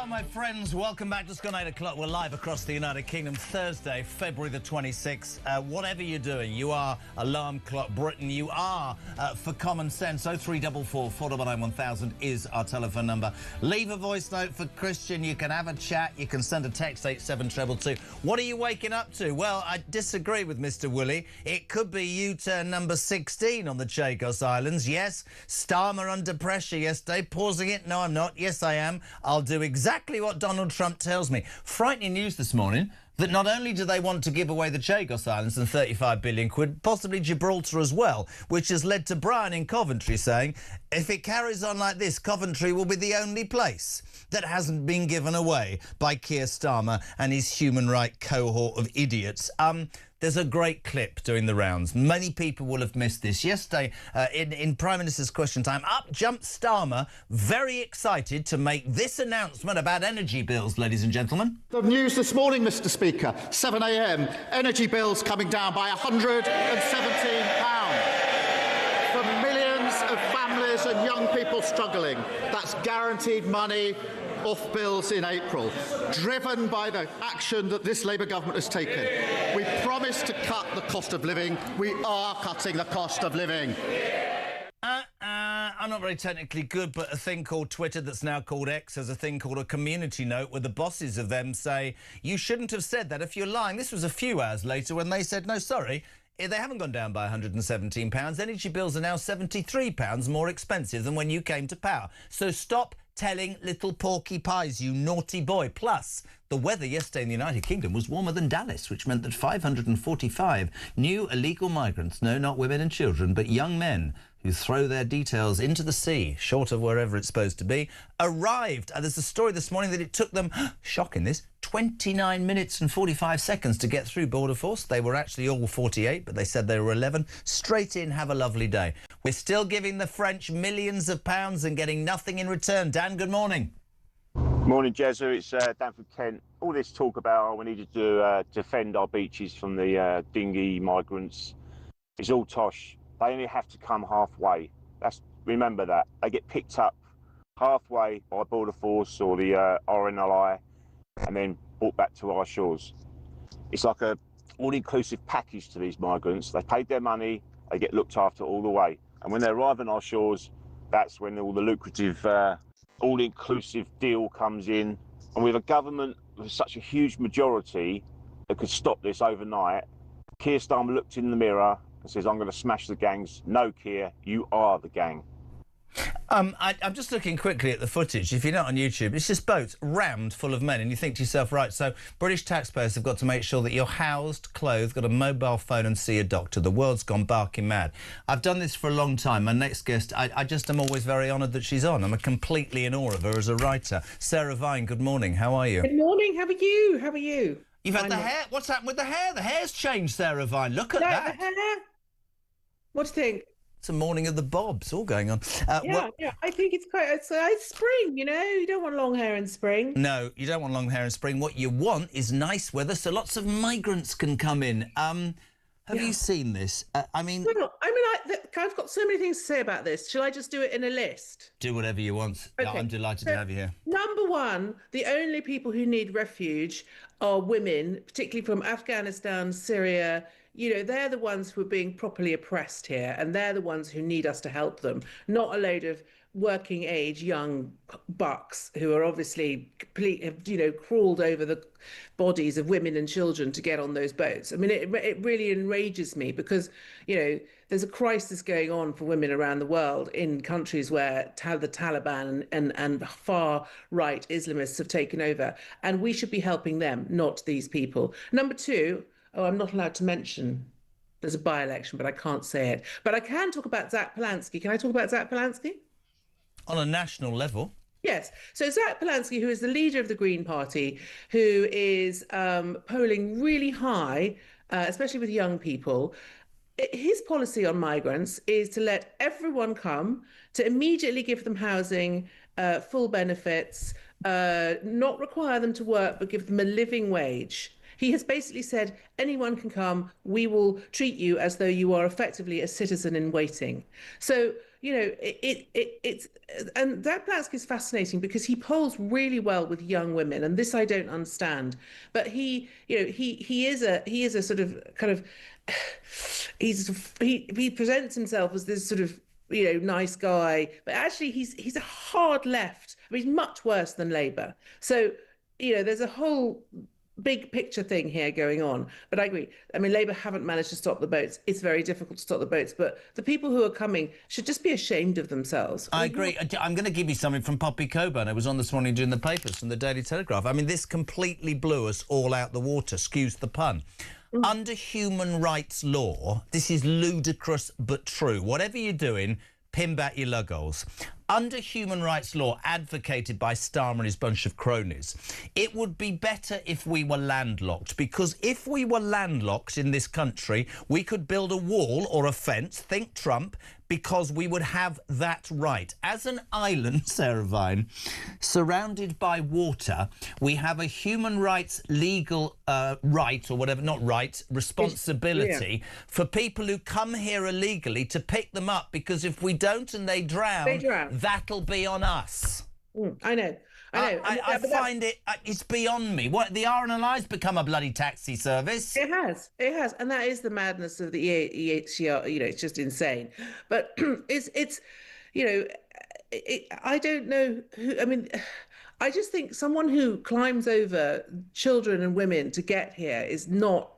My friends, welcome back. Just gone 8 o'clock. We're live across the United Kingdom, Thursday, February the 26th. Whatever you're doing, you are Alarm Clock Britain. You are for common sense. 0344 499 1000 is our telephone number. Leave a voice note for Christian. You can have a chat. You can send a text 87222. What are you waking up to? Well, I disagree with Mr. Woolley. It could be U-turn number 16 on the Chagos Islands. Yes, Starmer under pressure yesterday. Pausing it. No, I'm not. Yes, I am. I'll do exactly what Donald Trump tells me. Frightening news this morning that not only do they want to give away the Chagos Islands and 35 billion quid, possibly Gibraltar as well, which has led to Brian in Coventry saying, if it carries on like this, Coventry will be the only place that hasn't been given away by Keir Starmer and his human right cohort of idiots. There's a great clip doing the rounds. Many people will have missed this. Yesterday, in Prime Minister's Question Time, up jumped Starmer, very excited to make this announcement about energy bills, ladies and gentlemen. The news this morning, Mr Speaker, 7 a.m, energy bills coming down by £117 for millions of families and young people struggling. That's guaranteed money off bills in April, driven by the action that this Labour government has taken. We promised to cut the cost of living. We are cutting the cost of living. I'm not very technically good, but a thing called Twitter that's now called X has a thing called a community note where the bosses of them say, you shouldn't have said that if you're lying. This was a few hours later when they said, no, sorry, they haven't gone down by £117. Energy bills are now £73 more expensive than when you came to power. So stop telling little porky pies, you naughty boy. Plus, the weather yesterday in the United Kingdom was warmer than Dallas, which meant that 545 new illegal migrants, no, not women and children, but young men who throw their details into the sea, short of wherever it's supposed to be, arrived. There's a story this morning that it took them, shocking this, 29 minutes and 45 seconds to get through Border Force. They were actually all 48, but they said they were 11. Straight in, have a lovely day. We're still giving the French millions of pounds and getting nothing in return. Dan, good morning. Morning, Jezza. It's Dan from Kent. All this talk about we needed to defend our beaches from the dinghy migrants is all tosh. They only have to come halfway. Remember that. They get picked up halfway by Border Force or the RNLI and then brought back to our shores. It's like a all-inclusive package to these migrants. They paid their money, they get looked after all the way. And when they arrive on our shores, that's when all the lucrative all-inclusive deal comes in. And with a government with such a huge majority that could stop this overnight, Keir Starmer looked in the mirror and says, I'm going to smash the gangs. No, Keir, you are the gang. I'm just looking quickly at the footage. If you're not on YouTube, it's just boats rammed full of men, and you think to yourself, right, so British taxpayers have got to make sure that you're housed, clothed, got a mobile phone and see a doctor. The world's gone barking mad. I've done this for a long time. My next guest, I just am always very honoured that she's on. I'm completely in awe of her as a writer. Sarah Vine, good morning. How are you? Good morning. How are you? How are you? You've had the hair. What's happened with the hair? The hair's changed, Sarah Vine. Look at that. The hair. What do you think? It's a morning of the bobs, all going on. Yeah. I think it's spring, you know. You don't want long hair in spring. No, you don't want long hair in spring. What you want is nice weather so lots of migrants can come in. Have you seen this? I've got so many things to say about this. Shall I just do it in a list? Do whatever you want. Okay. I'm delighted to have you here. Number one, the only people who need refuge are women, particularly from Afghanistan, Syria. You know, they're the ones who are being properly oppressed here, and they're the ones who need us to help them, not a load of working age young bucks who are obviously crawled over the bodies of women and children to get on those boats. I mean, it really enrages me because, you know, there's a crisis going on for women around the world in countries where the Taliban and far-right Islamists have taken over, and we should be helping them, not these people. Number two, I'm not allowed to mention there's a by-election, but I can't say it. But I can talk about Zach Polansky. Can I talk about Zach Polansky? On a national level? Yes. So Zach Polansky, who is the leader of the Green Party, who is polling really high, especially with young people, his policy on migrants is to let everyone come, to immediately give them housing, full benefits, not require them to work, but give them a living wage. He has basically said, anyone can come, we will treat you as though you are effectively a citizen in waiting. So, you know, and Zach Polansky is fascinating because he polls really well with young women, and this I don't understand. But he is a sort of kind of he presents himself as this sort of, you know, nice guy, but actually he's a hard left. I mean, he's much worse than Labour. So, you know, there's a whole big picture thing here going on. But I agree. I mean, Labour haven't managed to stop the boats. It's very difficult to stop the boats. But the people who are coming should just be ashamed of themselves. I agree. I'm going to give you something from Poppy Coburn. I was on this morning doing the papers from the Daily Telegraph. I mean, this completely blew us all out the water, excuse the pun. Under human rights law, this is ludicrous but true. Whatever you're doing, pin back your lug holes. under human rights law advocated by Starmer and his bunch of cronies, it would be better if we were landlocked, because if we were landlocked in this country, we could build a wall or a fence, think Trump, because we would have that right. As an island, Sarah Vine, surrounded by water, we have a human rights legal right, or whatever, not right, responsibility for people who come here illegally to pick them up, because if we don't and they drown, that'll be on us. I know. I find it's beyond me. What, the RNLI's become a bloody taxi service? It has, and that is the madness of the EHCR. You know, it's just insane. But it's you know, I don't know who. I mean, I just think someone who climbs over children and women to get here is not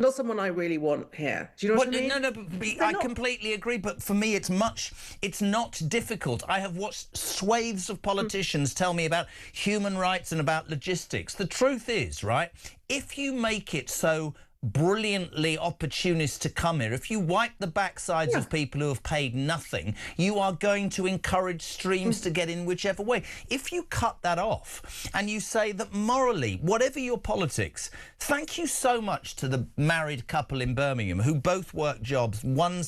someone I really want here. Do you know what I mean? No, but I completely agree. But for me, it's not difficult. I have watched swathes of politicians tell me about human rights and about logistics. The truth is, right, if you make it so brilliantly opportunist to come here, if you wipe the backsides of people who have paid nothing, you are going to encourage streams to get in whichever way. If you cut that off and you say that morally, whatever your politics, thank you so much to the married couple in Birmingham who both work jobs. One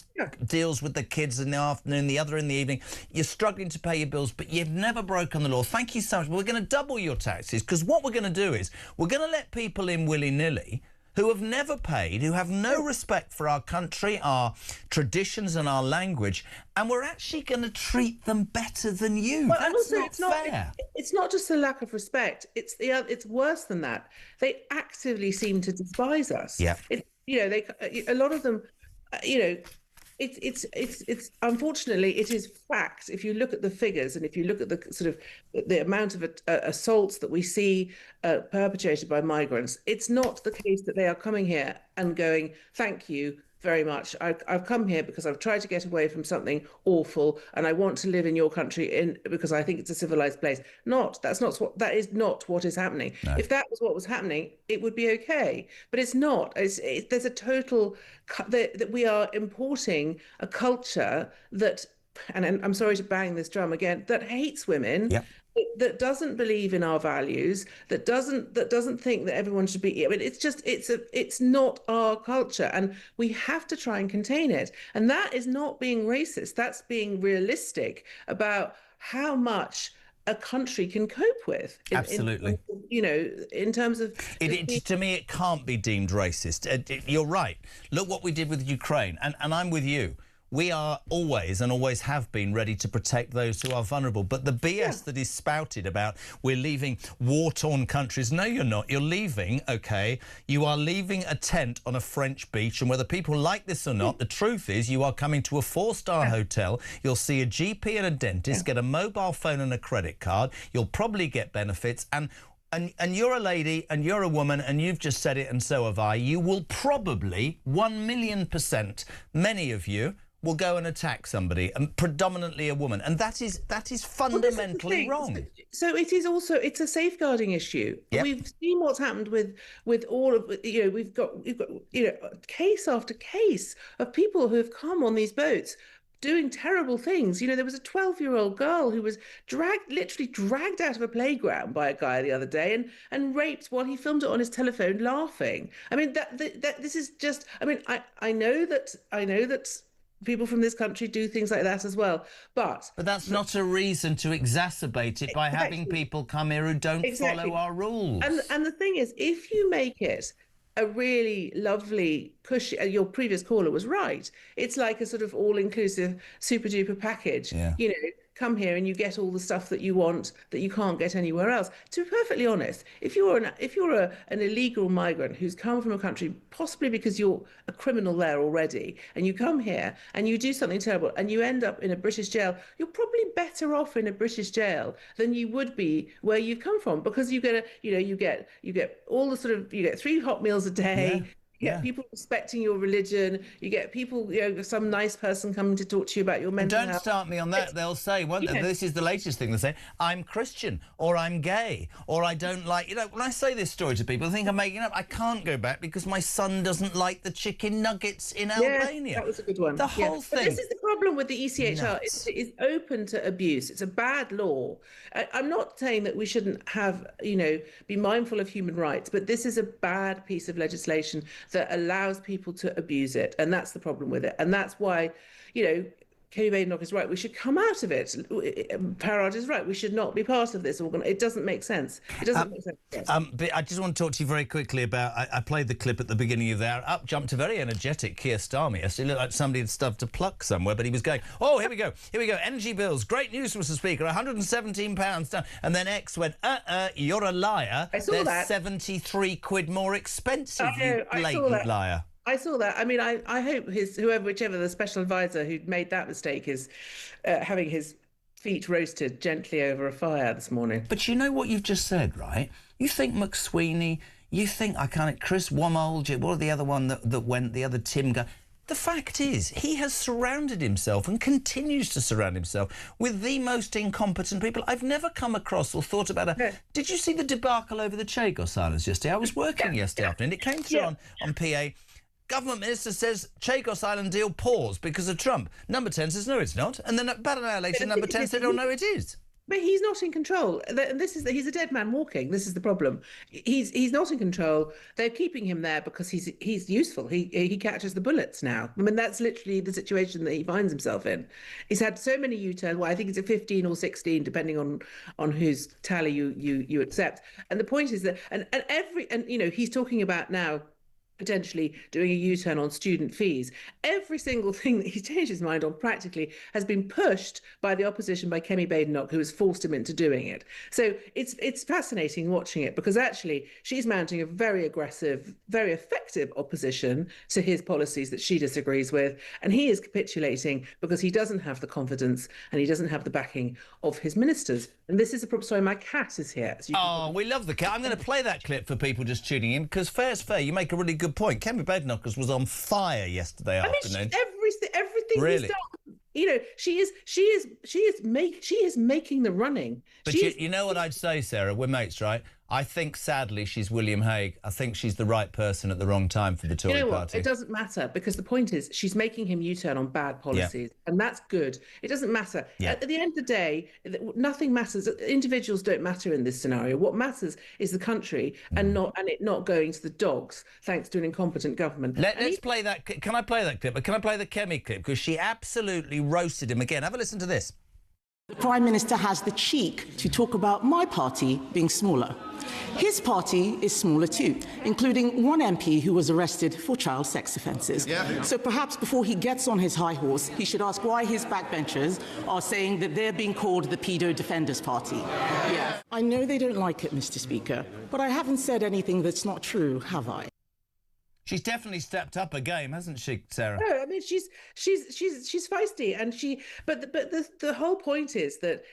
deals with the kids in the afternoon, the other in the evening. You're struggling to pay your bills, but you've never broken the law. Thank you so much. We're going to double your taxes, because what we're going to do is we're going to let people in willy-nilly who have never paid, who have no respect for our country, our traditions and our language, and we're actually going to treat them better than you. Well, That's and also, not fair. It's not just a lack of respect. It's worse than that. They actively seem to despise us. Yeah. A lot of them, it's unfortunately, it is fact. If you look at the figures and if you look at the sort of the amount of assaults that we see perpetrated by migrants, it's not the case that they are coming here and going, thank you very much. I've come here because I've tried to get away from something awful and I want to live in your country because I think it's a civilized place. That is not what is happening. No. If that was what was happening, it would be okay. But it's not. There's a total that we are importing a culture that, and I'm sorry to bang this drum again, that hates women. Yep. That doesn't believe in our values, that doesn't think that everyone should be. I mean, it's not our culture, and we have to try and contain it. And that is not being racist. That's being realistic how much a country can cope with. Absolutely. In terms of... To me, it can't be deemed racist. You're right. Look what we did with Ukraine, and I'm with you. We are always and always have been ready to protect those who are vulnerable. But the BS that is spouted about we're leaving war-torn countries, no, you're not. You're leaving, OK, you are leaving a tent on a French beach, and whether people like this or not, the truth is you are coming to a 4-star hotel, you'll see a GP and a dentist, get a mobile phone and a credit card, you'll probably get benefits, and you're a lady and you're a woman and you've just said it, and so have I, you will probably, 1,000,000%, many of you, will go and attack somebody, and predominantly a woman, and that is fundamentally wrong. So it's a safeguarding issue. Yep. We've seen what's happened with all of we've got case after case of people who have come on these boats doing terrible things. There was a 12-year-old girl who was literally dragged out of a playground by a guy the other day and raped while he filmed it on his telephone laughing. I mean, that this is just. I mean, I know that people from this country do things like that as well, but that's not a reason to exacerbate it by having people come here who don't follow our rules. And the thing is, if you make it a really lovely push, your previous caller was right, it's like a sort of all-inclusive super duper package. Come here and you get all the stuff that you want that you can't get anywhere else. To be perfectly honest, if you're an illegal migrant who's come from a country, possibly because you're a criminal there already, and you come here and you do something terrible and you end up in a British jail, you're probably better off in a British jail than you would be where you've come from, because you get all the sort of, you get 3 hot meals a day. Yeah. You get people respecting your religion. You get people, some nice person coming to talk to you about your mental health. Don't start me on that. They'll say, this is the latest thing they say, I'm Christian, or I'm gay, or I don't like... when I say this story to people, they think I'm making it up. I can't go back because my son doesn't like the chicken nuggets in Albania. That was a good one. The whole thing. But this is the problem with the ECHR is it is open to abuse. It's a bad law. I'm not saying that we shouldn't have, be mindful of human rights, but this is a bad piece of legislation that allows people to abuse it. And that's the problem with it. And that's why, Kemi Badenoch is right. We should come out of it. Parad is right. We should not be part of this. It doesn't make sense. It doesn't make sense. Yes. But I just want to talk to you very quickly about... I played the clip at the beginning of there. Up jumped a very energetic Keir Starmer yesterday. He looked like somebody had stuff to pluck somewhere, but he was going, oh, here we go. Here we go. Energy bills. Great news, Mr. Speaker. £117 down. And then X went, you're a liar. I saw that. 73 quid more expensive, you blatant liar. I saw that. I mean, I hope whichever the special advisor who made that mistake is having his feet roasted gently over a fire this morning. But you know what you've just said, right? You think McSweeney, you think, Chris Womold, what are the other one that went, the other Tim guy? The fact is, he has surrounded himself and continues to surround himself with the most incompetent people I've never come across or thought about. Did you see the debacle over the Chagos Islands yesterday? I was working yesterday afternoon. It came through on PA. Government minister says Chagos Island deal pause because of Trump. Number 10 says, no, it's not. And then about an hour later, Number 10 said, oh, no, it is. But he's not in control. And he's a dead man walking. This is the problem. He's not in control. They're keeping him there because he's useful. He catches the bullets now. I mean, that's literally the situation that he finds himself in. He's had so many U-turns. Well, I think it's a 15 or 16, depending on whose tally you accept. And the point is that he's talking about now potentially doing a U-turn on student fees. Every single thing that he's changed his mind on practically has been pushed by the opposition, by Kemi Badenoch, who has forced him into doing it. So it's fascinating watching it because actually she's mounting a very aggressive, very effective opposition to his policies that she disagrees with. And he is capitulating because he doesn't have the confidence and he doesn't have the backing of his ministers. And this is a problem. Sorry, my cat is here. We love the cat. I'm going to play that clip for people just tuning in because fair's fair. You make a really good point. Kemi Badenoch was on fire yesterday afternoon. Everything really? He's done. She is making the running. But you know what I'd say, Sarah? We're mates, right? I think, sadly, she's William Hague. I think she's the right person at the wrong time for the Tory party. It doesn't matter because the point is she's making him U-turn on bad policies, and that's good. It doesn't matter. At the end of the day, nothing matters. Individuals don't matter in this scenario. What matters is the country and it not going to the dogs thanks to an incompetent government. Let's play that. Can I play that clip? But can I play the Kemi clip? Because she absolutely roasted him again. Have a listen to this. The Prime Minister has the cheek to talk about my party being smaller. His party is smaller too, including one MP who was arrested for child sex offences. So perhaps before he gets on his high horse, he should ask why his backbenchers are saying that they're being called the Pedo Defenders Party. I know they don't like it, Mr. Speaker, but I haven't said anything that's not true, have I? She's definitely stepped up a game, hasn't she, Sarah? No, I mean she's feisty, and the whole point is that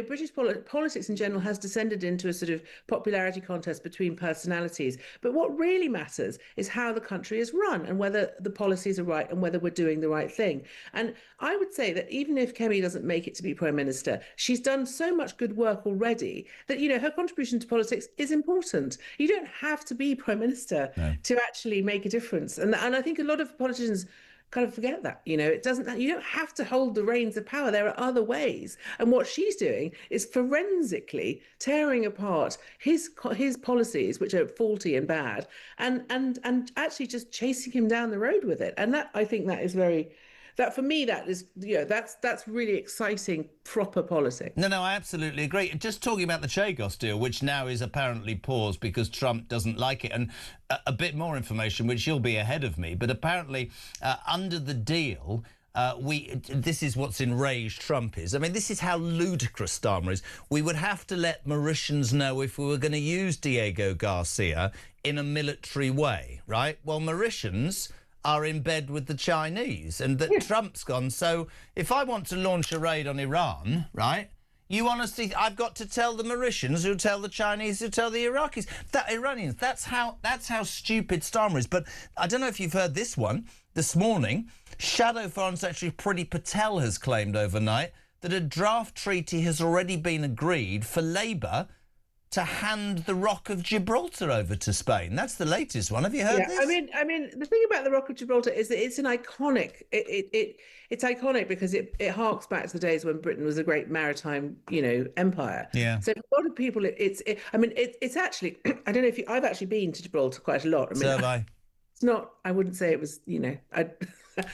British politics in general has descended into a sort of popularity contest between personalities. But what really matters is how the country is run and whether the policies are right and whether we're doing the right thing. And I would say that even if Kemi doesn't make it to be Prime Minister, she's done so much good work already that, her contribution to politics is important. You don't have to be Prime Minister to actually make a difference. And I think a lot of politicians kind of forget that, it doesn't, you don't have to hold the reins of power. There are other ways. And what she's doing is forensically tearing apart his policies, which are faulty and bad, and actually just chasing him down the road with it. And that, I think that is for me, that is, that's really exciting, proper politics. No, I absolutely agree. Just talking about the Chagos deal, which now is apparently paused because Trump doesn't like it, and a bit more information, which you'll be ahead of me, but apparently under the deal, this is what's enraged Trump is. I mean, this is how ludicrous Starmer is. We would have to let Mauritians know if we were going to use Diego Garcia in a military way, right? Well, Mauritians are in bed with the Chinese, and that Trump's gone, so if I want to launch a raid on Iran, right, you honestly, I've got to tell the Mauritians who tell the Chinese who tell the Iraqis, Iranians. That's how stupid Starmer is. But I don't know if you've heard this one. This morning, Shadow Foreign Secretary Priti Patel has claimed overnight that a draft treaty has already been agreed for Labour to hand the Rock of Gibraltar over to Spain. That's the latest one. Have you heard this? I mean, the thing about the Rock of Gibraltar is that it's an iconic. It's iconic because it harks back to the days when Britain was a great maritime, empire. Yeah. So a lot of people, it's actually. I don't know if I've actually been to Gibraltar quite a lot. I mean, so have I. It's not. I wouldn't say it was. I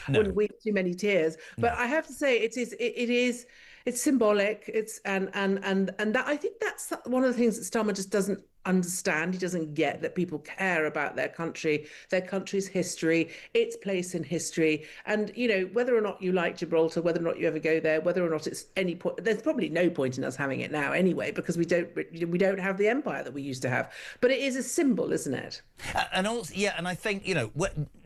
wouldn't weep too many tears. But I have to say, it is. It's symbolic. It's and that I think that's one of the things that Starmer just doesn't understand. He doesn't get that people care about their country, their country's history, its place in history, and whether or not you like Gibraltar, whether or not you ever go there, whether or not it's any point. There's probably no point in us having it now anyway, because we don't have the empire that we used to have. But it is a symbol, isn't it? And also, and I think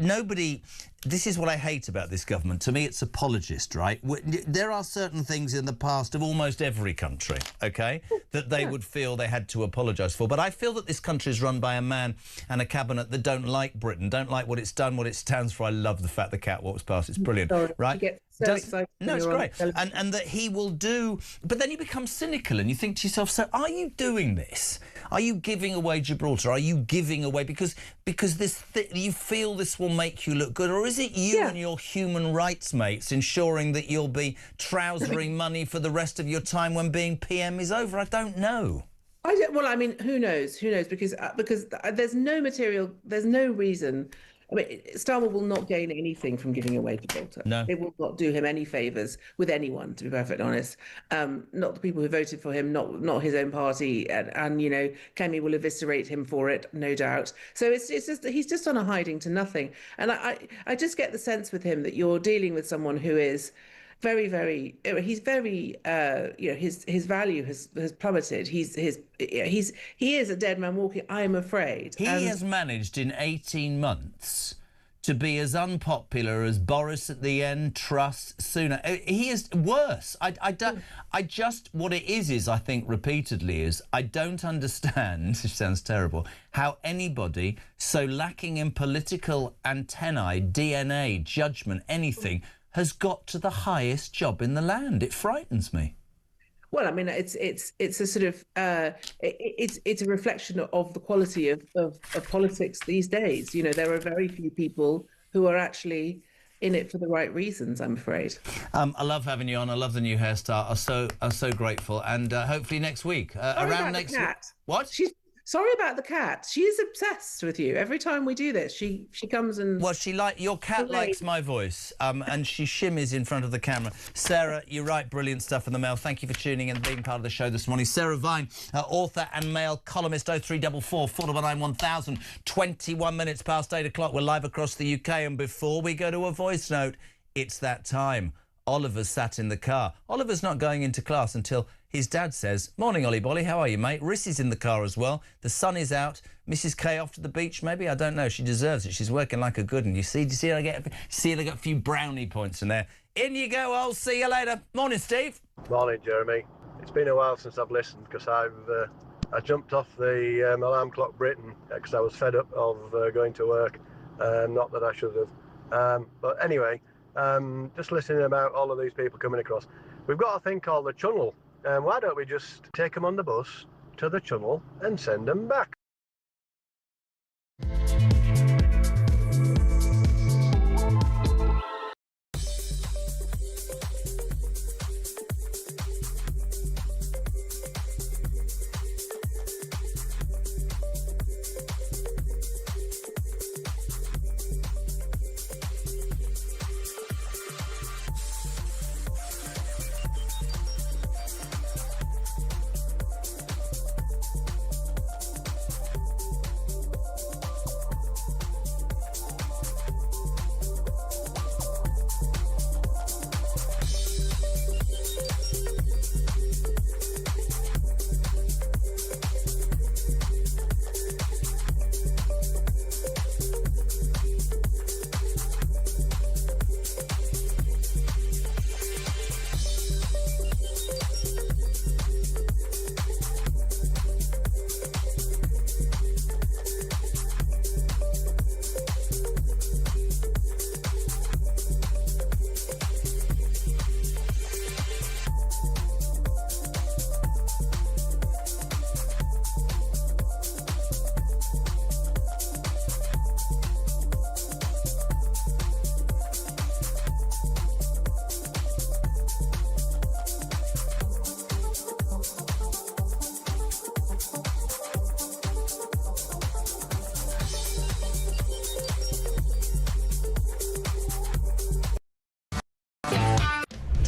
nobody. This is what I hate about this government. To me, it's apologist, right? There are certain things in the past of almost every country, OK, that they would feel they had to apologise for. But I feel that this country is run by a man and a cabinet that don't like Britain, don't like what it's done, what it stands for. I love the fact the cat walks past. It's brilliant, right? So excited. No, it's great. And that he will do... But then you become cynical and you think to yourself, so are you doing this? Are you giving away Gibraltar? Are you giving away... Because you feel this will make you look good? Or is it you and your human rights mates ensuring that you'll be trousering money for the rest of your time when being PM is over? I don't know. Well, I mean, who knows? Who knows? Because there's no material... There's no reason... I mean, Starmer will not gain anything from giving away Gibraltar. No. It will not do him any favours with anyone, to be perfectly honest. Not the people who voted for him, not his own party, and Kemi will eviscerate him for it, no doubt. So it's just that he's just on a hiding to nothing. And I just get the sense with him that you're dealing with someone who is very, very. He's very. His value has plummeted. He is a dead man walking. I'm afraid. He has managed in 18 months to be as unpopular as Boris at the end, Truss, Sunak. He is worse. What it is I think repeatedly is I don't understand, which sounds terrible, how anybody so lacking in political antennae, DNA, judgment, anything, has got to the highest job in the land. It frightens me. Well, I mean, it's a sort of it's a reflection of the quality of politics these days. There are very few people who are actually in it for the right reasons, I'm afraid. I love having you on. I love the new hairstyle. I'm so grateful. And hopefully next week, around next week. What? Sorry about the cat. She is obsessed with you. Every time we do this, she comes and... Well, your cat likes my voice, and she shimmies in front of the camera. Sarah, you write brilliant stuff in the Mail. Thank you for tuning in and being part of the show this morning. Sarah Vine, author and Mail columnist, 0344 499 1000, 21 minutes past 8 o'clock. We're live across the UK, and before we go to a voice note, it's that time. Oliver's sat in the car. Oliver's not going into class until his dad says, "Morning, Ollie Bolly, how are you, mate?" Rissy's in the car as well. The sun is out. Mrs K off to the beach, maybe? I don't know. She deserves it. She's working like a good one. You see I get a few brownie points in there. In you go, I'll see you later. Morning, Steve. Morning, Jeremy. It's been a while since I've listened because I jumped off the Alarm Clock Britain because I was fed up of going to work. Not that I should have. But anyway, just listening about all of these people coming across. We've got a thing called the Channel. Why don't we just take them on the bus to the Channel and send them back?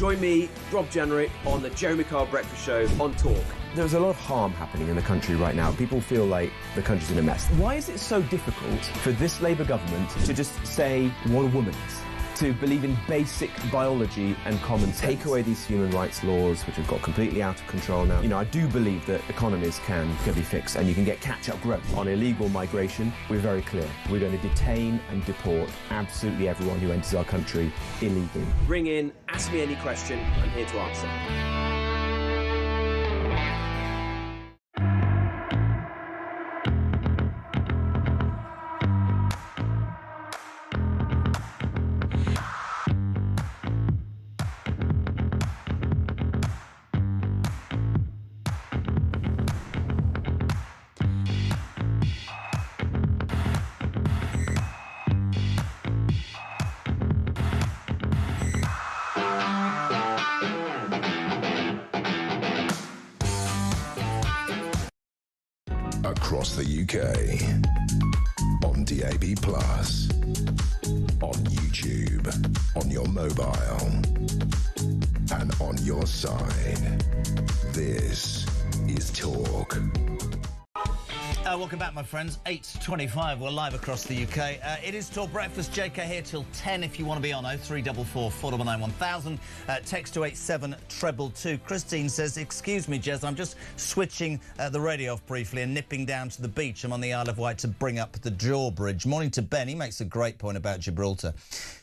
Join me, Rob Jenrick, on the Jeremy Carr Breakfast Show on Talk. There's a lot of harm happening in the country right now. People feel like the country's in a mess. Why is it so difficult for this Labour government to just say what a woman is? To believe in basic biology and common sense. Take away these human rights laws, which have got completely out of control now. You know, I do believe that economies can be fixed and you can get catch-up growth. On illegal migration, we're very clear. We're going to detain and deport absolutely everyone who enters our country illegally. Ring in, ask me any question, I'm here to answer. Across the UK, on DAB+, on YouTube, on your mobile, and on your side. This is Talk. Welcome back, my friends. 8:25. We're live across the UK. It is Talk Breakfast. JK here till 10 if you want to be on 0344 499 1000. Text to 87222. Christine says, excuse me, Jez, I'm just switching the radio off briefly and nipping down to the beach. I'm on the Isle of Wight to bring up the drawbridge. Morning to Ben. He makes a great point about Gibraltar.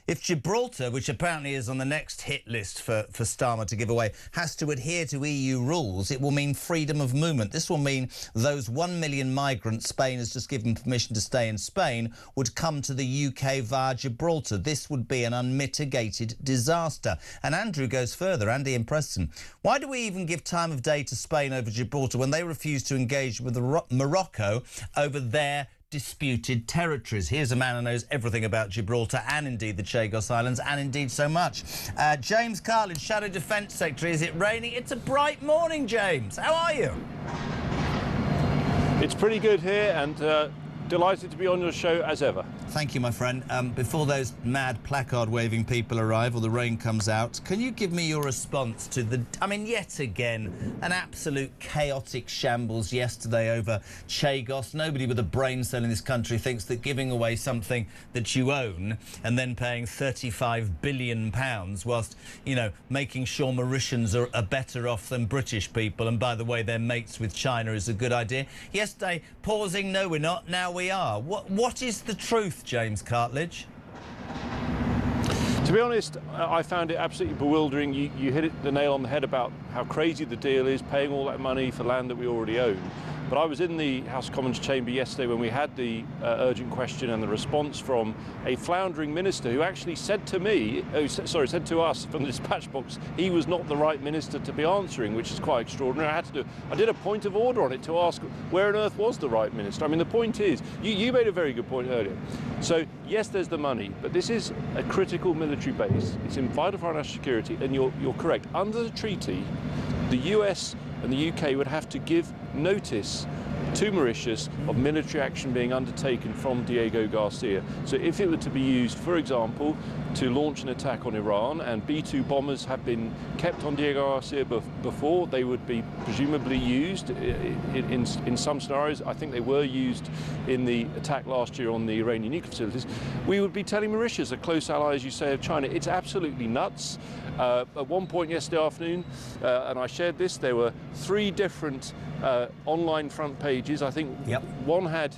If Gibraltar, which apparently is on the next hit list for Starmer to give away, has to adhere to EU rules, it will mean freedom of movement. This will mean those 1 million migrants Spain has just given permission to stay in Spain would come to the UK via Gibraltar. This would be an unmitigated disaster. And Andrew goes further, Andy in Preston. Why do we even give time of day to Spain over Gibraltar when they refuse to engage with Morocco over their disputed territories? Here's a man who knows everything about Gibraltar and indeed the Chagos Islands and indeed so much. James Carlin, Shadow Defence Secretary. Is it raining? It's a bright morning, James. How are you? It's pretty good here and delighted to be on your show as ever. Thank you, my friend. Before those mad placard-waving people arrive or the rain comes out, can you give me your response to the... I mean, yet again, an absolute chaotic shambles yesterday over Chagos. Nobody with a brain cell in this country thinks that giving away something that you own and then paying £35 billion whilst, you know, making sure Mauritians are better off than British people, and by the way, they're mates with China, is a good idea. Yesterday, pausing, no, we're not, now we are. What is the truth, James Cartledge? To be honest, I found it absolutely bewildering. You hit the nail on the head about how crazy the deal is, paying all that money for land that we already own. But I was in the House of Commons chamber yesterday when we had the urgent question and the response from a floundering minister who actually said to me, said to us from the dispatch box, he was not the right minister to be answering, which is quite extraordinary. I did a point of order on it to ask where on earth was the right minister. I mean, the point is, you made a very good point earlier. So, yes, there's the money, but this is a critical military base. It's in vital for our national security, and you're correct. Under the treaty, the US and the UK would have to give notice to Mauritius of military action being undertaken from Diego Garcia. So if it were to be used, for example, to launch an attack on Iran, and B-2 bombers have been kept on Diego Garcia before, they would be presumably used in some scenarios. I think they were used in the attack last year on the Iranian nuclear facilities. We would be telling Mauritius, a close ally, as you say, of China. It's absolutely nuts. At one point yesterday afternoon, and I shared this, there were 3 different online front pages. I think one had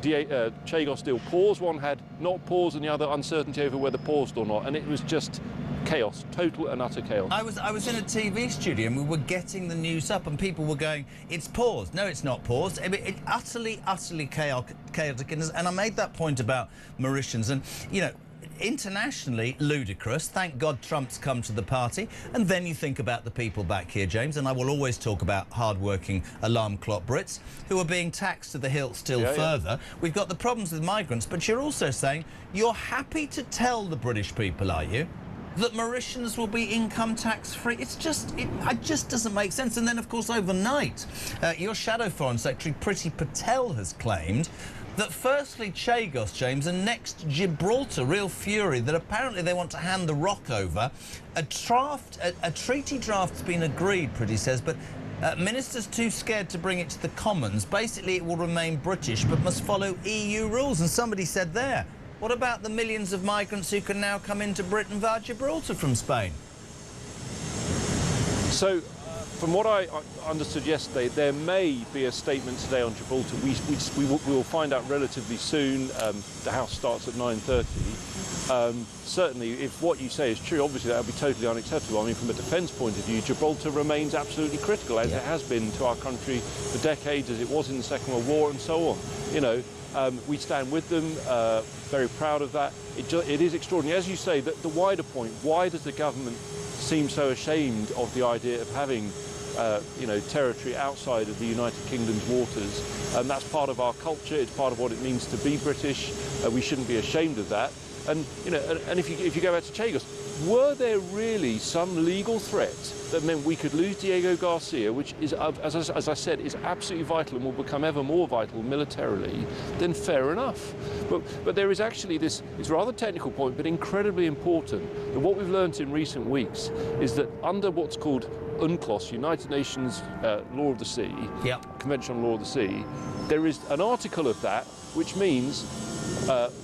Chagos deal paused, one had not paused, and the other uncertainty over whether paused or not. And it was just chaos, total and utter chaos. I was in a TV studio and we were getting the news up and people were going, it's paused. No, it's not paused. I mean, it's utterly chaotic. And I made that point about Mauritians. And, you know, internationally ludicrous. Thank God Trump's come to the party. And then you think about the people back here, James, and I will always talk about hard-working alarm clock Brits who are being taxed to the hilt still further. We've got the problems with migrants, but you're also saying you're happy to tell the British people, are you, that Mauritians will be income tax-free? It just doesn't make sense. And then, of course, overnight, your shadow Foreign Secretary, Priti Patel, has claimed that firstly Chagos, James, and next Gibraltar, real fury, that apparently they want to hand the rock over. A treaty draft's been agreed, Pretty says, but ministers too scared to bring it to the Commons. Basically, it will remain British, but must follow EU rules. And somebody said there, what about the millions of migrants who can now come into Britain via Gibraltar from Spain? So, from what I understood yesterday, there may be a statement today on Gibraltar. We will find out relatively soon. The House starts at 9:30. Certainly, if what you say is true, obviously that would be totally unacceptable. I mean, from a defence point of view, Gibraltar remains absolutely critical, as it has been to our country for decades, as it was in the Second World War and so on. You know, we stand with them, very proud of that. It is extraordinary. As you say, the wider point, why does the government seem so ashamed of the idea of having you know, territory outside of the United Kingdom's waters? That's part of our culture. It's part of what it means to be British. We shouldn't be ashamed of that. And you know, and if you go back to Chagos, were there really some legal threat that meant we could lose Diego Garcia, which is, as I said, is absolutely vital and will become ever more vital militarily? Then fair enough. But there is actually this rather technical point, but incredibly important. And what we've learned in recent weeks is that under what's called UNCLOS, United Nations Law of the Sea, Convention on Law of the Sea, there is an article of that which means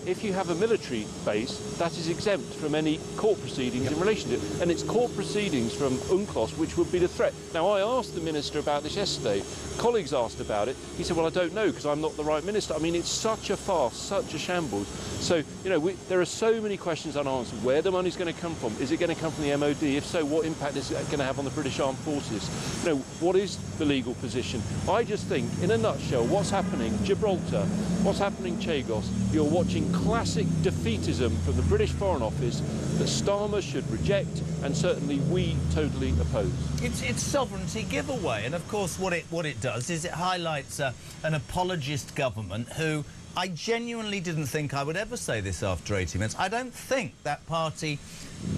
if you have a military base, that is exempt from any court proceedings in relation to it. And it's court proceedings from UNCLOS which would be the threat. Now, I asked the Minister about this yesterday. Colleagues asked about it. He said, well, I don't know because I'm not the right Minister. I mean, it's such a farce, such a shambles. So, you know, there are so many questions unanswered. Where the money's going to come from? Is it going to come from the MOD? If so, what impact is it going to have on the British Armed Forces? You know, what is the legal position? I just think, in a nutshell, what's happening Gibraltar, what's happening Chagos, you're watching classic defeatism from the British Foreign Office that Starmer should reject, and certainly we totally oppose. It's sovereignty giveaway, and of course what it does is it highlights an apologist government who I genuinely didn't think I would ever say this after 18 minutes. I don't think that party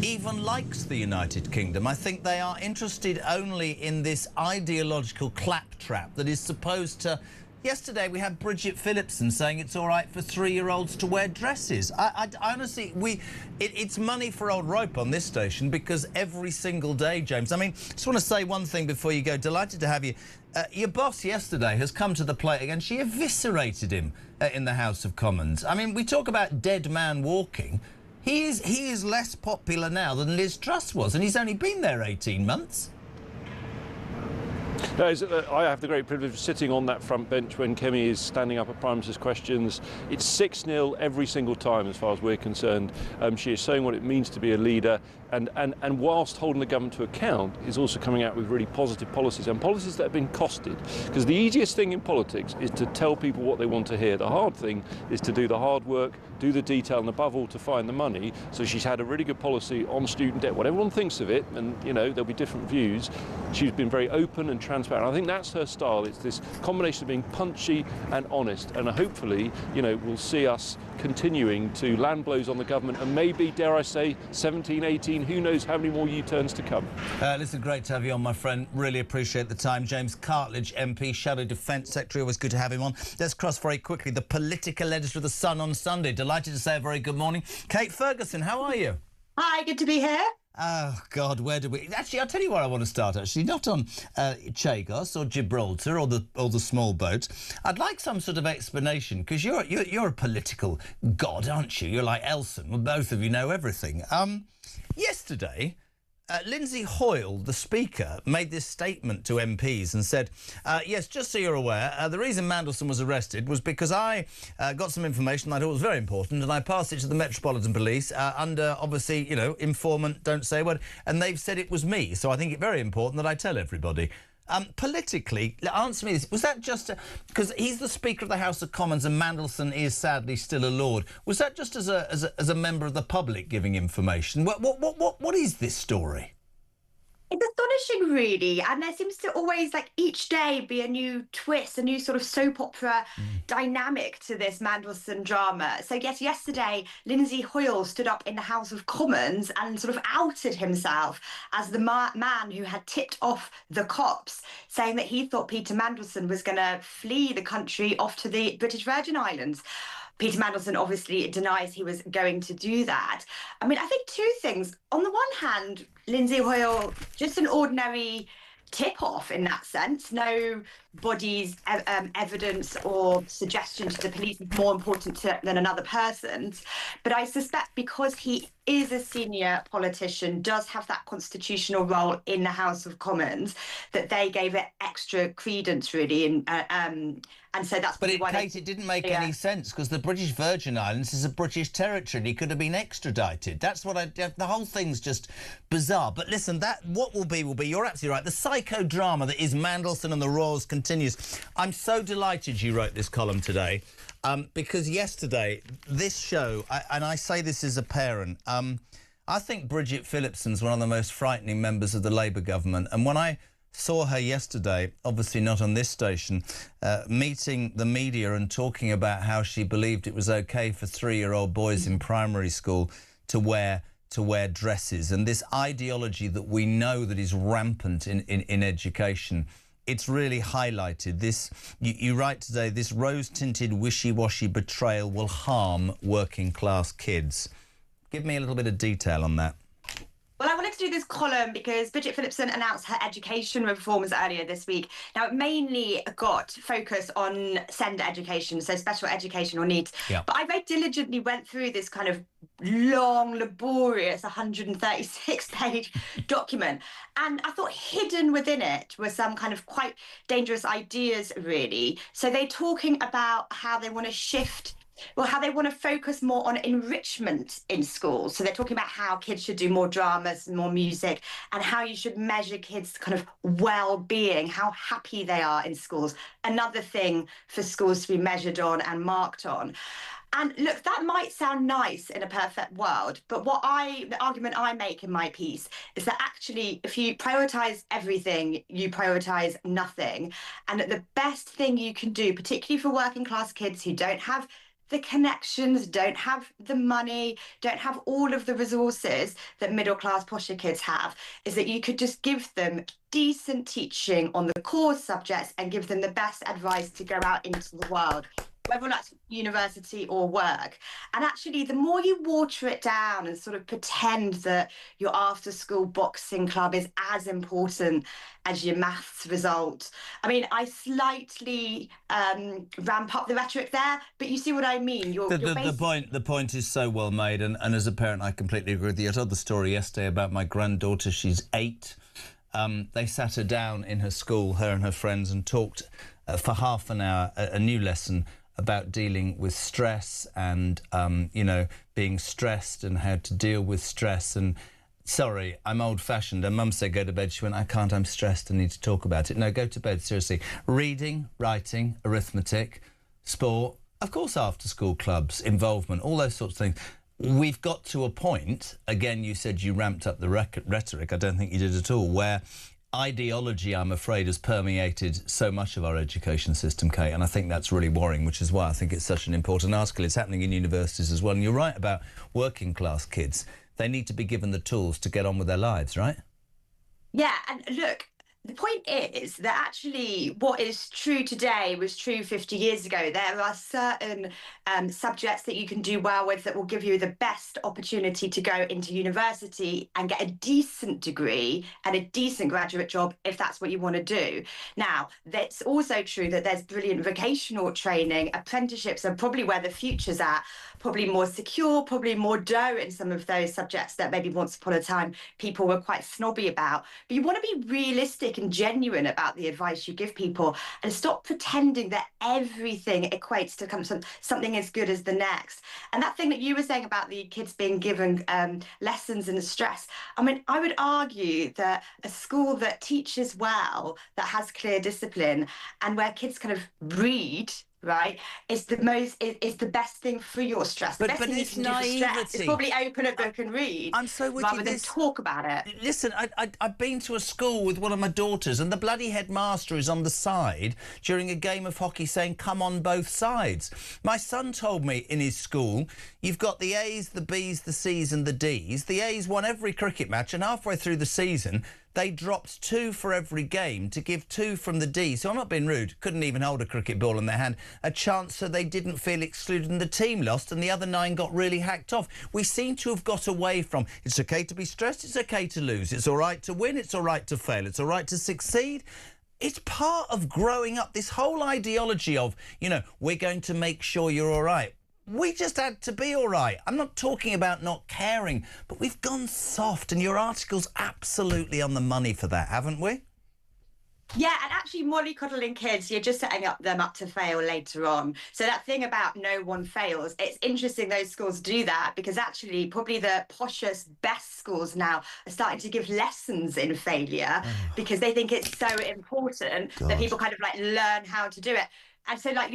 even likes the United Kingdom. I think they are interested only in this ideological claptrap that is supposed to... Yesterday we had Bridget Phillipson saying it's all right for 3-year-olds to wear dresses. I honestly, it's money for old rope on this station because every single day, James. I mean, just want to say one thing before you go. Delighted to have you. Your boss yesterday has come to the plate again. She eviscerated him in the House of Commons. I mean, we talk about dead man walking. He is less popular now than Liz Truss was, and he's only been there 18 months. No, I have the great privilege of sitting on that front bench when Kemi is standing up at Prime Minister's questions. It's 6-0 every single time as far as we're concerned. She is showing what it means to be a leader, and whilst holding the government to account, is also coming out with really positive policies, and policies that have been costed. Because the easiest thing in politics is to tell people what they want to hear. The hard thing is to do the hard work, do the detail, and above all to find the money. So she's had a really good policy on student debt. What everyone thinks of it, and you know, there'll be different views, she's been very open and transparent. I think that's her style. It's this combination of being punchy and honest, and hopefully, you know, we'll see us continuing to land blows on the government, and maybe, dare I say, 17, 18, who knows how many more U-turns to come. Listen, great to have you on, my friend. Really appreciate the time. James Cartledge, MP, Shadow Defence Secretary, always good to have him on. Let's cross very quickly the political editor of The Sun on Sunday. Delighted to say a very good morning. Kate Ferguson, how are you? Hi, good to be here. Oh, God, where do we... Actually, I'll tell you where I want to start, actually. Not on Chagos or Gibraltar or the small boats. I'd like some sort of explanation, because you're a political god, aren't you? You're like Elson. Well, both of you know everything. Yesterday... Lindsay Hoyle, the Speaker, made this statement to MPs and said, yes, just so you're aware, the reason Mandelson was arrested was because I got some information I thought was very important, and I passed it to the Metropolitan Police under, obviously, you know, informant, don't say a word, and they've said it was me, so I think it's very important that I tell everybody. Politically, answer me this, was that just because he's the Speaker of the House of Commons and Mandelson is sadly still a Lord, was that just as a member of the public giving information? What is this story? It's astonishing, really. And there seems to always, like, each day be a new twist, a new sort of soap opera dynamic to this Mandelson drama. So, yes, yesterday, Lindsay Hoyle stood up in the House of Commons and sort of outed himself as the man who had tipped off the cops, saying that he thought Peter Mandelson was going to flee the country off to the British Virgin Islands. Peter Mandelson obviously denies he was going to do that. I mean, I think two things. On the one hand, Lindsay Hoyle, just an ordinary tip-off in that sense. No body's evidence or suggestion to the police is more important than another person's. But I suspect because he is a senior politician, does have that constitutional role in the House of Commons, that they gave it extra credence, really. And so that's but why Kate, it didn't make any sense because the British Virgin Islands is a British territory and he could have been extradited. That's what the whole thing's just bizarre. But listen, what will be. You're absolutely right. The psychodrama that is Mandelson and the Royals continues. I'm so delighted you wrote this column today because yesterday, this show, and I say this as a parent, I think Bridget Phillipson's one of the most frightening members of the Labour government. And when I saw her yesterday, obviously not on this station, meeting the media and talking about how she believed it was okay for 3-year-old boys in primary school to wear dresses, and this ideology that we know that is rampant in education. It's really highlighted this. You write today, this rose-tinted wishy-washy betrayal will harm working-class kids. Give me a little bit of detail on that. Well, I wanted to do this column because Bridget Phillipson announced her education reforms earlier this week. Now, it mainly got focus on SEND education, so special educational needs. Yeah. But I very diligently went through this kind of long, laborious 136-page document. And I thought hidden within it were some kind of quite dangerous ideas, really. So they're talking about how they want to shift how they want to focus more on enrichment in schools. So they're talking about how kids should do more dramas and more music and how you should measure kids' kind of well-being, how happy they are in schools. Another thing for schools to be measured on and marked on. And look, that might sound nice in a perfect world, but the argument I make in my piece is that actually, if you prioritise everything, you prioritise nothing. And that the best thing you can do, particularly for working class kids who don't have the connections, don't have the money, don't have all of the resources that middle-class posher kids have, is that you could just give them decent teaching on the core subjects and give them the best advice to go out into the world, whether that's university or work. And actually, the more you water it down and sort of pretend that your after-school boxing club is as important as your maths result. I mean, I slightly ramp up the rhetoric there, but you see what I mean. The point is so well made, and as a parent, I completely agree with you. I told the story yesterday about my granddaughter. She's 8. They sat her down in her school, her and her friends, and talked for half an hour, a new lesson about dealing with stress and, being stressed and how to deal with stress. And sorry, I'm old-fashioned. And Mum said, go to bed. She went, I can't, I'm stressed, I need to talk about it. No, go to bed, seriously. Reading, writing, arithmetic, sport, of course after-school clubs, involvement, all those sorts of things. We've got to a point, again, you said you ramped up the rhetoric, I don't think you did at all, where ideology, I'm afraid, has permeated so much of our education system, Kate, and I think that's really worrying, which is why I think it's such an important article. It's happening in universities as well, and you're right about working-class kids. They need to be given the tools to get on with their lives, right? Yeah, and look, the point is that actually what is true today was true 50 years ago. There are certain subjects that you can do well with that will give you the best opportunity to go into university and get a decent degree and a decent graduate job if that's what you want to do. Now, that's also true that there's brilliant vocational training. Apprenticeships are probably where the future's at, probably more secure, probably more dough in some of those subjects that maybe once upon a time people were quite snobby about. But you want to be realistic and genuine about the advice you give people and stop pretending that everything equates to something as good as the next. And that thing that you were saying about the kids being given lessons in the stress, I mean, I would argue that a school that teaches well, that has clear discipline, and where kids kind of read right, is the best thing for your stress. The But best thing you it's can do for stress is naivety. probably open a book and read, I'm so with rather you. than talk about it. Listen, I've been to a school with one of my daughters, and the bloody headmaster is on the side during a game of hockey saying, come on both sides. My son told me in his school, you've got the A's, the B's, the C's and the D's. The A's won every cricket match, and halfway through the season, they dropped 2 for every game to give 2 from the D. So I'm not being rude, couldn't even hold a cricket ball in their hand, a chance so they didn't feel excluded and the team lost and the other 9 got really hacked off. We seem to have got away from, it's okay to be stressed, it's okay to lose, it's all right to win, it's all right to fail, it's all right to succeed. It's part of growing up, this whole ideology of, you know, we're going to make sure you're all right. We just had to be all right. I'm not talking about not caring, but we've gone soft, and your article's absolutely on the money for that, haven't we? Yeah, and actually mollycoddling kids, you're just setting them up to fail later on. So that thing about no one fails, it's interesting those schools do that, because actually probably the poshest, best schools now are starting to give lessons in failure because they think it's so important that people kind of like learn how to do it. And so, like,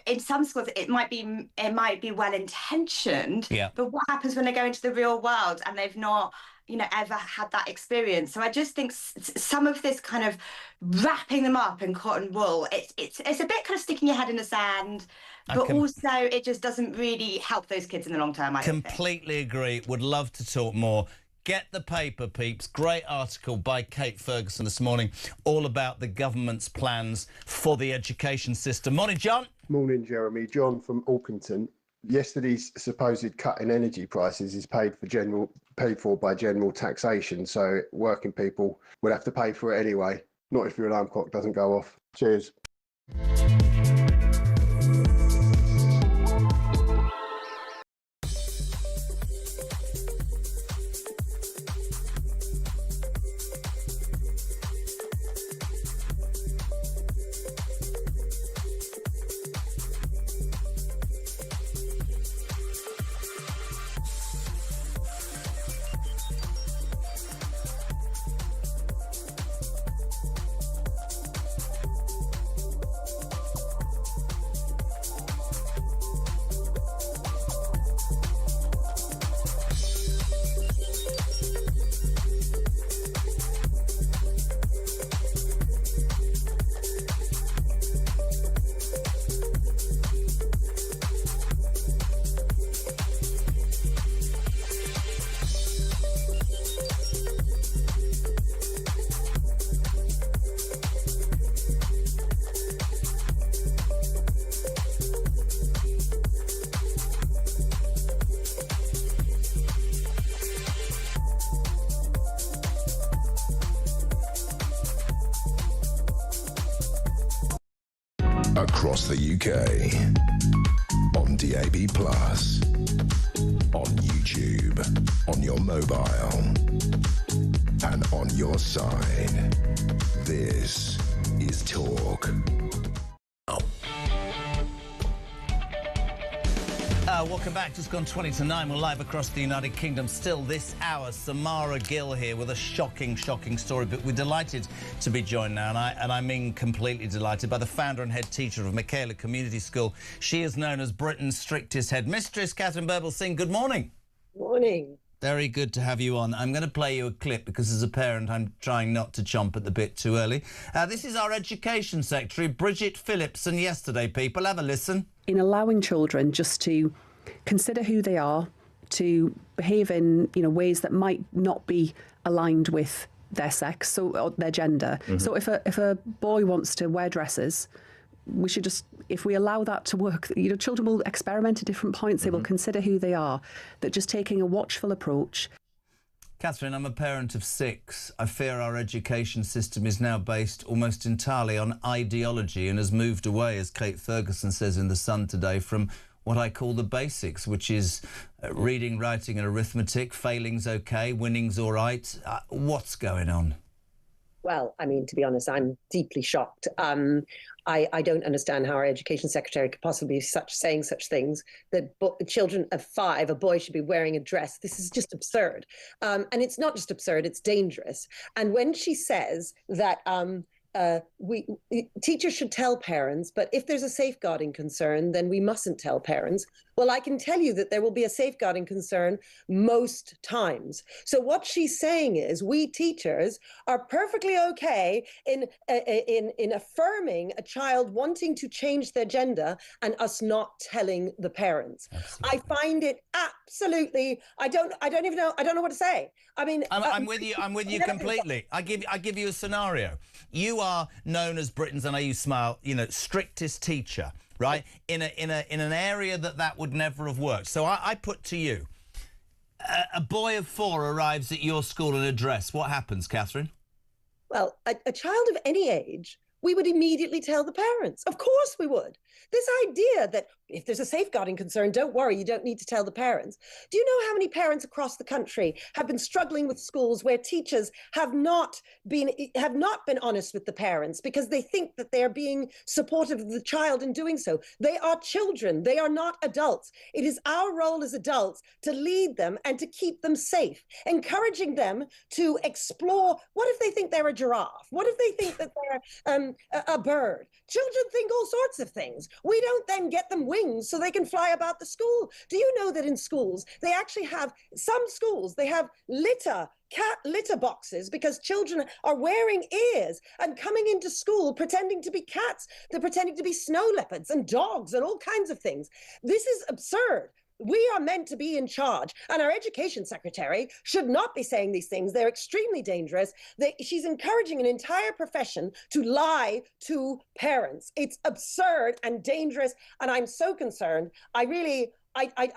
in some schools, it might be well intentioned, but what happens when they go into the real world and they've not, ever had that experience? So I just think some of this kind of wrapping them up in cotton wool, it's a bit kind of sticking your head in the sand, but also it just doesn't really help those kids in the long term. I completely agree. Would love to talk more. Get the paper, peeps. Great article by Kate Ferguson this morning, all about the government's plans for the education system. Morning, John. Morning, Jeremy. John from Orpington. Yesterday's supposed cut in energy prices is paid for by general taxation, so working people would have to pay for it anyway. Not if your alarm clock doesn't go off. Cheers. Across the UK, on DAB+, on YouTube, on your mobile, and on your side. This is Talk. Welcome back. Just gone 20 to 9. We're live across the United Kingdom. Still this hour, Samara Gill here with a shocking story. But we're delighted to be joined now, and I mean completely delighted, by the founder and head teacher of Michaela Community School. She is known as Britain's strictest headmistress. Catherine Burble-Singh, good morning. Morning. Very good to have you on. I'm going to play you a clip because as a parent I'm trying not to chomp at the bit too early. This is our Education Secretary, Bridget Phillipson, yesterday, people. Have a listen. In allowing children just to consider who they are, to behave in ways that might not be aligned with their sex or their gender. Mm-hmm. So if a boy wants to wear dresses, we should just, if we allow that to work, children will experiment at different points. They will consider who they are. That just taking a watchful approach. Catherine, I'm a parent of 6. I fear our education system is now based almost entirely on ideology and has moved away, as Kate Ferguson says in The Sun today, from what I call the basics, which is reading, writing and arithmetic. Failing's okay, winning's all right. What's going on? Well, I mean, to be honest, I'm deeply shocked. I don't understand how our education secretary could possibly be saying such things, that children of 5, a boy should be wearing a dress. This is just absurd. And it's not just absurd, it's dangerous. And when she says that teachers should tell parents, but if there's a safeguarding concern, then we mustn't tell parents. Well, I can tell you that there will be a safeguarding concern most times. So what she's saying is we teachers are perfectly okay in affirming a child wanting to change their gender and us not telling the parents. Absolutely. I find it absolutely, I don't know what to say. I mean, I'm with you completely. I give you a scenario. You are known as Britain's, I know you smile, strictest teacher, right? In an area that would never have worked. So I put to you, a boy of 4 arrives at your school in a dress. What happens, Catherine? Well, a child of any age, we would immediately tell the parents. Of course we would. This idea that if there's a safeguarding concern, don't worry, you don't need to tell the parents. Do you know how many parents across the country have been struggling with schools where teachers have not been honest with the parents because they think that they're being supportive of the child in doing so? They are children. They are not adults. It is our role as adults to lead them and to keep them safe, encouraging them to explore. What if they think they're a giraffe? What if they think that they're a bird? Children think all sorts of things. We don't then get them wings so they can fly about the school. Do you know that in schools, they actually have, some schools, they have cat litter boxes because children are wearing ears and coming into school pretending to be cats. They're pretending to be snow leopards and dogs and all kinds of things. This is absurd. We are meant to be in charge, and our education secretary should not be saying these things. They're extremely dangerous. She's encouraging an entire profession to lie to parents. It's absurd and dangerous, and I'm so concerned. I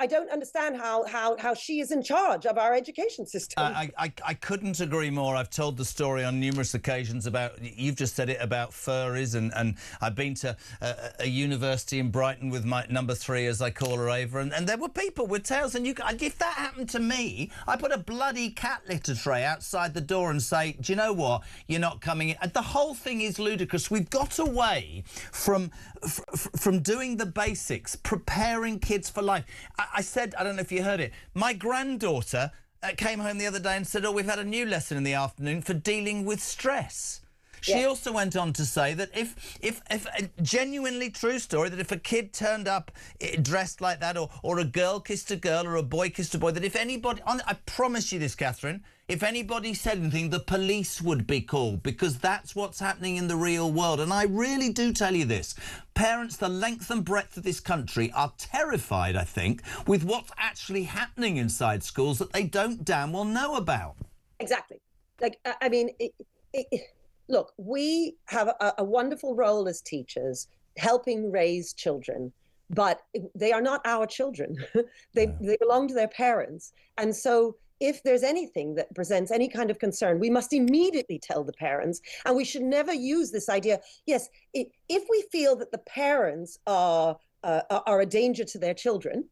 don't understand how she is in charge of our education system. I couldn't agree more. I've told the story on numerous occasions about, you've just said it, about furries, and I've been to a university in Brighton with my number 3, as I call her, Ava, and there were people with tails, and if that happened to me, I put a bloody cat litter tray outside the door and say, do you know what, you're not coming in. The whole thing is ludicrous. We've got away from doing the basics, preparing kids for life. I said, I don't know if you heard it, my granddaughter came home the other day and said, oh, we've had a new lesson in the afternoon for dealing with stress. She also went on to say that if a genuinely true story, that if a kid turned up dressed like that, or a girl kissed a girl or a boy kissed a boy, that if anybody, I promise you this, Catherine, if anybody said anything, the police would be called, because that's what's happening in the real world. And I really do tell you this. Parents, the length and breadth of this country, are terrified, I think, with what's actually happening inside schools that they don't damn well know about. Exactly. Like, I mean, look, we have a wonderful role as teachers, helping raise children, but they are not our children. They belong to their parents. And so if there's anything that presents any kind of concern, we must immediately tell the parents, and we should never use this idea. Yes, if we feel that the parents are a danger to their children,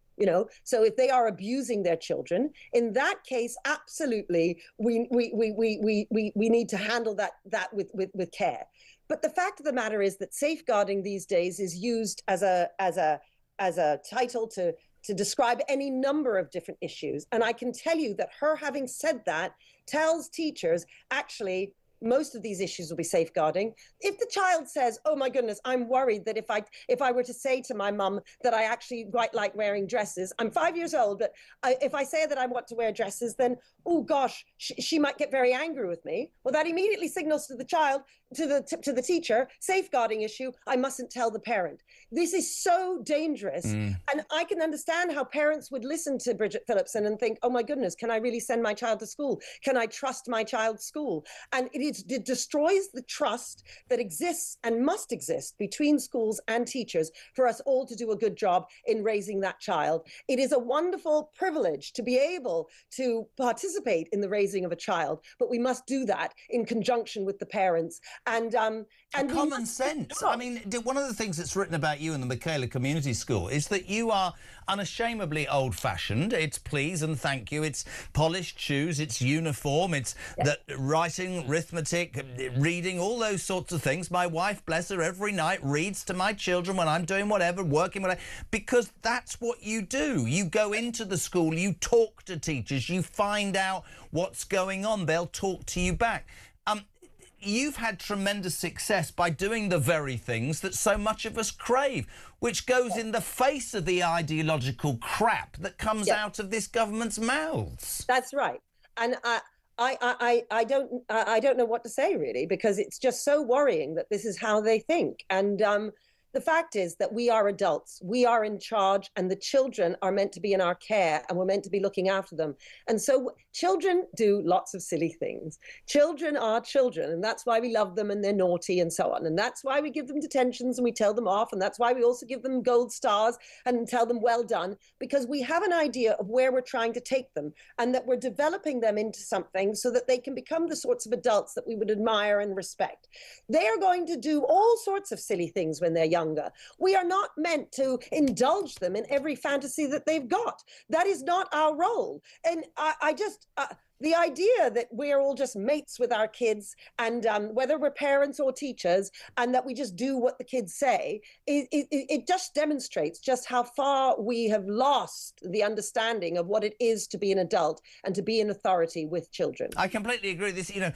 so if they are abusing their children, in that case, absolutely, we need to handle that with care. But the fact of the matter is that safeguarding these days is used as a title to describe any number of different issues. And I can tell you that her having said that tells teachers, actually, most of these issues will be safeguarding. If the child says, oh my goodness, I'm worried that if I were to say to my mum that I actually quite like wearing dresses, I'm 5 years old, but if I say that I want to wear dresses, then, oh gosh, she might get very angry with me. Well, that immediately signals to the child, to the teacher, safeguarding issue, I mustn't tell the parent. This is so dangerous. And I can understand how parents would listen to Bridget Phillipson and think, oh my goodness, can I really send my child to school? Can I trust my child's school? And it destroys the trust that exists and must exist between schools and teachers for us all to do a good job in raising that child. It is a wonderful privilege to be able to participate in the raising of a child, but we must do that in conjunction with the parents. And common sense. I mean, one of the things that's written about you in the Michaela Community School is that you are unashamedly old-fashioned. It's please and thank you. It's polished shoes. It's uniform. It's that writing, arithmetic, reading, all those sorts of things. My wife, bless her, every night reads to my children when I'm doing whatever, working, whatever, because that's what you do. You go into the school, you talk to teachers, you find out what's going on. They'll talk to you back. you've had tremendous success by doing the very things that so much of us crave, which goes in the face of the ideological crap that comes out of this government's mouths. That's right. And I don't know what to say, really, because it's just so worrying that this is how they think. And the fact is that we are adults, we are in charge, and the children are meant to be in our care, and we're meant to be looking after them. And so children do lots of silly things. Children are children, and that's why we love them, and they're naughty and so on. And that's why we give them detentions and we tell them off. And that's why we also give them gold stars and tell them well done, because we have an idea of where we're trying to take them, and that we're developing them into something so that they can become the sorts of adults that we would admire and respect. They are going to do all sorts of silly things when they're young. We are not meant to indulge them in every fantasy that they've got. That is not our role. And I just, the idea that we're all just mates with our kids, and whether we're parents or teachers, and that we just do what the kids say, it just demonstrates just how far we have lost the understanding of what it is to be an adult and to be an authority with children. I completely agree with this. You know,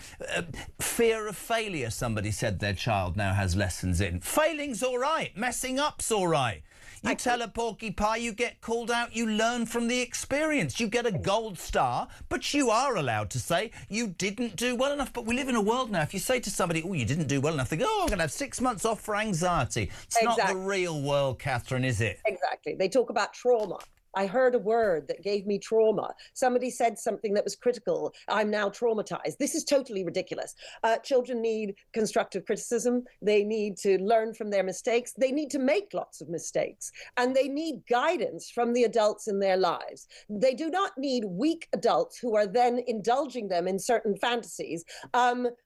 fear of failure, somebody said their child now has lessons in. Failing's all right. Messing up's all right. You tell a porky pie, you get called out, you learn from the experience. You get a gold star, but you are allowed to say you didn't do well enough. But we live in a world now, if you say to somebody, oh, you didn't do well enough, they go, oh, I'm going to have 6 months off for anxiety. It's not the real world, Catherine, is it? Exactly. They talk about trauma. I heard a word that gave me trauma. Somebody said something that was critical. I'm now traumatized. This is totally ridiculous. Children need constructive criticism. They need to learn from their mistakes. They need to make lots of mistakes. And they need guidance from the adults in their lives. They do not need weak adults who are then indulging them in certain fantasies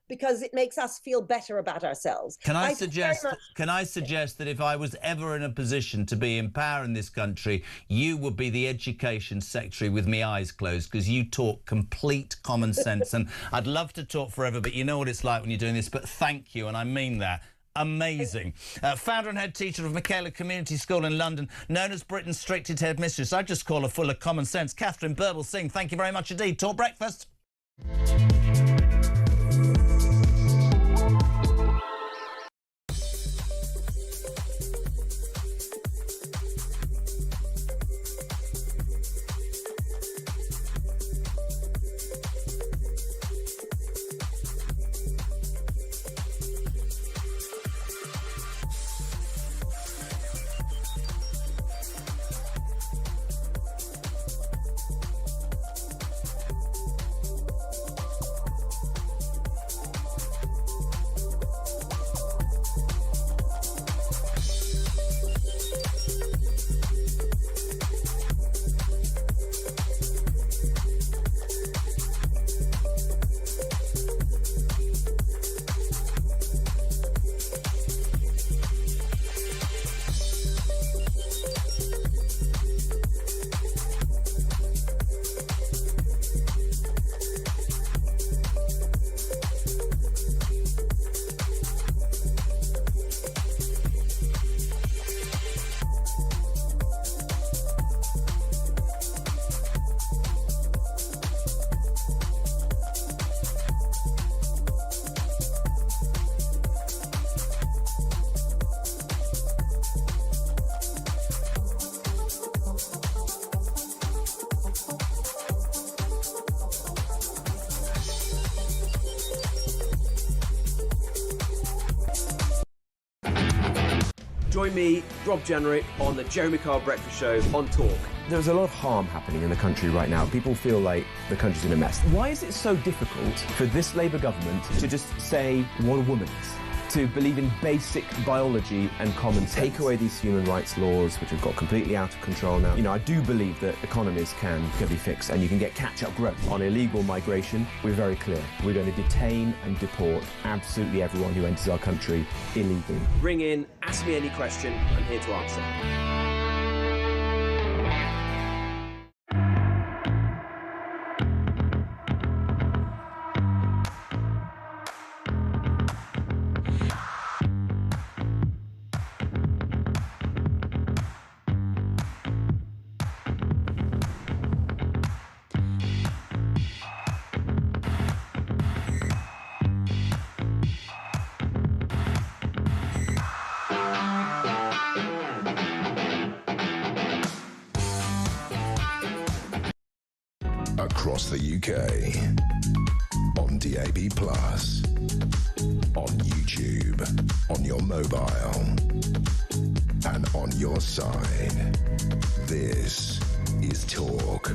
because it makes us feel better about ourselves. Can I suggest that if I was ever in a position to be in power in this country, you would be the education secretary with me eyes closed, because you talk complete common sense. And I'd love to talk forever, but you know what it's like when you're doing this. But thank you, and I mean that. Amazing. Founder and head teacher of Michaela Community School in London, known as Britain's strictest headmistress. I just call her full of common sense. Catherine Burble-Singh, thank you very much indeed. Talk Breakfast. Join me, Rob Jenrick, on the Jeremy Carr Breakfast Show on Talk. There's a lot of harm happening in the country right now. People feel like the country's in a mess. Why is it so difficult for this Labour government to just say what a woman is? To believe in basic biology and common sense. Take away these human rights laws, which have got completely out of control now. You know, I do believe that economies can be fixed, and you can get catch-up growth. On illegal migration, we're very clear. We're going to detain and deport absolutely everyone who enters our country illegally. Ring in, ask me any question, I'm here to answer. across the UK, on DAB+, on YouTube, on your mobile, and on your side. This is Talk.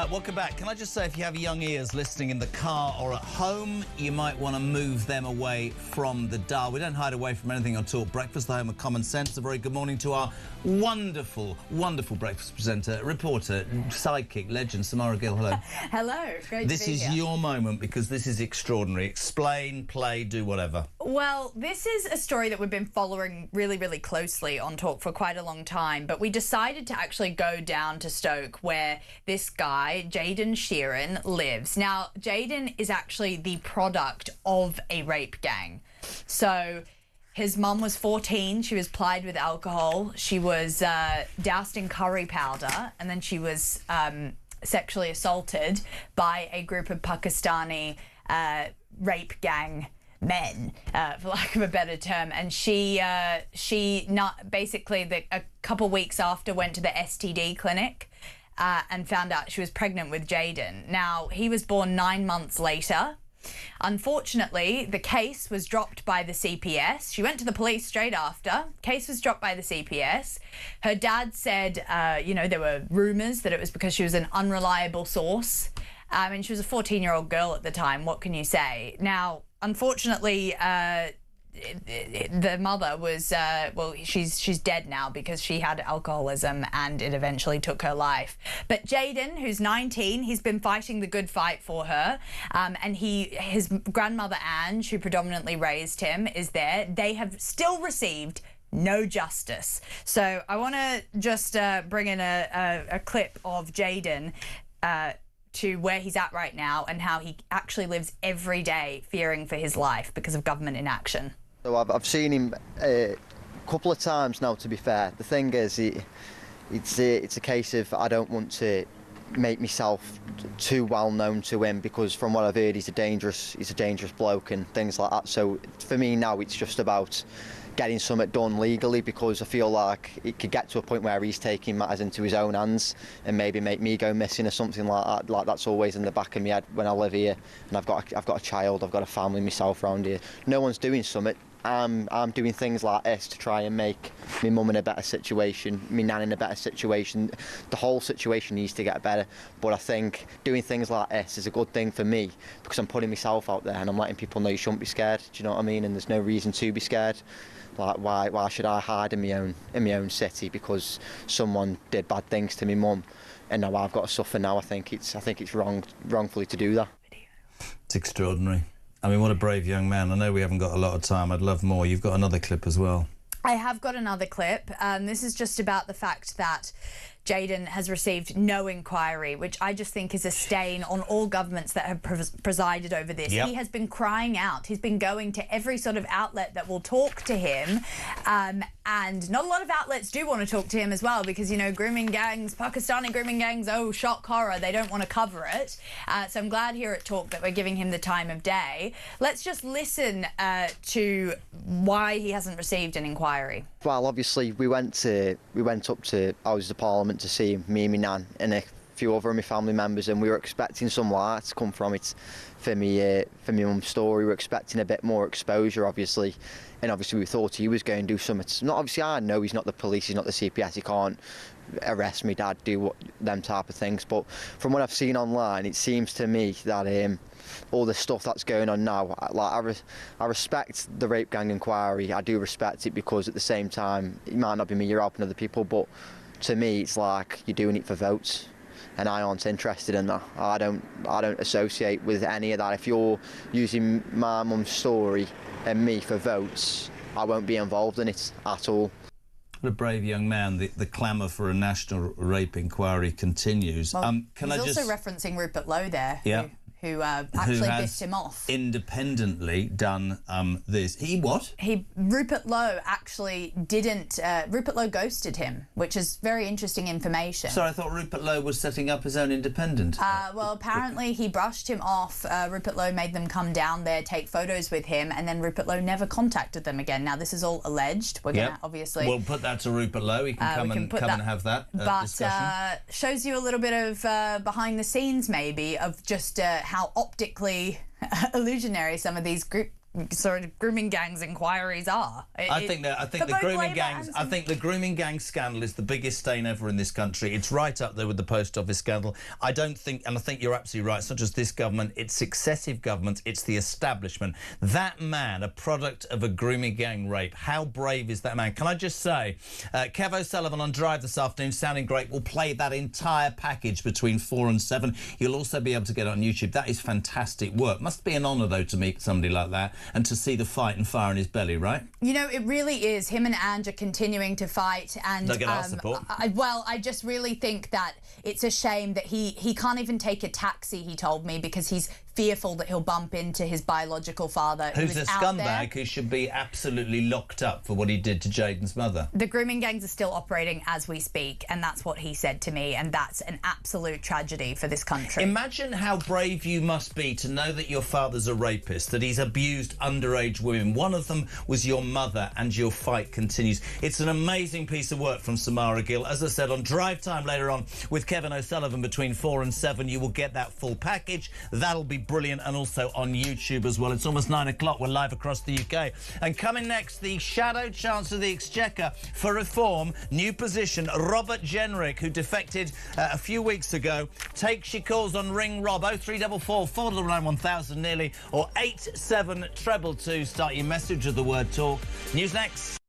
Welcome back. Can I just say, if you have young ears listening in the car or at home, you might want to move them away from the dial. We don't hide away from anything on Talk Breakfast, the home of common sense. A very good morning to our wonderful, wonderful breakfast presenter, reporter, sidekick, legend, Samara Gill. Hello. Hello. Great to be here. This is your moment, because this is extraordinary. Explain, play, do whatever. Well, this is a story that we've been following really, really closely on Talk for quite a long time, but we decided to actually go down to Stoke, where this guy, Jayden Sheeran, lives. Now, Jayden is actually the product of a rape gang. So his mum was 14. She was plied with alcohol. She was doused in curry powder, and then she was sexually assaulted by a group of Pakistani rape gang men, for lack of a better term. And she basically a couple weeks after went to the STD clinic and found out she was pregnant with Jayden. Now, he was born 9 months later. Unfortunately, the case was dropped by the CPS. She went to the police straight after. Case was dropped by the CPS. Her dad said, there were rumours that it was because she was an unreliable source. And she was a 14-year-old girl at the time. What can you say? Now, unfortunately, the mother was, she's dead now because she had alcoholism and it eventually took her life. But Jayden, who's 19, he's been fighting the good fight for her. And his grandmother, Ange, who predominantly raised him, is there. They have still received no justice. So I want to just bring in a clip of Jayden to where he's at right now and how he actually lives every day fearing for his life because of government inaction. So I've seen him a couple of times now, to be fair. The thing is, it's a case of I don't want to make myself too well known to him, because from what I've heard, he's a dangerous bloke and things like that. So for me now, it's just about getting something done legally, because I feel like it could get to a point where he's taking matters into his own hands and maybe make me go missing or something like that. Like, that's always in the back of my head when I live here, and I've got a child, I've got a family myself around here. No one's doing something. I'm doing things like this to try and make my mum in a better situation, my nan in a better situation. The whole situation needs to get better, but I think doing things like this is a good thing for me, because I'm putting myself out there and I'm letting people know you shouldn't be scared. Do you know what I mean? And there's no reason to be scared. Like, why should I hide in my own city because someone did bad things to my mum, and now I've got to suffer now? I think it's wrongfully to do that. It's extraordinary. I mean, what a brave young man. I know we haven't got a lot of time. I'd love more. You've got another clip as well. I have got another clip. This is just about the fact that Jayden has received no inquiry, which I just think is a stain on all governments that have presided over this. Yep. He has been crying out. He's been going to every sort of outlet that will talk to him. And not a lot of outlets do want to talk to him as well, because, grooming gangs, Pakistani grooming gangs, oh, shock, horror, they don't want to cover it. So I'm glad here at Talk that we're giving him the time of day. Let's just listen to why he hasn't received an inquiry. Well, obviously, we went up to Houses of Parliament to see him, me and my nan and a few other of my family members, and we were expecting some light to come from it for my mum's story. We were expecting a bit more exposure, obviously, and obviously we thought he was going to do something. Not obviously, I know he's not the police, he's not the CPS, he can't arrest me dad, do them type of things, but from what I've seen online, it seems to me that all the stuff that's going on now, I respect the rape gang inquiry. I do respect it, because at the same time, it might not be me, you're helping other people, but to me, it's like you're doing it for votes, and I aren't interested in that. I don't associate with any of that. If you're using my mum's story and me for votes, I won't be involved in it at all. What a brave young man. The clamour for a national rape inquiry continues. Well, he's also referencing Rupert Lowe there, who actually bissed him off. Independently done this. Rupert Lowe actually didn't. Rupert Lowe ghosted him, which is very interesting information. Sorry, I thought Rupert Lowe was setting up his own independent. Well, apparently he brushed him off. Rupert Lowe made them come down there, take photos with him, and then Rupert Lowe never contacted them again. Now, this is all alleged. We're going to obviously... We'll put that to Rupert Lowe. He can come and have that discussion. Shows you a little bit of behind the scenes, maybe, of just how optically illusionary some of these grooming gangs inquiries are. I think the grooming gang scandal is the biggest stain ever in this country. It's right up there with the post office scandal. I think you're absolutely right. It's not just this government, it's successive governments, it's the establishment. That man, a product of a grooming gang rape. How brave is that man? Can I just say, Kev O'Sullivan on Drive this afternoon, sounding great. We'll play that entire package between 4 and 7. You'll also be able to get it on YouTube. That is fantastic work. Must be an honour, though, to meet somebody like that and to see the fight and fire in his belly, right? You know, it really is. Him and Ange are continuing to fight, and don't get our support. I just really think that it's a shame that he can't even take a taxi, he told me, because he's fearful that he'll bump into his biological father, who's a scumbag who should be absolutely locked up for what he did to Jaden's mother. The grooming gangs are still operating as we speak, and that's what he said to me, and that's an absolute tragedy for this country. Imagine how brave you must be to know that your father's a rapist, that he's abused underage women. One of them was your mother, and your fight continues. It's an amazing piece of work from Samara Gill. As I said, on Drive Time later on with Kevin O'Sullivan between 4 and 7, you will get that full package. That'll be brilliant, and also on YouTube as well. It's almost 9 o'clock. We're live across the UK. And coming next, the Shadow Chancellor of the Exchequer for Reform, new position, Robert Jenrick, who defected a few weeks ago. Take she calls on Ring Rob, 0344 499 1000 nearly, or 87222. Start your message with the word talk. News next.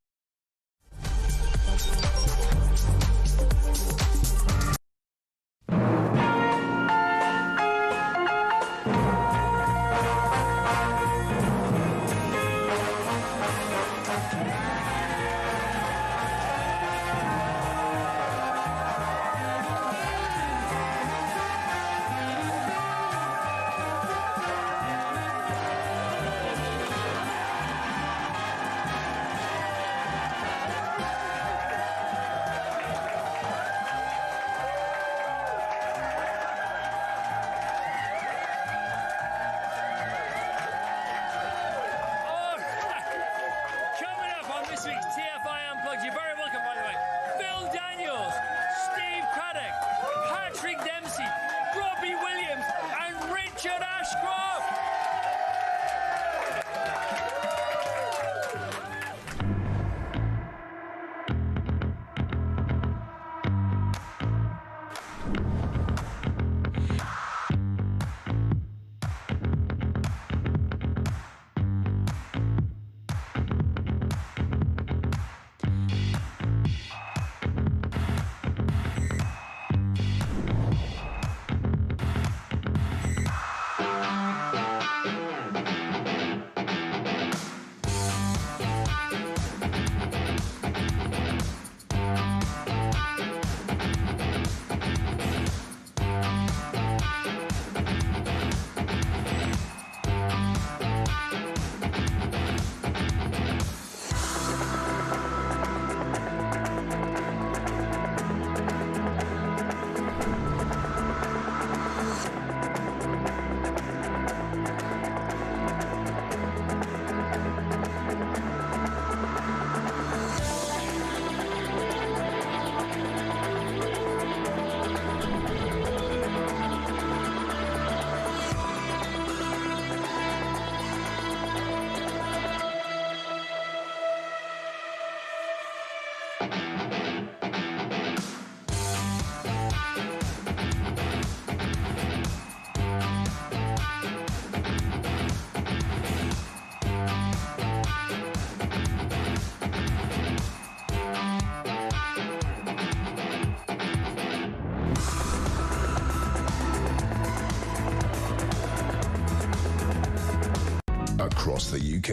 Across the UK,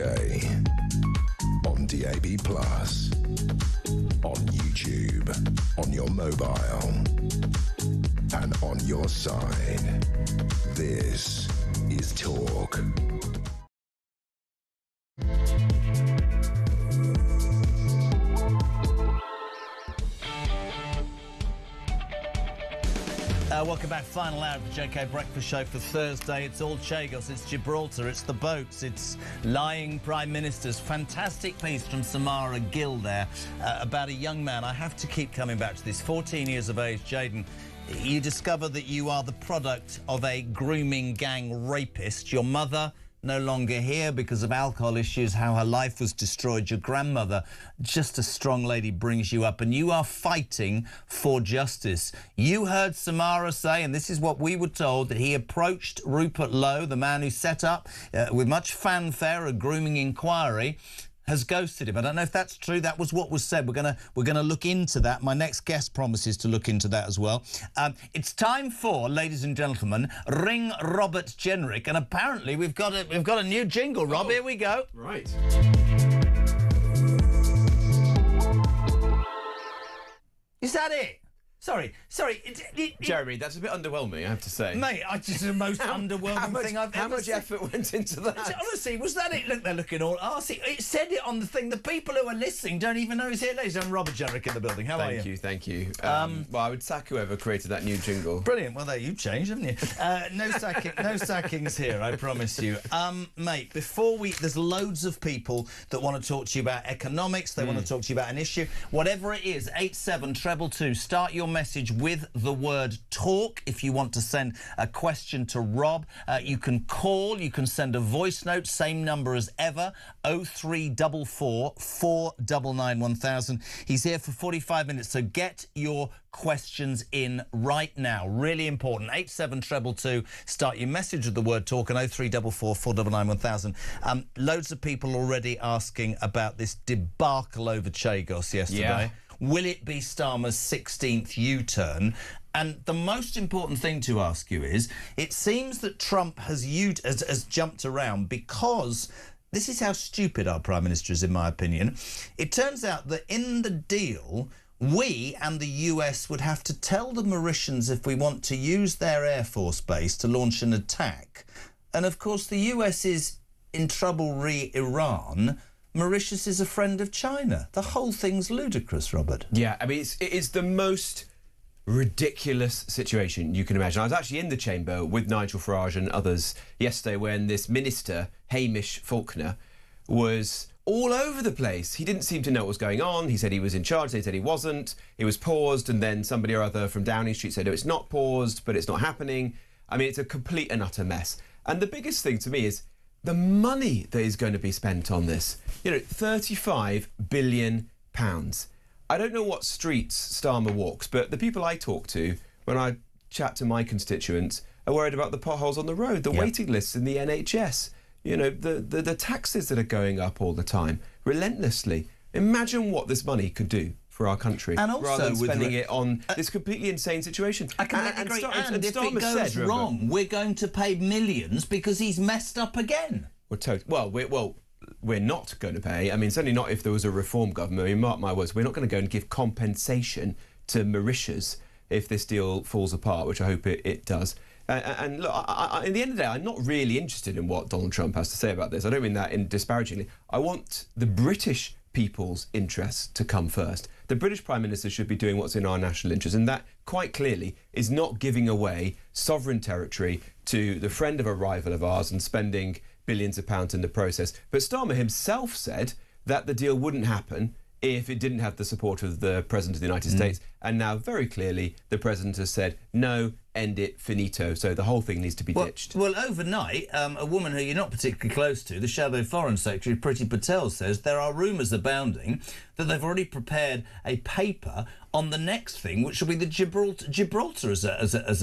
on DAB+, on YouTube, on your mobile, and on your side. This is talk. Welcome back. Final hour of the JK Breakfast Show for Thursday. It's all Chagos, it's Gibraltar, it's the boats, it's lying prime ministers. Fantastic piece from Samara Gill there about a young man. I have to keep coming back to this. 14 years of age, Jaden. You discover that you are the product of a grooming gang rapist. Your mother no longer here because of alcohol issues, how her life was destroyed. Your grandmother, just a strong lady, brings you up and you are fighting for justice. You heard Samara say, and this is what we were told, that he approached Rupert Lowe, the man who set up, with much fanfare, a grooming inquiry, has ghosted him. I don't know if that's true. That was what was said. We're gonna look into that. My next guest promises to look into that as well. It's time for, ladies and gentlemen, Ring Robert Jenrick, and apparently we've got a new jingle. Rob, here we go. Right. Is that it? Sorry. Jeremy, that's a bit underwhelming, I have to say. Mate, it's the most underwhelming thing I've ever seen. How much effort went into that? Honestly, was that it? Look, they're looking all arsey. It said it on the thing. The people who are listening don't even know he's here. Ladies and gentlemen, Robert Jenrick in the building. How are you? Thank you. Well, I would sack whoever created that new jingle. Brilliant. Well, there, you've changed, haven't you? No sackings here, I promise you. Mate, there's loads of people that want to talk to you about economics. They want to talk to you about an issue. Whatever it is, 87222. Start your message with the word talk. If you want to send a question to Rob, you can call, you can send a voice note, same number as ever, 0344 499 1000. He's here for 45 minutes, so get your questions in right now. Really important. 87222. Start your message with the word talk, and 0344 499 1000. Loads of people already asking about this debacle over Chagos yesterday. Yeah. Will it be Starmer's 16th U-turn? And the most important thing to ask you is, it seems that Trump has jumped around because this is how stupid our Prime Minister is, in my opinion. It turns out that in the deal, we and the US would have to tell the Mauritians if we want to use their Air Force base to launch an attack. And of course, the US is in trouble re Iran. Mauritius is a friend of China. The whole thing's ludicrous, Robert. Yeah, I mean, it is the most ridiculous situation you can imagine. I was actually in the chamber with Nigel Farage and others yesterday when this minister, Hamish Faulkner, was all over the place. He didn't seem to know what was going on. He said he was in charge. They said he wasn't. It was paused, and then somebody or other from Downing Street said, no, it's not paused, but it's not happening. I mean, it's a complete and utter mess. And the biggest thing to me is the money that is going to be spent on this. You know, £35 billion. I don't know what streets Starmer walks, but the people I talk to when I chat to my constituents are worried about the potholes on the road, the waiting lists in the NHS, you know, the taxes that are going up all the time, relentlessly. Imagine what this money could do for our country, and also rather than spending it on this completely insane situation. I completely agree. And if it goes wrong, we're going to pay millions because he's messed up again. We're not going to pay. I mean, certainly not if there was a reform government. I mean, mark my words, we're not going to go and give compensation to Mauritius if this deal falls apart, which I hope it does. And look, in the end of the day, I'm not really interested in what Donald Trump has to say about this. I don't mean that disparagingly. I want the British people's interests to come first. The British Prime Minister should be doing what's in our national interest, and that, quite clearly, is not giving away sovereign territory to the friend of a rival of ours and spending billions of pounds in the process. But Starmer himself said that the deal wouldn't happen if it didn't have the support of the President of the United States. And now, very clearly, the President has said, no, end it, finito. So the whole thing needs to be ditched. Well, overnight, a woman who you're not particularly close to, the Shadow Foreign Secretary, Priti Patel, says there are rumours abounding that they've already prepared a paper on the next thing, which will be the Gibraltar as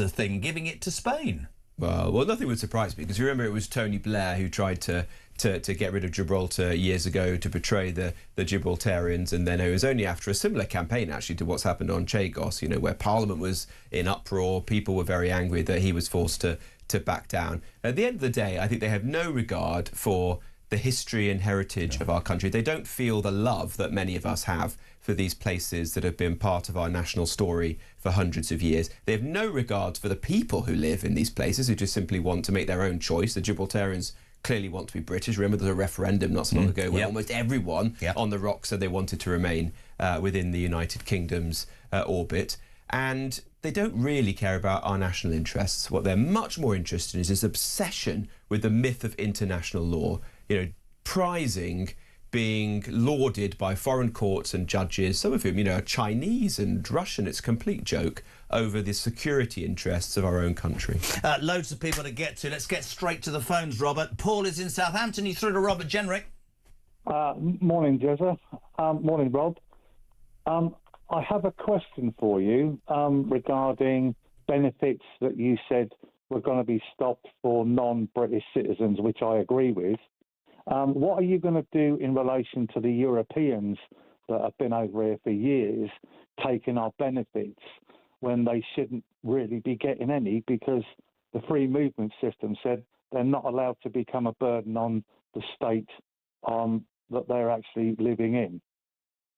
a thing, giving it to Spain. Well, nothing would surprise me, because you remember it was Tony Blair who tried to get rid of Gibraltar years ago, to betray the Gibraltarians, and then it was only after a similar campaign, actually, to what's happened on Chagos, you know, where Parliament was in uproar, people were very angry that he was forced to back down. At the end of the day, I think they have no regard for the history and heritage of our country. They don't feel the love that many of us have for these places that have been part of our national story for hundreds of years. They have no regard for the people who live in these places, who just simply want to make their own choice. The Gibraltarians clearly want to be British. Remember, there was a referendum not so long ago where almost everyone on the rock said they wanted to remain within the United Kingdom's orbit. And they don't really care about our national interests. What they're much more interested in is this obsession with the myth of international law, you know, prizing being lauded by foreign courts and judges, some of whom, you know, are Chinese and Russian. It's a complete joke over the security interests of our own country. Loads of people to get to. Let's get straight to the phones, Robert. Paul is in Southampton. You through to Robert Jenrick. Morning, Jezza. Morning, Rob. I have a question for you regarding benefits that you said were going to be stopped for non-British citizens, which I agree with. What are you going to do in relation to the Europeans that have been over here for years taking our benefits when they shouldn't really be getting any, because the free movement system said they're not allowed to become a burden on the state that they're actually living in?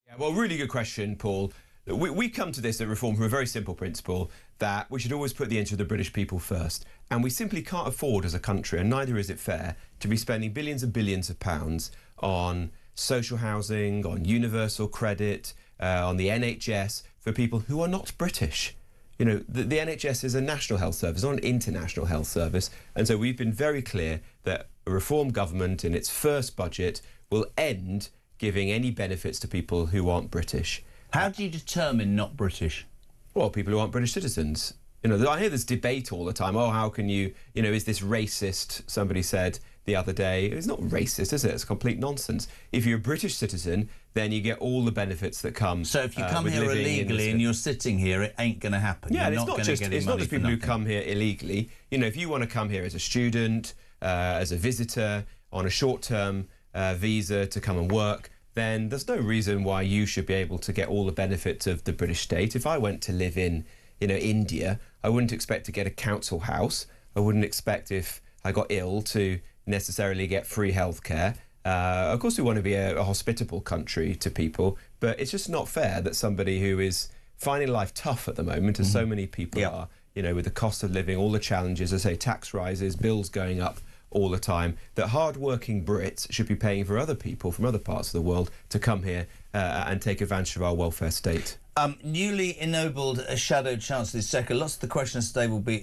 Yeah, well, really good question, Paul. We come to this at Reform from a very simple principle that we should always put the interest of the British people first. And we simply can't afford as a country, and neither is it fair, to be spending billions and billions of pounds on social housing, on universal credit, on the NHS for people who are not British. You know, the NHS is a national health service, not an international health service. And so we've been very clear that a Reform government in its first budget will end giving any benefits to people who aren't British. How do you determine not British? Well, people who aren't British citizens. You know, I hear this debate all the time. Oh, how can you know, is this racist? Somebody said the other day. It's not racist, is it? It's complete nonsense. If you're a British citizen, then you get all the benefits that come. So if you come here illegally and you're sitting here, it ain't going to happen. Yeah, you're and it's not just people who come here illegally. You know, if you want to come here as a student, as a visitor, on a short-term visa to come and work, then there's no reason why you should be able to get all the benefits of the British state. If I went to live in, you know, India, I wouldn't expect to get a council house. I wouldn't expect, if I got ill, to necessarily get free healthcare. Of course, we want to be a hospitable country to people, but it's just not fair that somebody who is finding life tough at the moment, as so many people are, you know, with the cost of living, all the challenges, as I say, tax rises, bills going up all the time, that hard-working Brits should be paying for other people from other parts of the world to come here and take advantage of our welfare state. Newly ennobled Shadow Chancellor Secretary. Lots of the questions today will be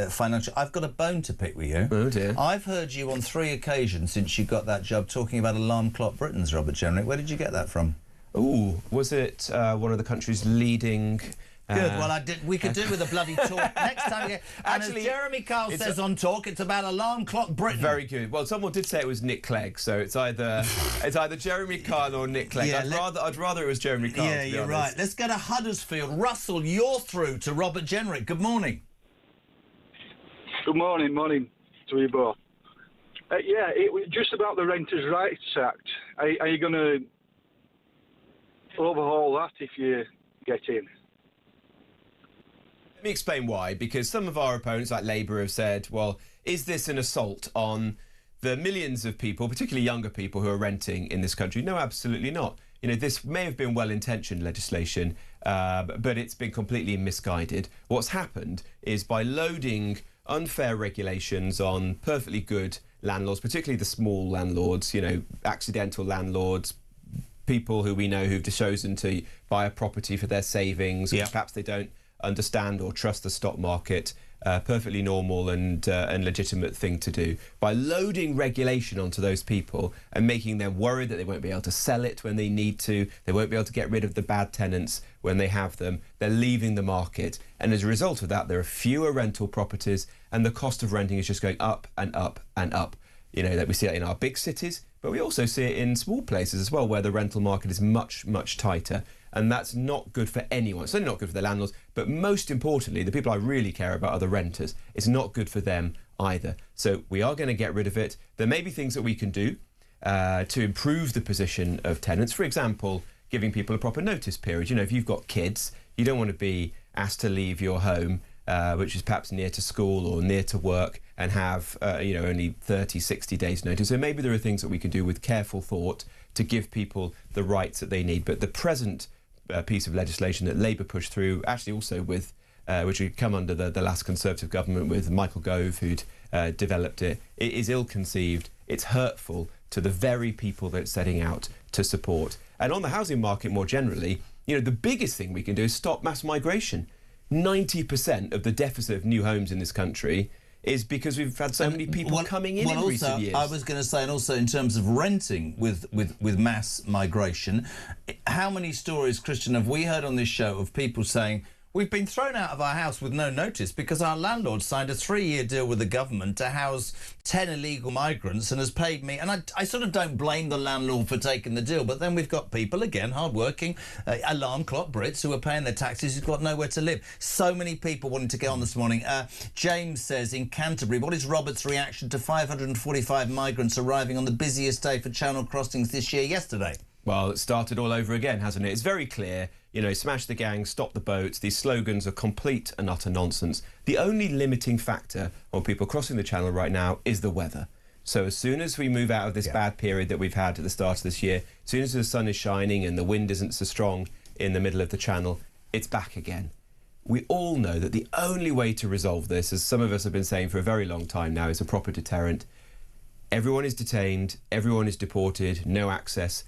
financial. I've got a bone to pick with you. Oh dear. I've heard you on 3 occasions since you got that job talking about alarm clock Britons, Robert Jenrick. Where did you get that from? Ooh, was it one of the country's leading... Good. Well, we could do with a bloody talk next time. And Actually, as Jeremy Kyle says on Talk, it's about alarm clock Britain. Very good. Well, someone did say it was Nick Clegg, so it's either Jeremy Kyle or Nick Clegg. Yeah, I'd rather it was Jeremy Kyle. Yeah, you're right. Let's go to Huddersfield. Russell, you're through to Robert Jenrick. Good morning. Good morning to you both. Yeah, it was just about the Renters' Rights Act. Are you going to overhaul that if you get in? Let me explain why, because some of our opponents, like Labour, have said, well, is this an assault on the millions of people, particularly younger people, who are renting in this country? No, absolutely not. You know, this may have been well-intentioned legislation, but it's been completely misguided. What's happened is by loading unfair regulations on perfectly good landlords, particularly the small landlords, you know, accidental landlords, people who we know who've chosen to buy a property for their savings, because perhaps they don't understand or trust the stock market, perfectly normal and legitimate thing to do. By loading regulation onto those people and making them worried that they won't be able to sell it when they need to, they won't be able to get rid of the bad tenants when they have them, they're leaving the market. And as a result of that, there are fewer rental properties and the cost of renting is just going up and up and up. You know, that we see it in our big cities, but we also see it in small places as well, where the rental market is much, much tighter. And that's not good for anyone. It's certainly not good for the landlords, but most importantly, the people I really care about are the renters. It's not good for them either. So we are going to get rid of it. There may be things that we can do to improve the position of tenants. For example, giving people a proper notice period. You know, if you've got kids, you don't want to be asked to leave your home which is perhaps near to school or near to work, and have only 30, 60 days notice. So maybe there are things that we can do with careful thought to give people the rights that they need. But the present piece of legislation that Labour pushed through, actually also with which had come under the last Conservative government with Michael Gove, who'd developed it, it is ill-conceived, it's hurtful to the very people that it's setting out to support. And on the housing market more generally, the biggest thing we can do is stop mass migration. 90% of the deficit of new homes in this country is because we've had so many people coming in recent years. I was going to say, and also in terms of renting with mass migration, how many stories, Christian, have we heard on this show of people saying, we've been thrown out of our house with no notice because our landlord signed a 3-year deal with the government to house 10 illegal migrants and has paid me. And I sort of don't blame the landlord for taking the deal, but then we've got people, again, hard-working, alarm clock Brits who are paying their taxes, who've got nowhere to live. So many people wanting to get on this morning. James says, in Canterbury, what is Robert's reaction to 545 migrants arriving on the busiest day for Channel crossings this year yesterday? Well, it started all over again, hasn't it? It's very clear, smash the gang, stop the boats. These slogans are complete and utter nonsense. The only limiting factor on people crossing the Channel right now is the weather. So as soon as we move out of this bad period that we've had at the start of this year, as soon as the sun is shining and the wind isn't so strong in the middle of the Channel, it's back again. We all know that the only way to resolve this, as some of us have been saying for a very long time now, is a proper deterrent. Everyone is detained, everyone is deported, no access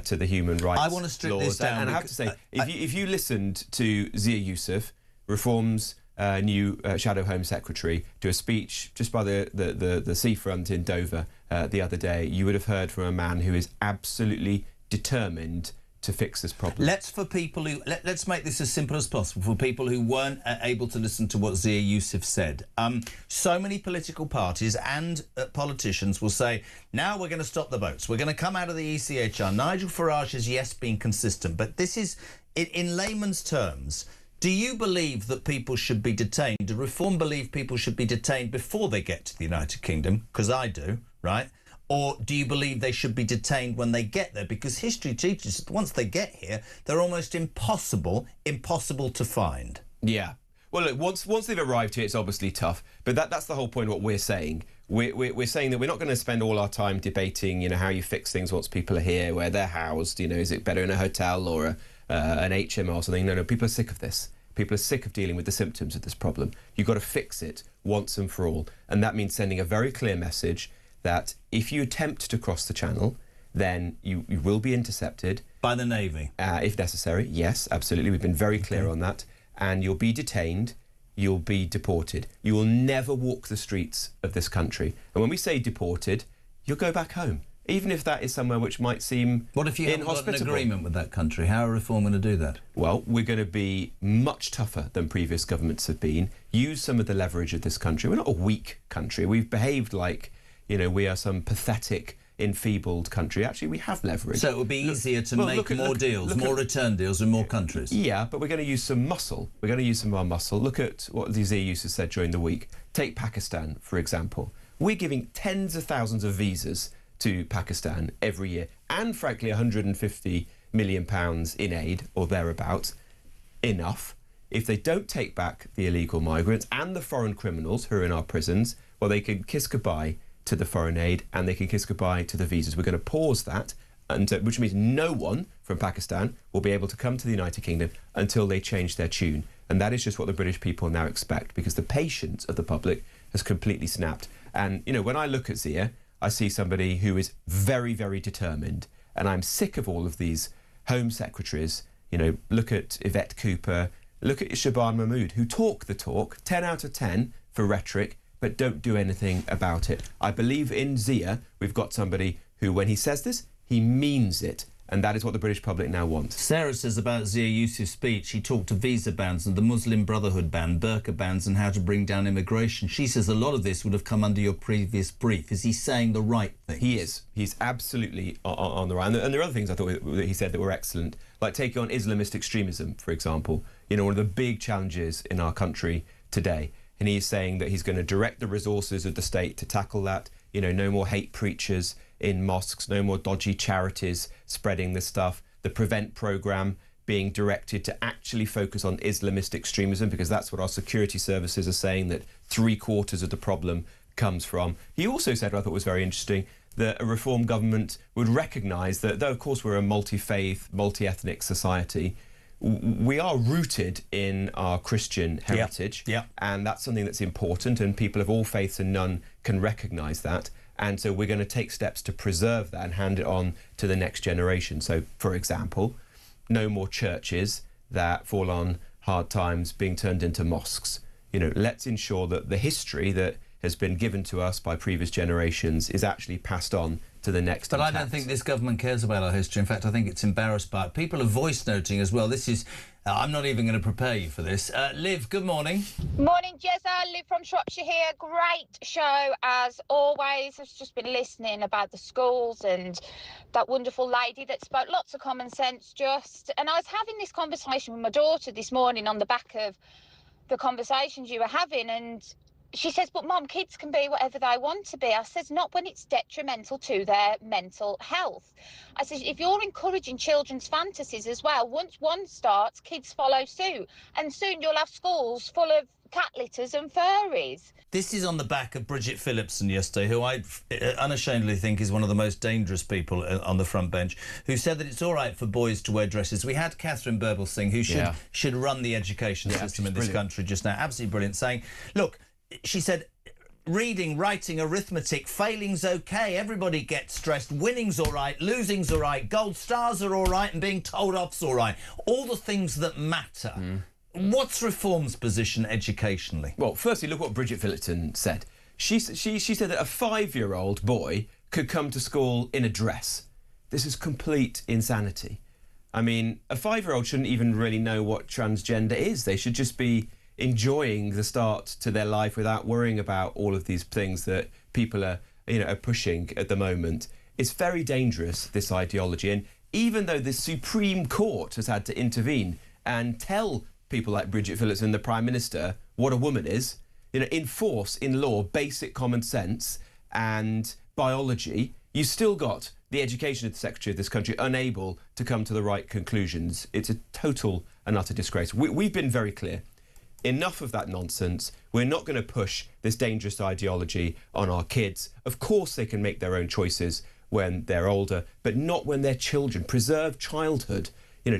to the human rights laws. I want to strip this down. And I have to say, if you listened to Zia Youssef, Reform's new Shadow Home Secretary, to a speech just by the seafront in Dover the other day, you would have heard from a man who is absolutely determined to fix this problem. Let's make this as simple as possible for people who weren't able to listen to what Zia Youssef said. So many political parties and politicians will say, now we're going to stop the boats. We're going to come out of the ECHR. Nigel Farage has, yes, been consistent, but this is, in layman's terms, do you believe that people should be detained? Do Reform believe people should be detained before they get to the United Kingdom? Because I do, right? Or do you believe they should be detained when they get there? Because history teaches that once they get here, they're almost impossible to find. Yeah. Well, look, once they've arrived here, it's obviously tough. But that's the whole point of what we're saying. We're saying that we're not going to spend all our time debating, how you fix things once people are here, where they're housed. Is it better in a hotel or an HMO or something? No, people are sick of this. People are sick of dealing with the symptoms of this problem. You've got to fix it once and for all. And that means sending a very clear message that if you attempt to cross the Channel, then you will be intercepted. By the Navy? If necessary, yes, absolutely. We've been very clear on that. And you'll be detained, you'll be deported. You will never walk the streets of this country. And when we say deported, you'll go back home, even if that is somewhere which might seem What if you haven't got an agreement with that country? How are Reform going to do that? Well, we're going to be much tougher than previous governments have been. Use some of the leverage of this country. We're not a weak country. We've behaved like we are some pathetic, enfeebled country. Actually, we have leverage. So it would be easier to make more deals, more return deals with more countries. Yeah, but we're going to use some muscle. We're going to use some of our muscle. Look at what the Zia Youssef said during the week. Take Pakistan, for example. We're giving tens of thousands of visas to Pakistan every year, and frankly, £150 million in aid, or thereabouts. Enough. If they don't take back the illegal migrants and the foreign criminals who are in our prisons, well, they can kiss goodbye to the foreign aid and they can kiss goodbye to the visas. We're going to pause that, which means no one from Pakistan will be able to come to the United Kingdom until they change their tune. And that is just what the British people now expect, because the patience of the public has completely snapped. And, when I look at Zia, I see somebody who is very, very determined. And I'm sick of all of these Home Secretaries. Look at Yvette Cooper, look at Shaban Mahmood, who talk the talk, 10 out of 10 for rhetoric, but don't do anything about it. I believe in Zia, we've got somebody who, when he says this, he means it. And that is what the British public now wants. Sarah says about Zia Youssef's speech, he talked to visa bans and the Muslim Brotherhood ban, burqa bans and how to bring down immigration. She says a lot of this would have come under your previous brief. Is he saying the right thing? He is. He's absolutely on the right. And there are other things I thought that he said that were excellent, like taking on Islamist extremism, for example. One of the big challenges in our country today. And he's saying that he's going to direct the resources of the state to tackle that. No more hate preachers in mosques, no more dodgy charities spreading this stuff. The Prevent programme being directed to actually focus on Islamist extremism, because that's what our security services are saying, that 3/4 of the problem comes from. He also said, what I thought was very interesting, that a reform government would recognise that, though of course we're a multi-faith, multi-ethnic society, we are rooted in our Christian heritage, and that's something that's important, and people of all faiths and none can recognise that. And so we're going to take steps to preserve that and hand it on to the next generation. So, for example, no more churches that fall on hard times being turned into mosques. You know, let's ensure that the history that has been given to us by previous generations is actually passed on to the next. But I don't think this government cares about our history. In fact, I think it's embarrassed by it. People are voice noting as well. This is, I'm not even going to prepare you for this. Liv, good morning. Morning, Jezza. Liv from Shropshire here. Great show, as always. I've just been listening about the schools and that wonderful lady that spoke lots of common sense just. And I was having this conversation with my daughter this morning on the back of the conversations you were having, and she says, but Mum, kids can be whatever they want to be. I says, not when it's detrimental to their mental health. I says, if you're encouraging children's fantasies as well, once one starts, kids follow suit. And soon you'll have schools full of cat litters and furries. This is on the back of Bridget Phillipson yesterday, who I unashamedly think is one of the most dangerous people on the front bench, who said that it's all right for boys to wear dresses. We had Catherine Birbalsingh, who should run the education system in this country just now. Absolutely brilliant, saying, look, she said, reading, writing, arithmetic, failing's okay, everybody gets stressed, winning's all right, losing's all right, gold stars are all right, and being told off's all right. All the things that matter. What's Reform's position educationally? Well, firstly, look what Bridget Phillipson said. She said that a 5-year-old boy could come to school in a dress. This is complete insanity. I mean, a 5-year-old shouldn't even really know what transgender is. They should just be enjoying the start to their life without worrying about all of these things that people are pushing at the moment. It's very dangerous, this ideology, and even though the Supreme Court has had to intervene and tell people like Bridget Phillipson, the Prime Minister, what a woman is, enforce in law basic common sense and biology, you still got the education secretary of this country unable to come to the right conclusions. It's a total and utter disgrace. We've been very clear. Enough of that nonsense. We're not going to push this dangerous ideology on our kids. Of course they can make their own choices when they're older, but not when they're children. Preserve childhood.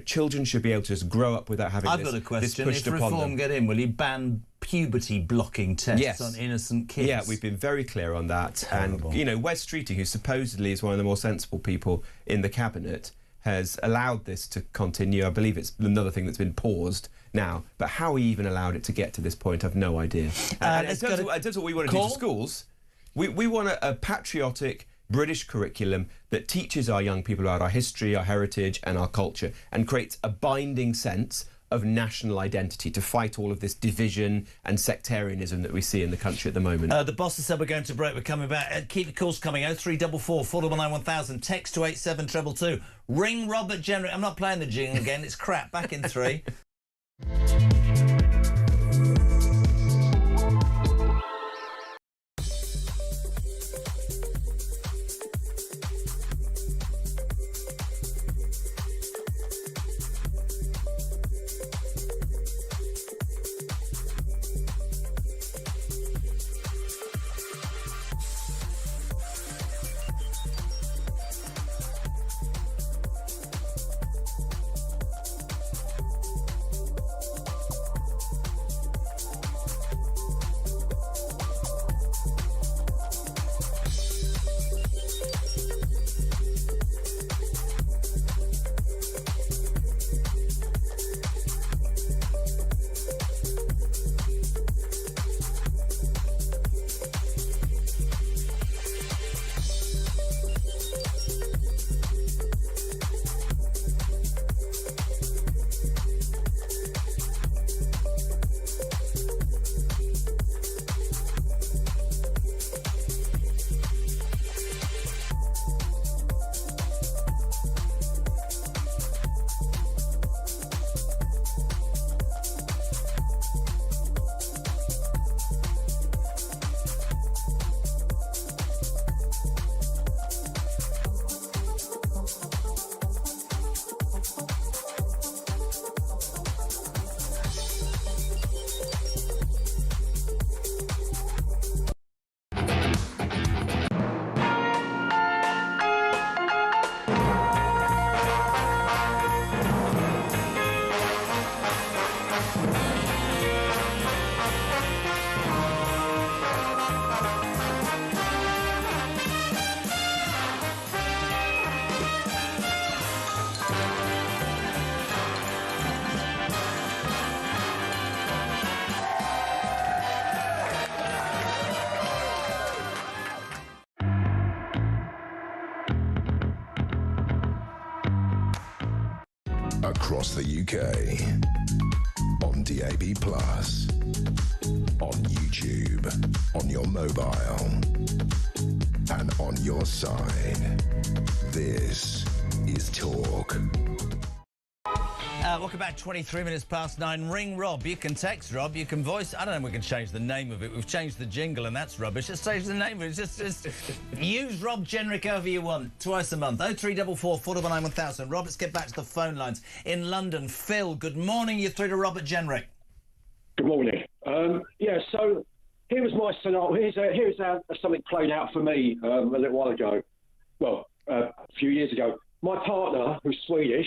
Children should be able to just grow up without having I've got a question. If Reform get in, will you ban puberty blocking tests on innocent kids? Yeah, we've been very clear on that. Terrible. And, Wes Streeting, who supposedly is one of the more sensible people in the Cabinet, has allowed this to continue. I believe it's another thing that's been paused now, but how he even allowed it to get to this point, I've no idea. And in terms of what we want to do to schools, we want a patriotic British curriculum that teaches our young people about our history, our heritage and our culture, and creates a binding sense of national identity to fight all of this division and sectarianism that we see in the country at the moment. The boss has said we're going to break. We're coming back. Keep the calls coming. 0344 499 1000. Text to 87222. Ring Robert Jenrick. I'm not playing the jingle again. It's crap. Back in 3. across the UK. On DAB+, on YouTube, on your mobile, and on your side. This is Talk. Welcome back, 23 minutes past 9. Ring Rob. You can text Rob, you can voice. I don't know if we can change the name of it. We've changed the jingle and that's rubbish. Let's change the name of it. Just use Rob Jenrick however you want, twice a month. 0344 499 1000. Rob, let's get back to the phone lines. In London, Phil, good morning. You're through to Robert Jenrick. Good morning. So here was my scenario. Here's how something played out for me a little while ago. Well, a few years ago. My partner, who's Swedish,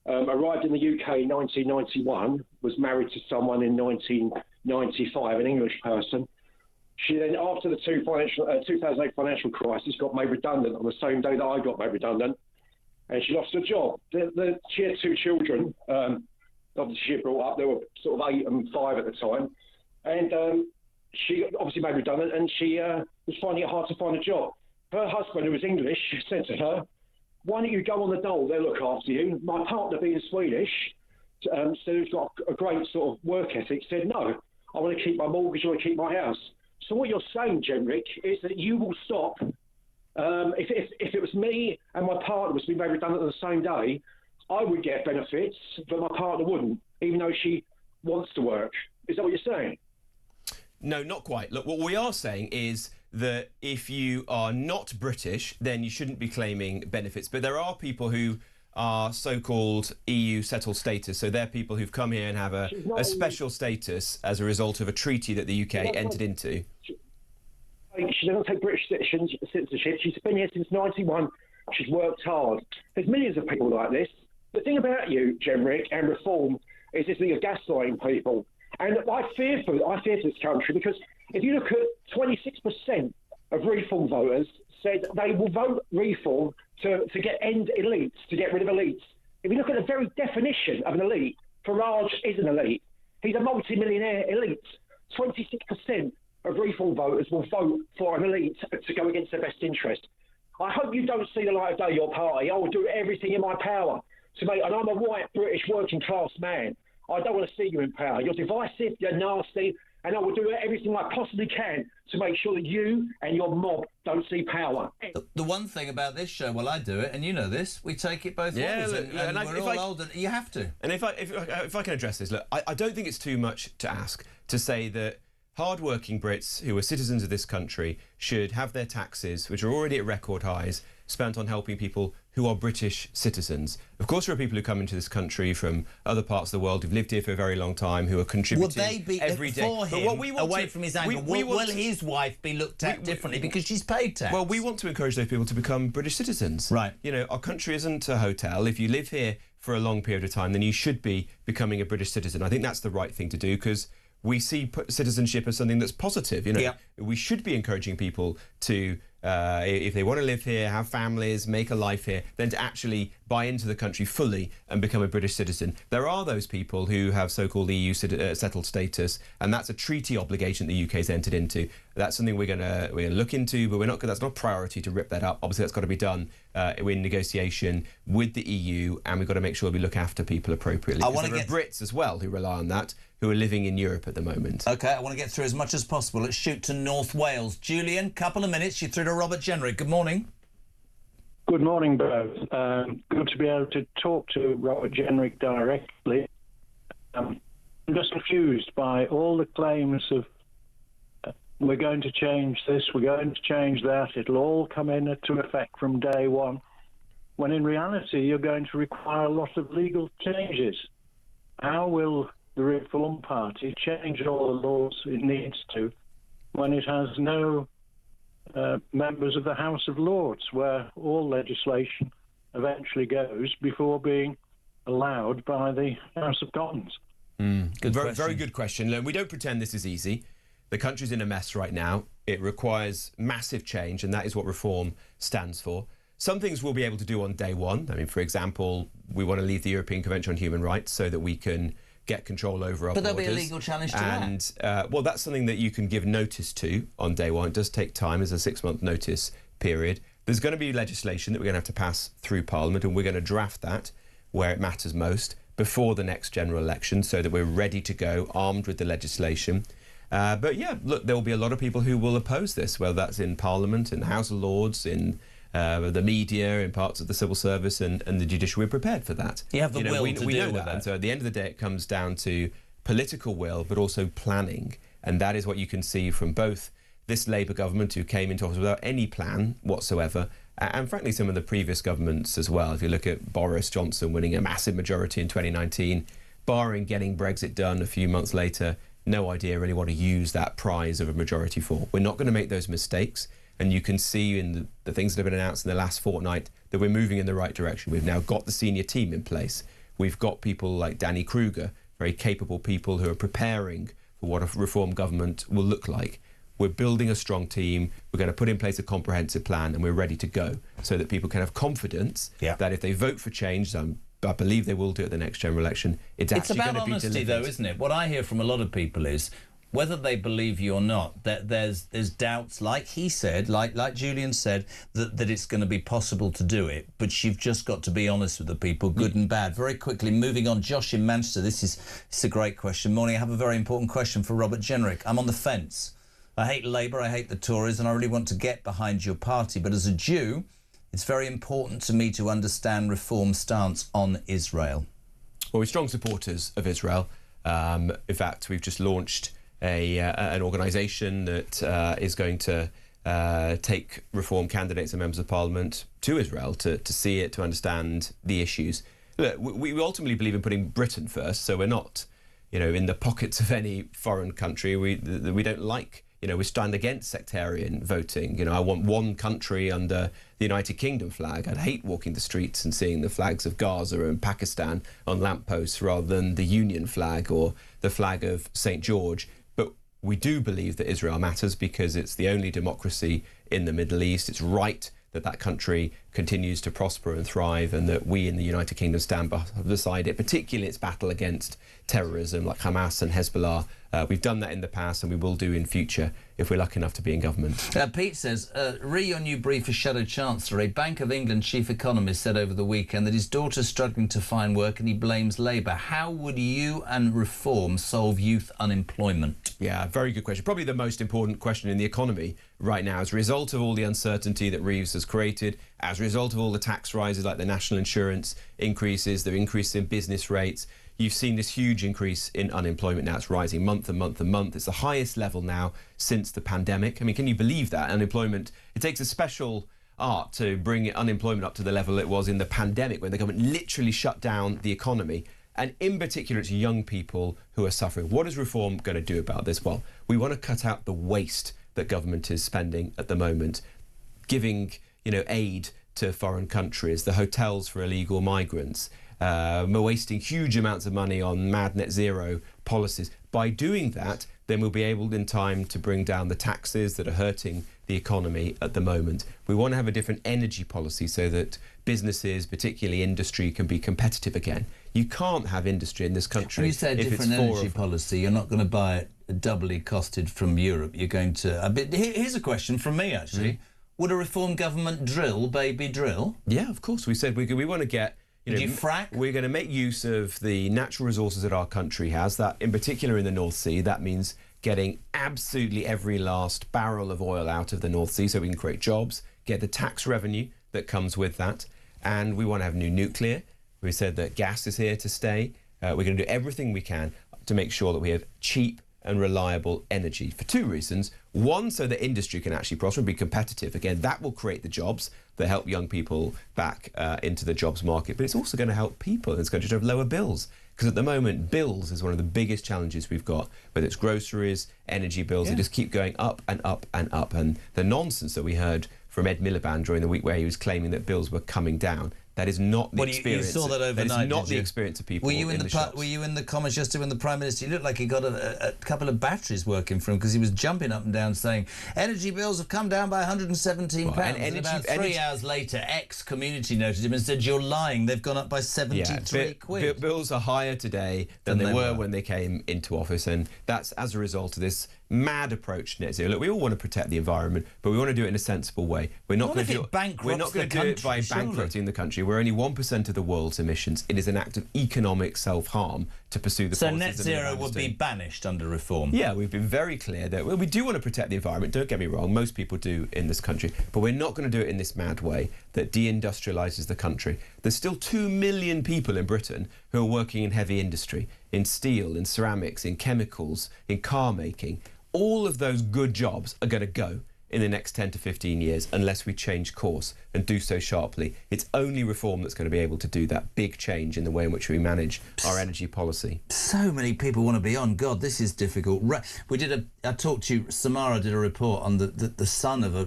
arrived in the UK in 1991, was married to someone in 1995, an English person. She then, after the 2008 financial crisis, got made redundant on the same day that I got made redundant, and she lost her job. She had two children. Obviously, she had brought up, they were sort of 8 and 5 at the time, and she obviously made redundant, and she was finding it hard to find a job. Her husband, who was English, said to her, "Why don't you go on the dole? They'll look after you." My partner, being Swedish, so who's got a great sort of work ethic, said, "No, I want to keep my mortgage, I want to keep my house." So what you're saying, Jenrick, is that you will stop. If it was me and my partner was being made redundant on the same day, I would get benefits, but my partner wouldn't, even though she wants to work. Is that what you're saying? No, not quite. Look, what we are saying is that if you are not British, then you shouldn't be claiming benefits. But there are people who are so-called EU settled status. So they're people who've come here and have a special status as a result of a treaty that the UK entered into. She doesn't take British citizenship. She's been here since 91. She's worked hard. There's millions of people like this. The thing about you, Jenrick, and reform is this thing of gaslighting people. And I fear for this country, because if you look at 26% of reform voters said they will vote reform to end elites, to get rid of elites. If you look at the very definition of an elite, Farage is an elite. He's a multi-millionaire elite. 26% of reform voters will vote for an elite to go against their best interest. I hope you don't see the light of day, your party. I will do everything in my power to make, and I'm a white British working class man. I don't want to see you in power. You're divisive, you're nasty, and I will do everything I possibly can to make sure that you and your mob don't see power. The one thing about this show, well, I do it, and you know this, we take it both ways, and we're all older. You have to. And if I can address this, look, I don't think it's too much to ask to say that hard-working Brits who are citizens of this country should have their taxes, which are already at record highs, spent on helping people who are British citizens. Of course, there are people who come into this country from other parts of the world who've lived here for a very long time, who are contributing every day. Would they be for him, but what we want away from his angle? Will his wife be looked at differently because she's paid tax? Well, we want to encourage those people to become British citizens. Right. You know, our country isn't a hotel. If you live here for a long period of time, then you should be becoming a British citizen. I think that's the right thing to do, because we see citizenship as something that's positive. You know, we should be encouraging people to, if they want to live here, have families, make a life here, then to actually buy into the country fully and become a British citizen. There are those people who have so-called EU settled status, and that's a treaty obligation the UK's entered into. That's something we're going to look into, but that's not priority to rip that up. Obviously, that's got to be done in negotiation with the EU, and we've got to make sure we look after people appropriately. There are Brits as well who rely on that, who are living in Europe at the moment. OK, I want to get through as much as possible. Let's shoot to North Wales. Julian, couple of minutes. You're through to Robert Jenrick. Good morning. Good morning, both. Good to be able to talk to Robert Jenrick directly. I'm just confused by all the claims of we're going to change this, we're going to change that, it'll all come into effect from day one, when in reality you're going to require a lot of legal changes. How will the Reform Party change all the laws it needs to when it has no members of the House of Lords, where all legislation eventually goes before being allowed by the House of Commons? Very good question. Look, we don't pretend this is easy. The country's in a mess right now. It requires massive change, and that is what reform stands for. Some things we'll be able to do on day one. I mean, for example, we want to leave the European Convention on Human Rights so that we can get control over our borders. But there'll be a legal challenge to that. Well, that's something that you can give notice to on day one. It does take time. There's a 6-month notice period. There's going to be legislation that we're going to have to pass through Parliament, and we're going to draft that. where it matters most before the next general election, so that we're ready to go, armed with the legislation. But yeah, look, there will be a lot of people who will oppose this, whether that's in Parliament, in the House of Lords, in the media, in parts of the civil service and the judiciary. We're prepared for that. You have the will to we deal know with that. it. And so at the end of the day, it comes down to political will, but also planning. And that is what you can see from both this Labour government, who came into office without any plan whatsoever, and frankly some of the previous governments as well. If you look at Boris Johnson winning a massive majority in 2019, barring getting Brexit done a few months later, no idea really what to use that prize of a majority for. We're not going to make those mistakes, and you can see in the things that have been announced in the last fortnight that we're moving in the right direction. We've now got the senior team in place. We've got people like Danny Kruger, very capable people who are preparing for what a reform government will look like. We're building a strong team. We're going to put in place a comprehensive plan, and we're ready to go so that people can have confidence that if they vote for change, I believe they will do it at the next general election, it's actually going to be delivered. It's about honesty, though, isn't it? What I hear from a lot of people is, whether they believe you or not, that there's doubts, like he said, like Julian said, that it's going to be possible to do it, but you've just got to be honest with the people, good and bad. Very quickly, moving on, Josh in Manchester, this is a great question. Morning, I have a very important question for Robert Jenrick. I'm on the fence. I hate Labour, I hate the Tories, and I really want to get behind your party, but as a Jew, it's very important to me to understand Reform's stance on Israel. Well, we're strong supporters of Israel. In fact, we've just launched an organisation that is going to take Reform candidates and members of Parliament to Israel to see it, to understand the issues. Look, we ultimately believe in putting Britain first, so we're not, in the pockets of any foreign country. We don't like. We stand against sectarian voting. I want one country under the United Kingdom flag. I'd hate walking the streets and seeing the flags of Gaza and Pakistan on lampposts rather than the Union flag or the flag of St. George. But we do believe that Israel matters because it's the only democracy in the Middle East. It's right that that country continues to prosper and thrive, and that we in the United Kingdom stand beside it, particularly its battle against terrorism like Hamas and Hezbollah. We've done that in the past, and we will do in future if we're lucky enough to be in government. Pete says, re your new brief as Shadow Chancellor, a Bank of England chief economist said over the weekend that his daughter's struggling to find work and he blames Labour. How would you and Reform solve youth unemployment? Yeah, very good question. Probably the most important question in the economy right now as a result of all the uncertainty that Reeves has created, as a result of all the tax rises like the national insurance increases, the increase in business rates. You've seen this huge increase in unemployment now. It's rising month and month and month. It's the highest level now since the pandemic. I mean, can you believe that? Unemployment, it takes a special art to bring unemployment up to the level it was in the pandemic when the government literally shut down the economy. And in particular, it's young people who are suffering. What is Reform going to do about this? Well, we want to cut out the waste that government is spending at the moment, giving, aid to foreign countries, the hotels for illegal migrants. We're wasting huge amounts of money on mad net zero policies. By doing that, then we'll be able in time to bring down the taxes that are hurting the economy at the moment. We want to have a different energy policy so that businesses, particularly industry, can be competitive again. You can't have industry in this country. When you say a different energy policy, you're not going to buy it doubly costed from Europe. You're going to... Here's a question from me, actually. Would a Reform government drill, baby drill? Yeah, of course. We said we want to get... Do you frack? We're going to make use of the natural resources that our country has, that in particular in the North Sea. That means getting absolutely every last barrel of oil out of the North Sea so we can create jobs, get the tax revenue that comes with that. And we want to have new nuclear. We said that gas is here to stay. We're going to do everything we can to make sure that we have cheap and reliable energy for two reasons. One, so that industry can actually prosper and be competitive. Again, that will create the jobs that help young people back into the jobs market. But it's also going to help people in this country to have lower bills. Because at the moment, bills is one of the biggest challenges we've got, whether it's groceries, energy bills, they just keep going up and up and up. And the nonsense that we heard from Ed Miliband during the week where he was claiming that bills were coming down, that is not the experience. You saw that overnight. That is not the experience of people. Were you in the shops. Were you in the Commons yesterday when the Prime Minister? He looked like he got a couple of batteries working for him because he was jumping up and down saying energy bills have come down by £117. And about 3 hours later, Community noted him and said, "You're lying. They've gone up by 73 quid." Bills are higher today than they were when they came into office, and that's as a result of this mad approach to net zero. Look, we all want to protect the environment, but we want to do it in a sensible way. We're not going to do it by bankrupting the country. We're only 1% of the world's emissions. It is an act of economic self-harm to pursue the policies. So net zero would be banished under reform? Yeah, we've been very clear that we do want to protect the environment, don't get me wrong, most people do in this country, but we're not going to do it in this mad way that deindustrialises the country. There's still 2 million people in Britain who are working in heavy industry, in steel, in ceramics, in chemicals, in car making. All of those good jobs are going to go in the next 10 to 15 years unless we change course and do so sharply. It's only reform that's going to be able to do that big change in the way in which we manage our energy policy. So many people want to be on. God, this is difficult. I talked to you, Samara did a report on the son of a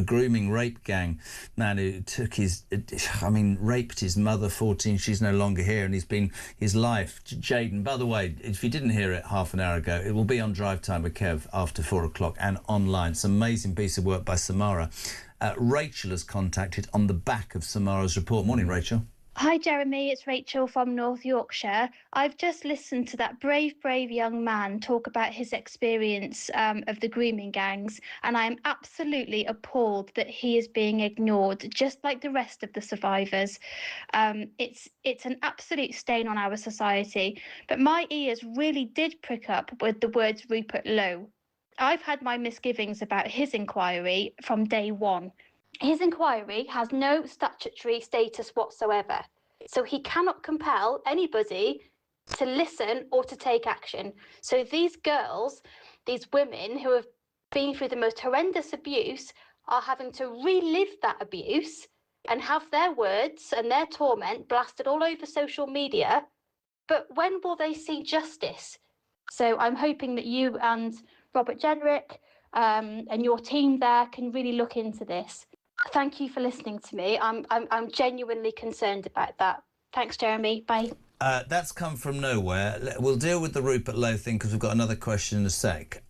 grooming rape gang man who took raped his mother, 14, she's no longer here, and he's been his life. Jaden, by the way, if you didn't hear it half an hour ago, it will be on Drive Time with Kev after 4 o'clock and online. It's an amazing piece of work by Samara. Rachel has contacted on the back of Samara's report. Morning, Rachel. Hi, Jeremy. It's Rachel from North Yorkshire. I've just listened to that brave young man talk about his experience of the grooming gangs, and I am absolutely appalled that he is being ignored, just like the rest of the survivors. It's an absolute stain on our society, but my ears really did prick up with the words Rupert Lowe. I've had my misgivings about his inquiry from day one. His inquiry has no statutory status whatsoever, so he cannot compel anybody to listen or to take action. So these girls, these women who have been through the most horrendous abuse are having to relive that abuse and have their words and their torment blasted all over social media. But when will they see justice? So I'm hoping that you and Robert Jenrick and your team there can really look into this. Thank you for listening to me. I'm genuinely concerned about that. Thanks, Jeremy. Bye. That's come from nowhere. We'll deal with the Rupert Lowe thing because we've got another question in a sec.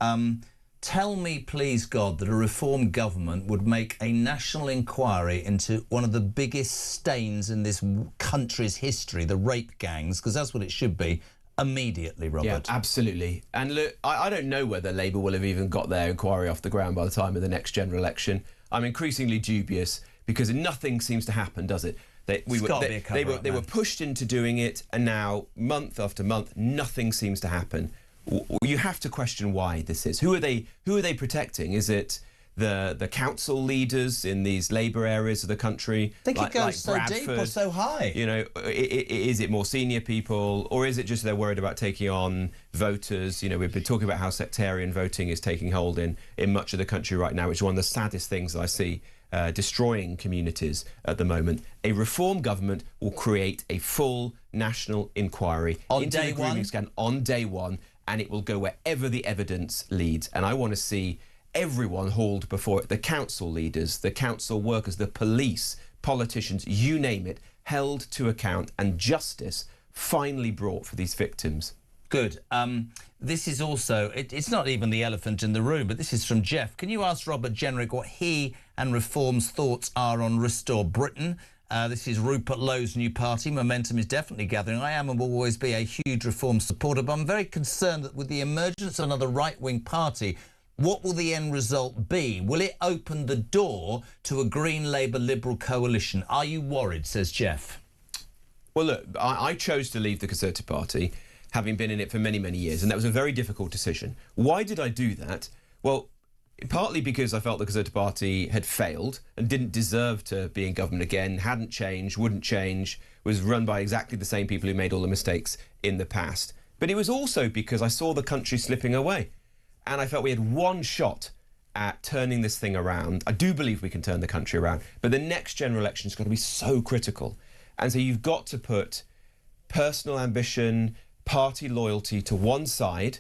Tell me, please, God, that a reform government would make a national inquiry into one of the biggest stains in this country's history, the rape gangs, because that's what it should be, immediately, Robert. Yeah, absolutely. And look, I don't know whether Labour will have even got their inquiry off the ground by the time of the next general election. I'm increasingly dubious because nothing seems to happen, does it? They were pushed into doing it, and now, month after month, nothing seems to happen. You have to question why this is. Who are they protecting? Is it the council leaders in these Labour areas of the country? I think it goes so deep or so high. You know, is it more senior people, or is it just they're worried about taking on voters? You know, we've been talking about how sectarian voting is taking hold in much of the country right now, which is one of the saddest things that I see destroying communities at the moment. A reform government will create a full national inquiry into the grooming scandal on day one, and it will go wherever the evidence leads. And I want to see everyone hauled before it, the council leaders, the council workers, the police, politicians, you name it, held to account and justice finally brought for these victims. Good. This is also, it's not even the elephant in the room, but this is from Jeff. Can you ask Robert Jenrick what he and Reform's thoughts are on Restore Britain? This is Rupert Lowe's new party. Momentum is definitely gathering. I am and will always be a huge Reform supporter, but I'm very concerned that with the emergence of another right-wing party, what will the end result be? Will it open the door to a Green Labour Liberal coalition? Are you worried, says Jeff? Well, look, I chose to leave the Conservative Party, having been in it for many, many years, and that was a very difficult decision. Why did I do that? Well, partly because I felt the Conservative Party had failed and didn't deserve to be in government again, hadn't changed, wouldn't change, was run by exactly the same people who made all the mistakes in the past. But it was also because I saw the country slipping away, and I felt we had one shot at turning this thing around. I do believe we can turn the country around, but the next general election is going to be so critical. And so you've got to put personal ambition, party loyalty to one side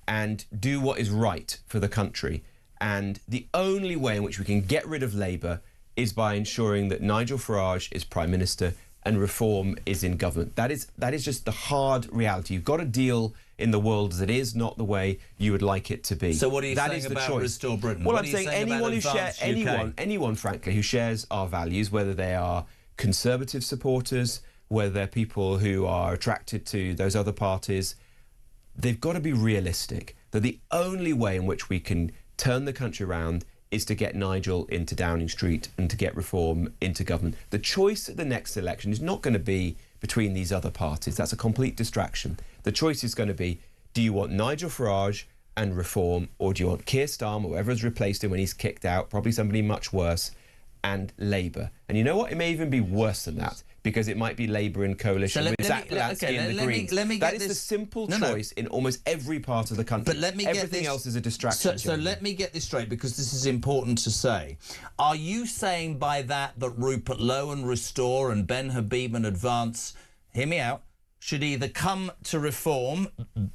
and do what is right for the country. And the only way in which we can get rid of Labour is by ensuring that Nigel Farage is Prime Minister and Reform is in government. That is just the hard reality. You've got to deal in the world as it is, not the way you would like it to be. So what are you that saying is the about choice. Restore Britain? Well, What I'm are you saying about anyone, frankly, who shares our values, whether they are Conservative supporters, whether they're people who are attracted to those other parties, they've got to be realistic. that the only way in which we can turn the country around is to get Nigel into Downing Street and to get reform into government. The choice at the next election is not going to be between these other parties. That's a complete distraction. The choice is going to be, do you want Nigel Farage and reform, or do you want Keir Starmer, whoever has replaced him when he's kicked out, probably somebody much worse, and Labour? And you know what? It may even be worse than that, because it might be Labour in coalition with Zach Polansky and the Greens. That is the simple choice in almost every part of the country. But let me get Everything this, else is a distraction. So let me get this straight, because this is important to say. Are you saying by that Rupert Lowe and Restore and Ben Habib and Advance, hear me out, should either come to reform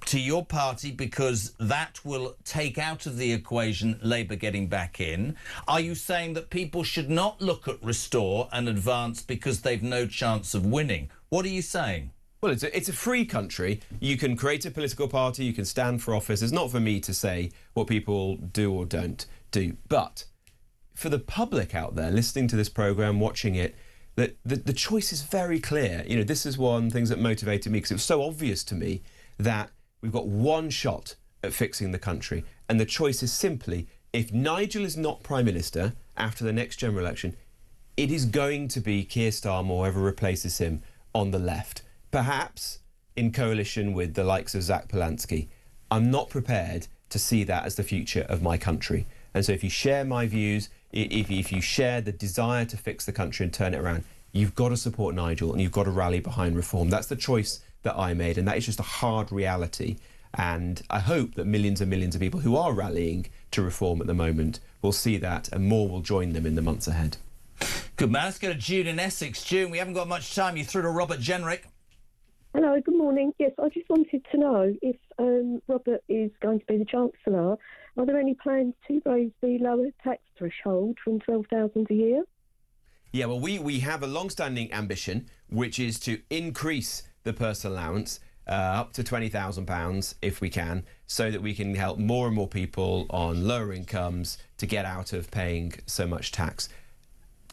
to your party because that will take out of the equation Labour getting back in? Are you saying that people should not look at Restore and Advance because they've no chance of winning? What are you saying? Well, it's a free country. You can create a political party, you can stand for office. It's not for me to say what people do or don't do. But for the public out there listening to this programme, watching it, the choice is very clear. You know, this is one of the things that motivated me, because it was so obvious to me that we've got one shot at fixing the country. And the choice is simply, if Nigel is not Prime Minister after the next general election, it is going to be Keir Starmer or whoever replaces him on the left, perhaps in coalition with the likes of Zach Polansky. I'm not prepared to see that as the future of my country. And so if you share my views, if you share the desire to fix the country and turn it around, you've got to support Nigel and you've got to rally behind reform. That's the choice that I made, and that is just a hard reality. And I hope that millions and millions of people who are rallying to reform at the moment will see that, and more will join them in the months ahead. Good man. Let's go to June in Essex. June, we haven't got much time. You through to Robert Jenrick. Hello, good morning. Yes, I just wanted to know if Robert is going to be the Chancellor, are there any plans to raise the lower tax threshold from $12,000 a year? Yeah, well, we have a long-standing ambition, which is to increase the personal allowance up to £20,000 if we can, so that we can help more and more people on lower incomes to get out of paying so much tax.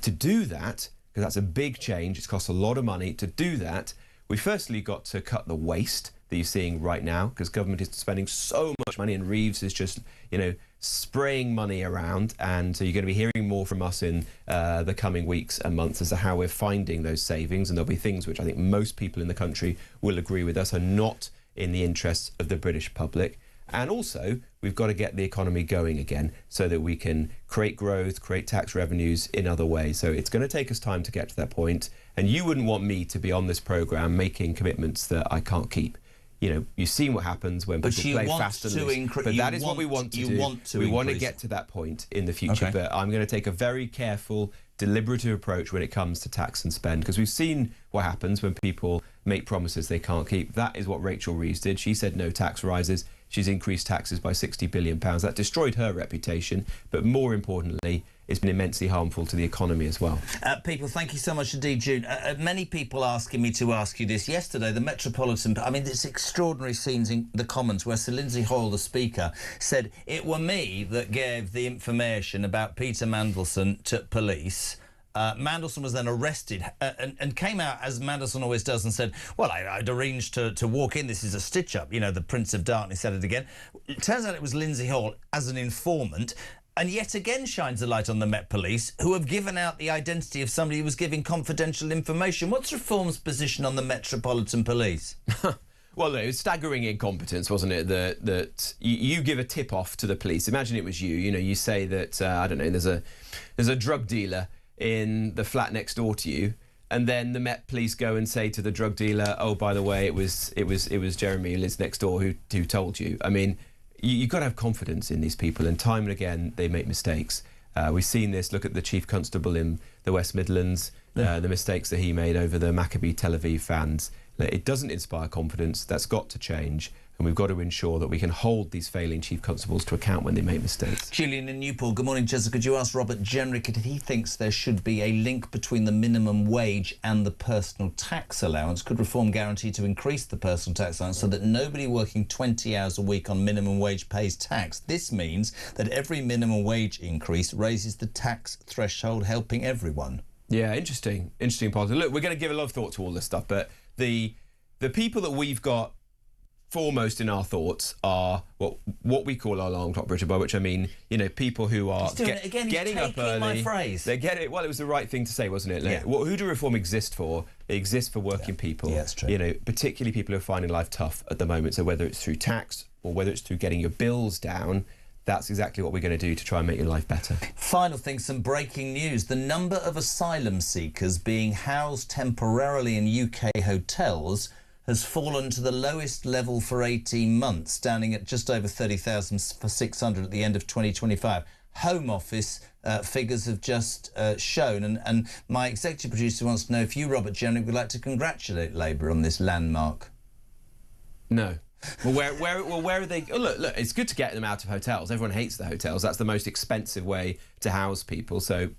To do that, because that's a big change, it's cost a lot of money, to do that, we firstly got to cut the waste that you're seeing right now, because government is spending so much money, and Reeves is just, you know, spraying money around. And so you're going to be hearing more from us in the coming weeks and months as to how we're finding those savings. And there'll be things which I think most people in the country will agree with us are not in the interests of the British public. And also, we've got to get the economy going again so that we can create growth, create tax revenues in other ways. So it's going to take us time to get to that point. And you wouldn't want me to be on this programme making commitments that I can't keep. You know, you've seen what happens when people play fast and loose. But that is what we want to do. We want to get to that point in the future. Okay. But I'm going to take a very careful, deliberative approach when it comes to tax and spend, because we've seen what happens when people make promises they can't keep. That is what Rachel Reeves did. She said no tax rises. She's increased taxes by £60 billion. That destroyed her reputation. But more importantly, it's been immensely harmful to the economy as well. People, thank you so much indeed, June. Many people asking me to ask you this. Yesterday, the Metropolitan... I mean, there's extraordinary scenes in the Commons where Sir Lindsay Hoyle, the Speaker, said, it were me that gave the information about Peter Mandelson to police. Mandelson was then arrested and came out, as Mandelson always does, and said, well, I'd arranged to walk in. This is a stitch-up. You know, the Prince of Darkness said it again. It turns out it was Lindsay Hoyle as an informant, and yet again shines a light on the Met Police, who have given out the identity of somebody who was giving confidential information. What's Reform's position on the Metropolitan Police? Well, it was staggering incompetence, wasn't it? That you give a tip-off to the police. Imagine it was you. You know, you say that, I don't know, there's a drug dealer in the flat next door to you, and then the Met Police go and say to the drug dealer, oh, by the way, it was Jeremy who lives next door who told you. I mean, you've got to have confidence in these people, and time and again they make mistakes. We've seen this. Look at the Chief Constable in the West Midlands, the mistakes that he made over the Maccabi Tel Aviv fans. It doesn't inspire confidence. That's got to change. And we've got to ensure that we can hold these failing chief constables to account when they make mistakes. Julian in Newport. Good morning, Jessica. Could you ask Robert Jenrick if he thinks there should be a link between the minimum wage and the personal tax allowance? Could Reform guarantee to increase the personal tax allowance so that nobody working 20 hours a week on minimum wage pays tax? This means that every minimum wage increase raises the tax threshold, helping everyone. Yeah, interesting policy. Look, we're going to give a lot of thought to all this stuff, but the people that we've got foremost in our thoughts are what we call our alarm clock Britain, by which I mean, people who are getting up early. My phrase. They get it. Well, it was the right thing to say, wasn't it? Yeah. Who do reform exist for? It exists for working people. Yeah, that's true. Particularly people who are finding life tough at the moment. So whether it's through tax or whether it's through getting your bills down, that's exactly what we're going to do to try and make your life better. Final thing, some breaking news. The number of asylum seekers being housed temporarily in UK hotels has fallen to the lowest level for 18 months, standing at just over 30,600 at the end of 2025. Home Office figures have just shown, and my executive producer wants to know if you, Robert Jenrick, would like to congratulate Labour on this landmark. No. Well, where are they? Oh, look, it's good to get them out of hotels. Everyone hates the hotels. That's the most expensive way to house people. So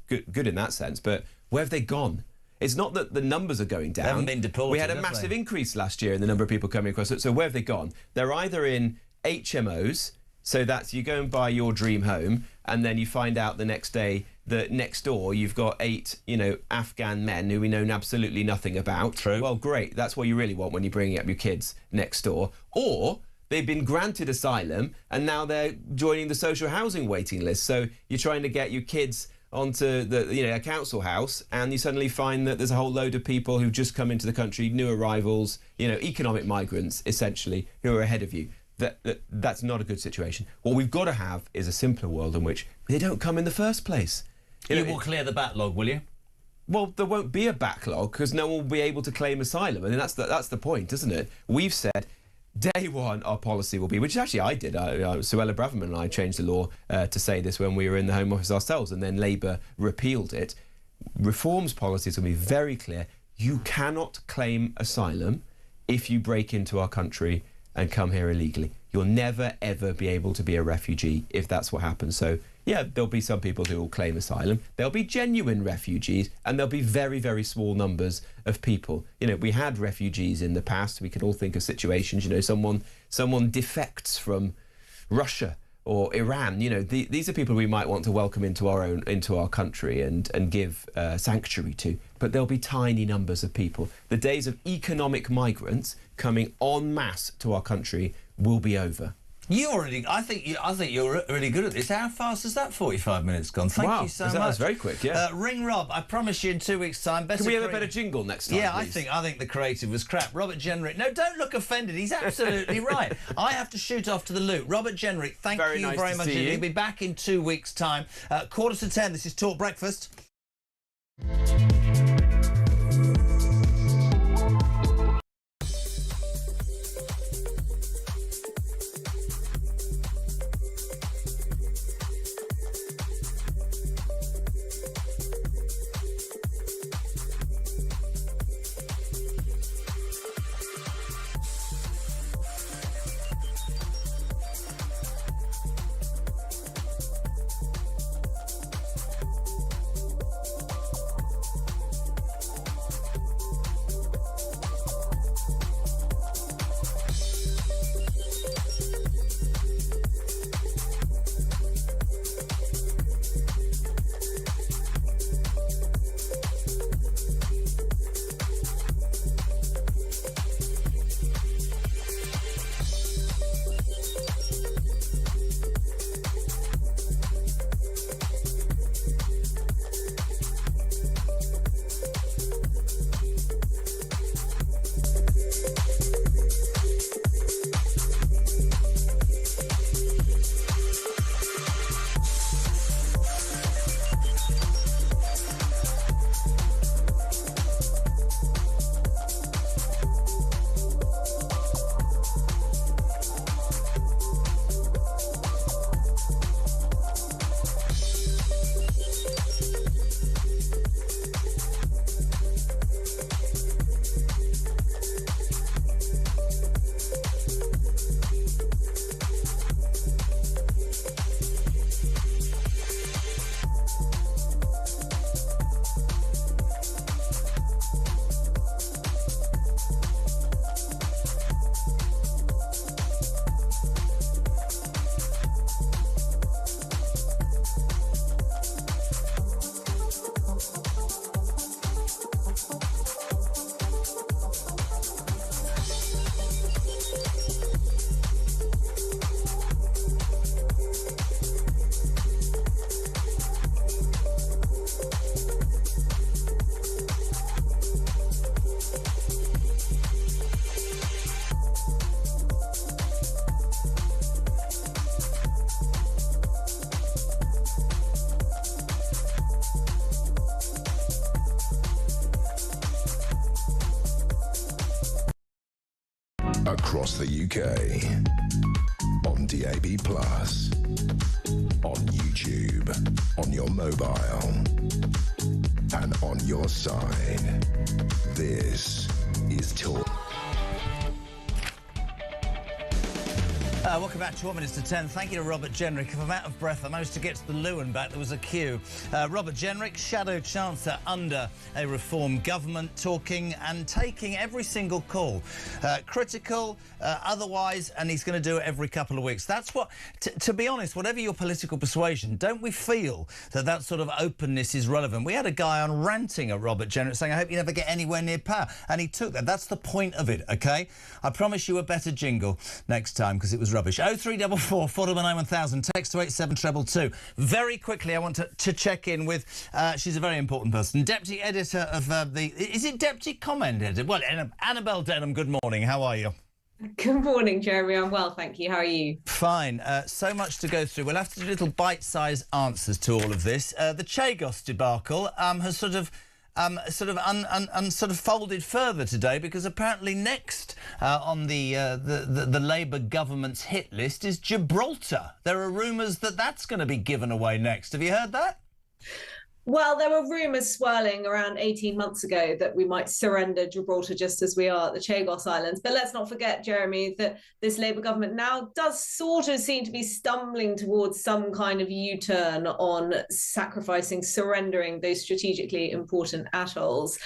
good in that sense. But where have they gone? It's not that the numbers are going down. They haven't been deported. We had a massive increase last year in the number of people coming across. So where have they gone? They're either in HMOs, so that's you go and buy your dream home, and then you find out the next day that next door you've got 8, Afghan men who we know absolutely nothing about. True. Well, great. That's what you really want when you're bringing up your kids next door. Or they've been granted asylum and now they're joining the social housing waiting list. So you're trying to get your kids onto a council house, and you suddenly find that there's a whole load of people who've just come into the country, new arrivals, economic migrants, essentially, who are ahead of you. That's not a good situation. What we've got to have is a simpler world in which they don't come in the first place. You will clear the backlog, will you? Well, there won't be a backlog because no one will be able to claim asylum. I mean, that's the point, isn't it? We've said day one our policy will be, which actually I did. Suella Braverman and I changed the law to say this when we were in the Home Office ourselves, and then Labour repealed it. Reform's policies will be very clear. You cannot claim asylum if you break into our country and come here illegally. You'll never, ever be able to be a refugee if that's what happens. So, yeah, there'll be some people who will claim asylum. There'll be genuine refugees, and there'll be very, very small numbers of people. We had refugees in the past. We can all think of situations, someone defects from Russia or Iran. These are people we might want to welcome into our country and give sanctuary to. But there'll be tiny numbers of people. The days of economic migrants coming en masse to our country will be over. I think you're really good at this. How fast has that 45 minutes gone? Thank you so much. That was very quick, yeah. Ring Rob, I promise you in 2 weeks' time. Can we have a better jingle next time? Yeah, please? I think the creative was crap. Robert Jenrick. No, don't look offended. He's absolutely right. I have to shoot off to the loo. Robert Jenrick, thank you very much. He'll be back in 2 weeks' time. 9:45. This is Talk Breakfast. across the UK, on DAB+, on YouTube, on your mobile, and on your side. This is Talk. Welcome back to 1 minutes to 10. Thank you to Robert Jenrick. If I'm out of breath, I managed to get to the loo and back. There was a queue. Robert Jenrick, Shadow Chancellor under a reform government, talking and taking every single call. Critical, otherwise, and he's going to do it every couple of weeks. That's what, to be honest, whatever your political persuasion, don't we feel that that sort of openness is relevant? We had a guy on ranting at Robert Jenrick saying, I hope you never get anywhere near power. And he took that. That's the point of it, OK? I promise you a better jingle next time, because it was rubbish. 0344 499 1000. Text to 87222. Very quickly, I want to check in with, she's a very important person, Deputy Editor of is it Deputy Comment Editor? Well, Annabelle Denham, good morning. How are you? Good morning, Jeremy. I'm well, thank you. How are you? Fine. So much to go through. We'll have to do little bite-sized answers to all of this. The Chagos debacle has sort of folded further today, because apparently next on the Labour government's hit list is Gibraltar. There are rumours that that's going to be given away next. Have you heard that? Well, there were rumours swirling around 18 months ago that we might surrender Gibraltar just as we are at the Chagos Islands. But let's not forget, Jeremy, that this Labour government now does sort of seem to be stumbling towards some kind of U-turn on surrendering those strategically important atolls,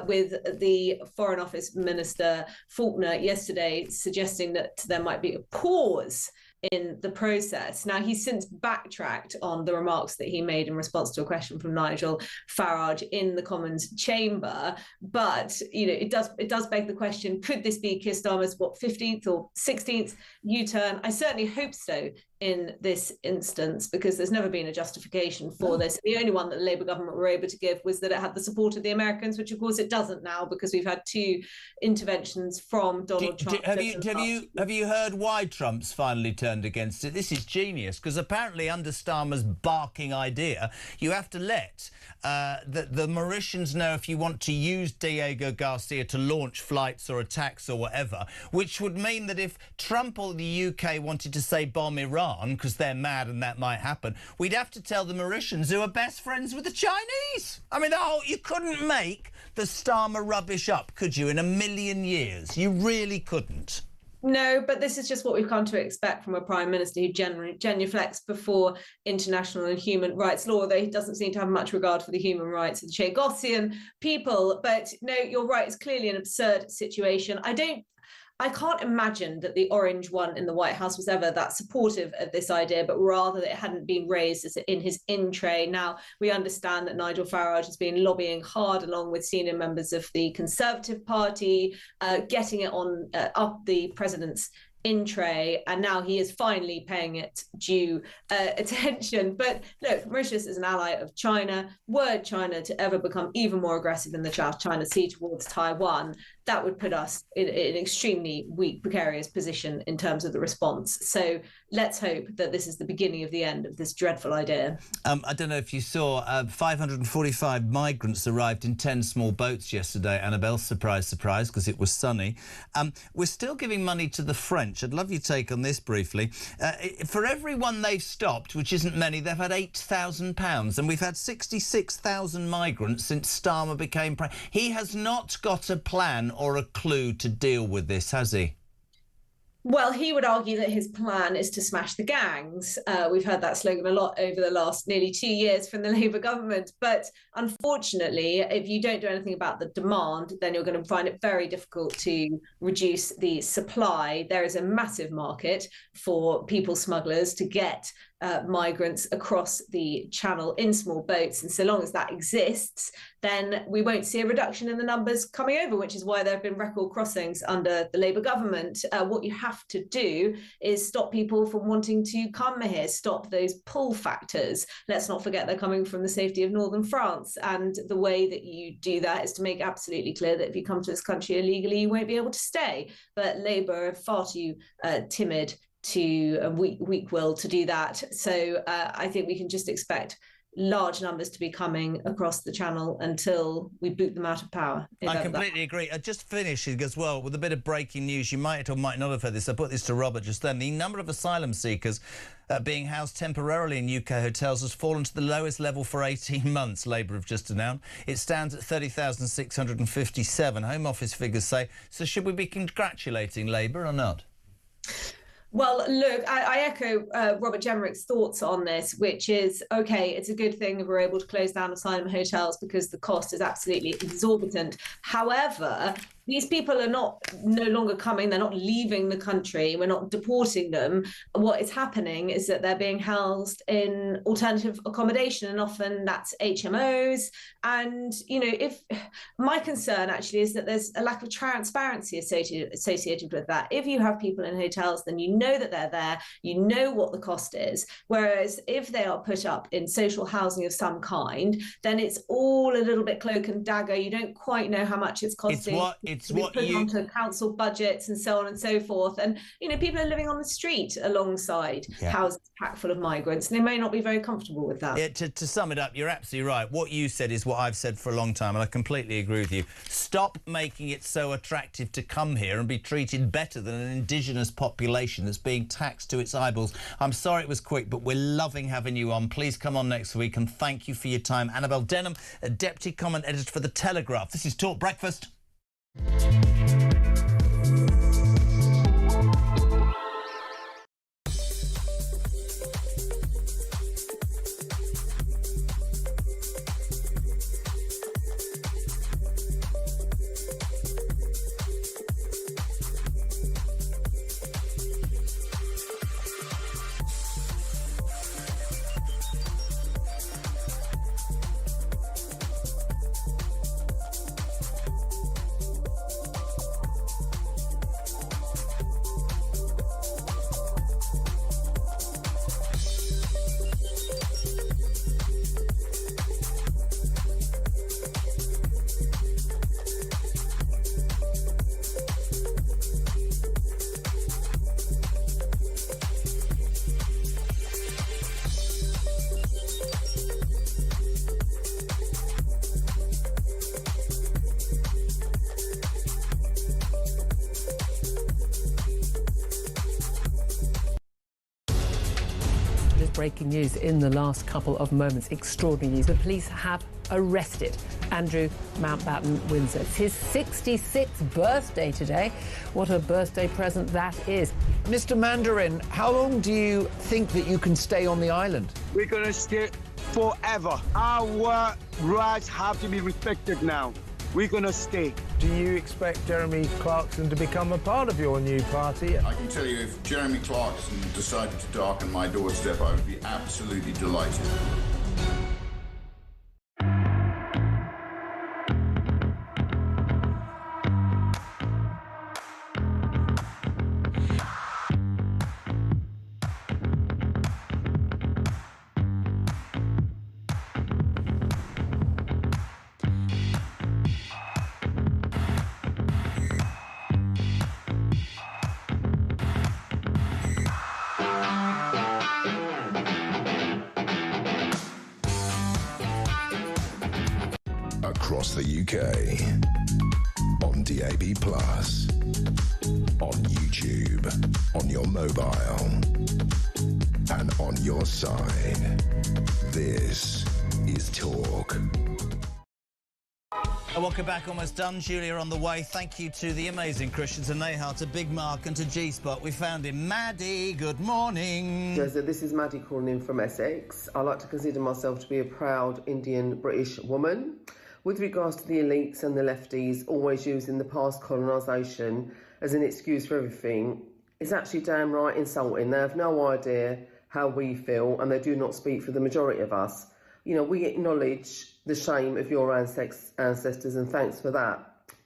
with the Foreign Office Minister Faulkner yesterday suggesting that there might be a pause in the process. Now, he's since backtracked on the remarks that he made in response to a question from Nigel Farage in the Commons chamber. But, you know, it does beg the question, could this be Keir Starmer's, 15th or 16th U-turn? I certainly hope so in this instance, because there's never been a justification for this. The only one that the Labour government were able to give was that it had the support of the Americans, which of course it doesn't now, because we've had 2 interventions from Donald Trump. Have you heard why Trump's finally turned against it? This is genius, because apparently under Starmer's barking idea, you have to let the Mauritians know if you want to use Diego Garcia to launch flights or attacks or whatever, which would mean that if Trump or the UK wanted to, say, bomb Iran, because they're mad and that might happen, we'd have to tell the Mauritians, who are best friends with the Chinese. I mean, you couldn't make the Starmer rubbish up, could you, in a million years? You really couldn't. No, but this is just what we've come to expect from a Prime Minister who genuflects before international and human rights law, though he doesn't seem to have much regard for the human rights of the Chagosian people. But no, you're right, it's clearly an absurd situation. I can't imagine that the orange one in the White House was ever that supportive of this idea, but rather that it hadn't been raised in his in-tray. Now, we understand that Nigel Farage has been lobbying hard, along with senior members of the Conservative Party, getting it on up the president's in-tray, and now he is finally paying it due attention. But look, Mauritius is an ally of China. Were China to ever become even more aggressive in the South China Sea towards Taiwan, that would put us in an extremely weak, precarious position in terms of the response. So let's hope that this is the beginning of the end of this dreadful idea. I don't know if you saw, 545 migrants arrived in 10 small boats yesterday, Annabelle. Surprise, surprise, because it was sunny. We're still giving money to the French. I'd love your take on this briefly. For every one they've stopped, which isn't many, they've had £8,000. And we've had 66,000 migrants since Starmer became prime. He has not got a plan or a clue to deal with this, has he? Well, he would argue that his plan is to smash the gangs. We've heard that slogan a lot over the last nearly 2 years from the Labour government. But unfortunately, if you don't do anything about the demand, then you're going to find it very difficult to reduce the supply. There is a massive market for people smugglers to get migrants across the channel in small boats. And so long as that exists, then we won't see a reduction in the numbers coming over, which is why there have been record crossings under the Labour government. What you have to do is stop people from wanting to come here, stop those pull factors. Let's not forget they're coming from the safety of northern France. And the way that you do that is to make absolutely clear that if you come to this country illegally, you won't be able to stay. But Labour are far too timid to weak will to do that. So I think we can just expect large numbers to be coming across the channel until we boot them out of power. I completely agree. Just finishing as well with a bit of breaking news. You might or might not have heard this. I put this to Robert just then. The number of asylum seekers being housed temporarily in UK hotels has fallen to the lowest level for 18 months, Labour have just announced. It stands at 30,657, Home Office figures say. So should we be congratulating Labour or not? Well, look, I echo Robert Jenrick's thoughts on this, which is, OK, it's a good thing that we're able to close down asylum hotels because the cost is absolutely exorbitant. However, these people are no longer coming. They're not leaving the country. We're not deporting them. What is happening is that they're being housed in alternative accommodation, and often that's HMOs. And, you know, if my concern actually is that there's a lack of transparency associated with that. If you have people in hotels, then you know that they're there. You know what the cost is. Whereas if they are put up in social housing of some kind, then it's all a little bit cloak and dagger. You don't quite know how much it's costing. It's what put onto council budgets and so on and so forth. And, you know, people are living on the street alongside houses packed full of migrants, and they may not be very comfortable with that. Yeah, to sum it up, you're absolutely right. What you said is what I've said for a long time, and I completely agree with you. Stop making it so attractive to come here and be treated better than an indigenous population that's being taxed to its eyeballs. I'm sorry it was quick, but we're loving having you on. Please come on next week, and thank you for your time. Annabel Denham, a Deputy Comment Editor for The Telegraph. This is Talk Breakfast. Breaking news in the last couple of moments. Extraordinary news. The police have arrested Andrew Mountbatten Windsor. It's his 66th birthday today. What a birthday present that is. Mr. Mandarin, how long do you think that you can stay on the island? We're going to stay forever. Our rights have to be respected now. We're going to stay. Do you expect Jeremy Clarkson to become a part of your new party? I can tell you, if Jeremy Clarkson decided to darken my doorstep, I would be absolutely delighted. Across the UK, on DAB+, on YouTube, on your mobile, and on your side. This is Talk. Welcome back, almost done. Julia on the way. Thank you to the amazing Christian, to Nahar, to Big Mark and to G-Spot. We found him. Maddie, good morning. Jezza, this is Maddie calling in from Essex. I like to consider myself to be a proud Indian British woman. With regards to the elites and the lefties always using the past colonisation as an excuse for everything, it's actually damn right insulting. They have no idea how we feel, and they do not speak for the majority of us. You know, we acknowledge the shame of your ancestors, and thanks for that.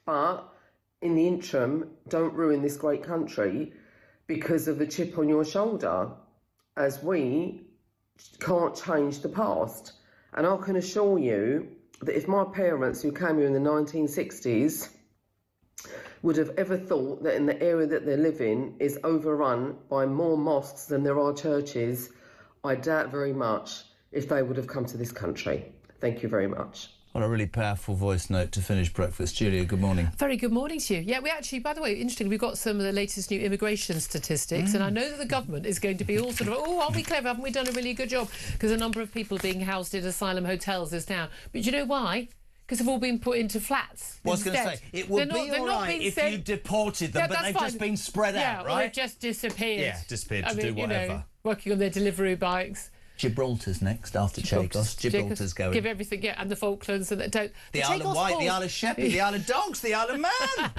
But in the interim, don't ruin this great country because of the chip on your shoulder, as we can't change the past. And I can assure you that if my parents, who came here in the 1960s, would have ever thought that in the area that they live in is overrun by more mosques than there are churches, I doubt very much. if they would have come to this country. Thank you very much. What a really powerful voice note to finish breakfast. Julia, good morning. Very good morning to you. Yeah, we actually, by the way, interesting, we've got some of the latest new immigration statistics, and I know that the government is going to be all sort of, oh, aren't we clever? Haven't we done a really good job? Because the number of people being housed in asylum hotels is down. But do you know why? Because they've all been put into flats. Well, I was going to say, it would be all right if you deported them, but they've just been spread out, right? They've just disappeared. Yeah, disappeared to do whatever. You know, working on their delivery bikes. Gibraltar's next after Chagos. Gibraltar's going. Give everything, yeah, and the Falklands and don't. The Isle of Wight, the Isle of Sheppey, the Isle of Dogs, the Isle of Man.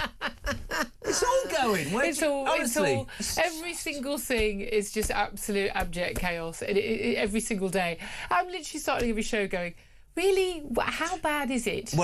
It's all going. Honestly. Every single thing is just absolute abject chaos every single day. I'm literally starting every show going, really, how bad is it?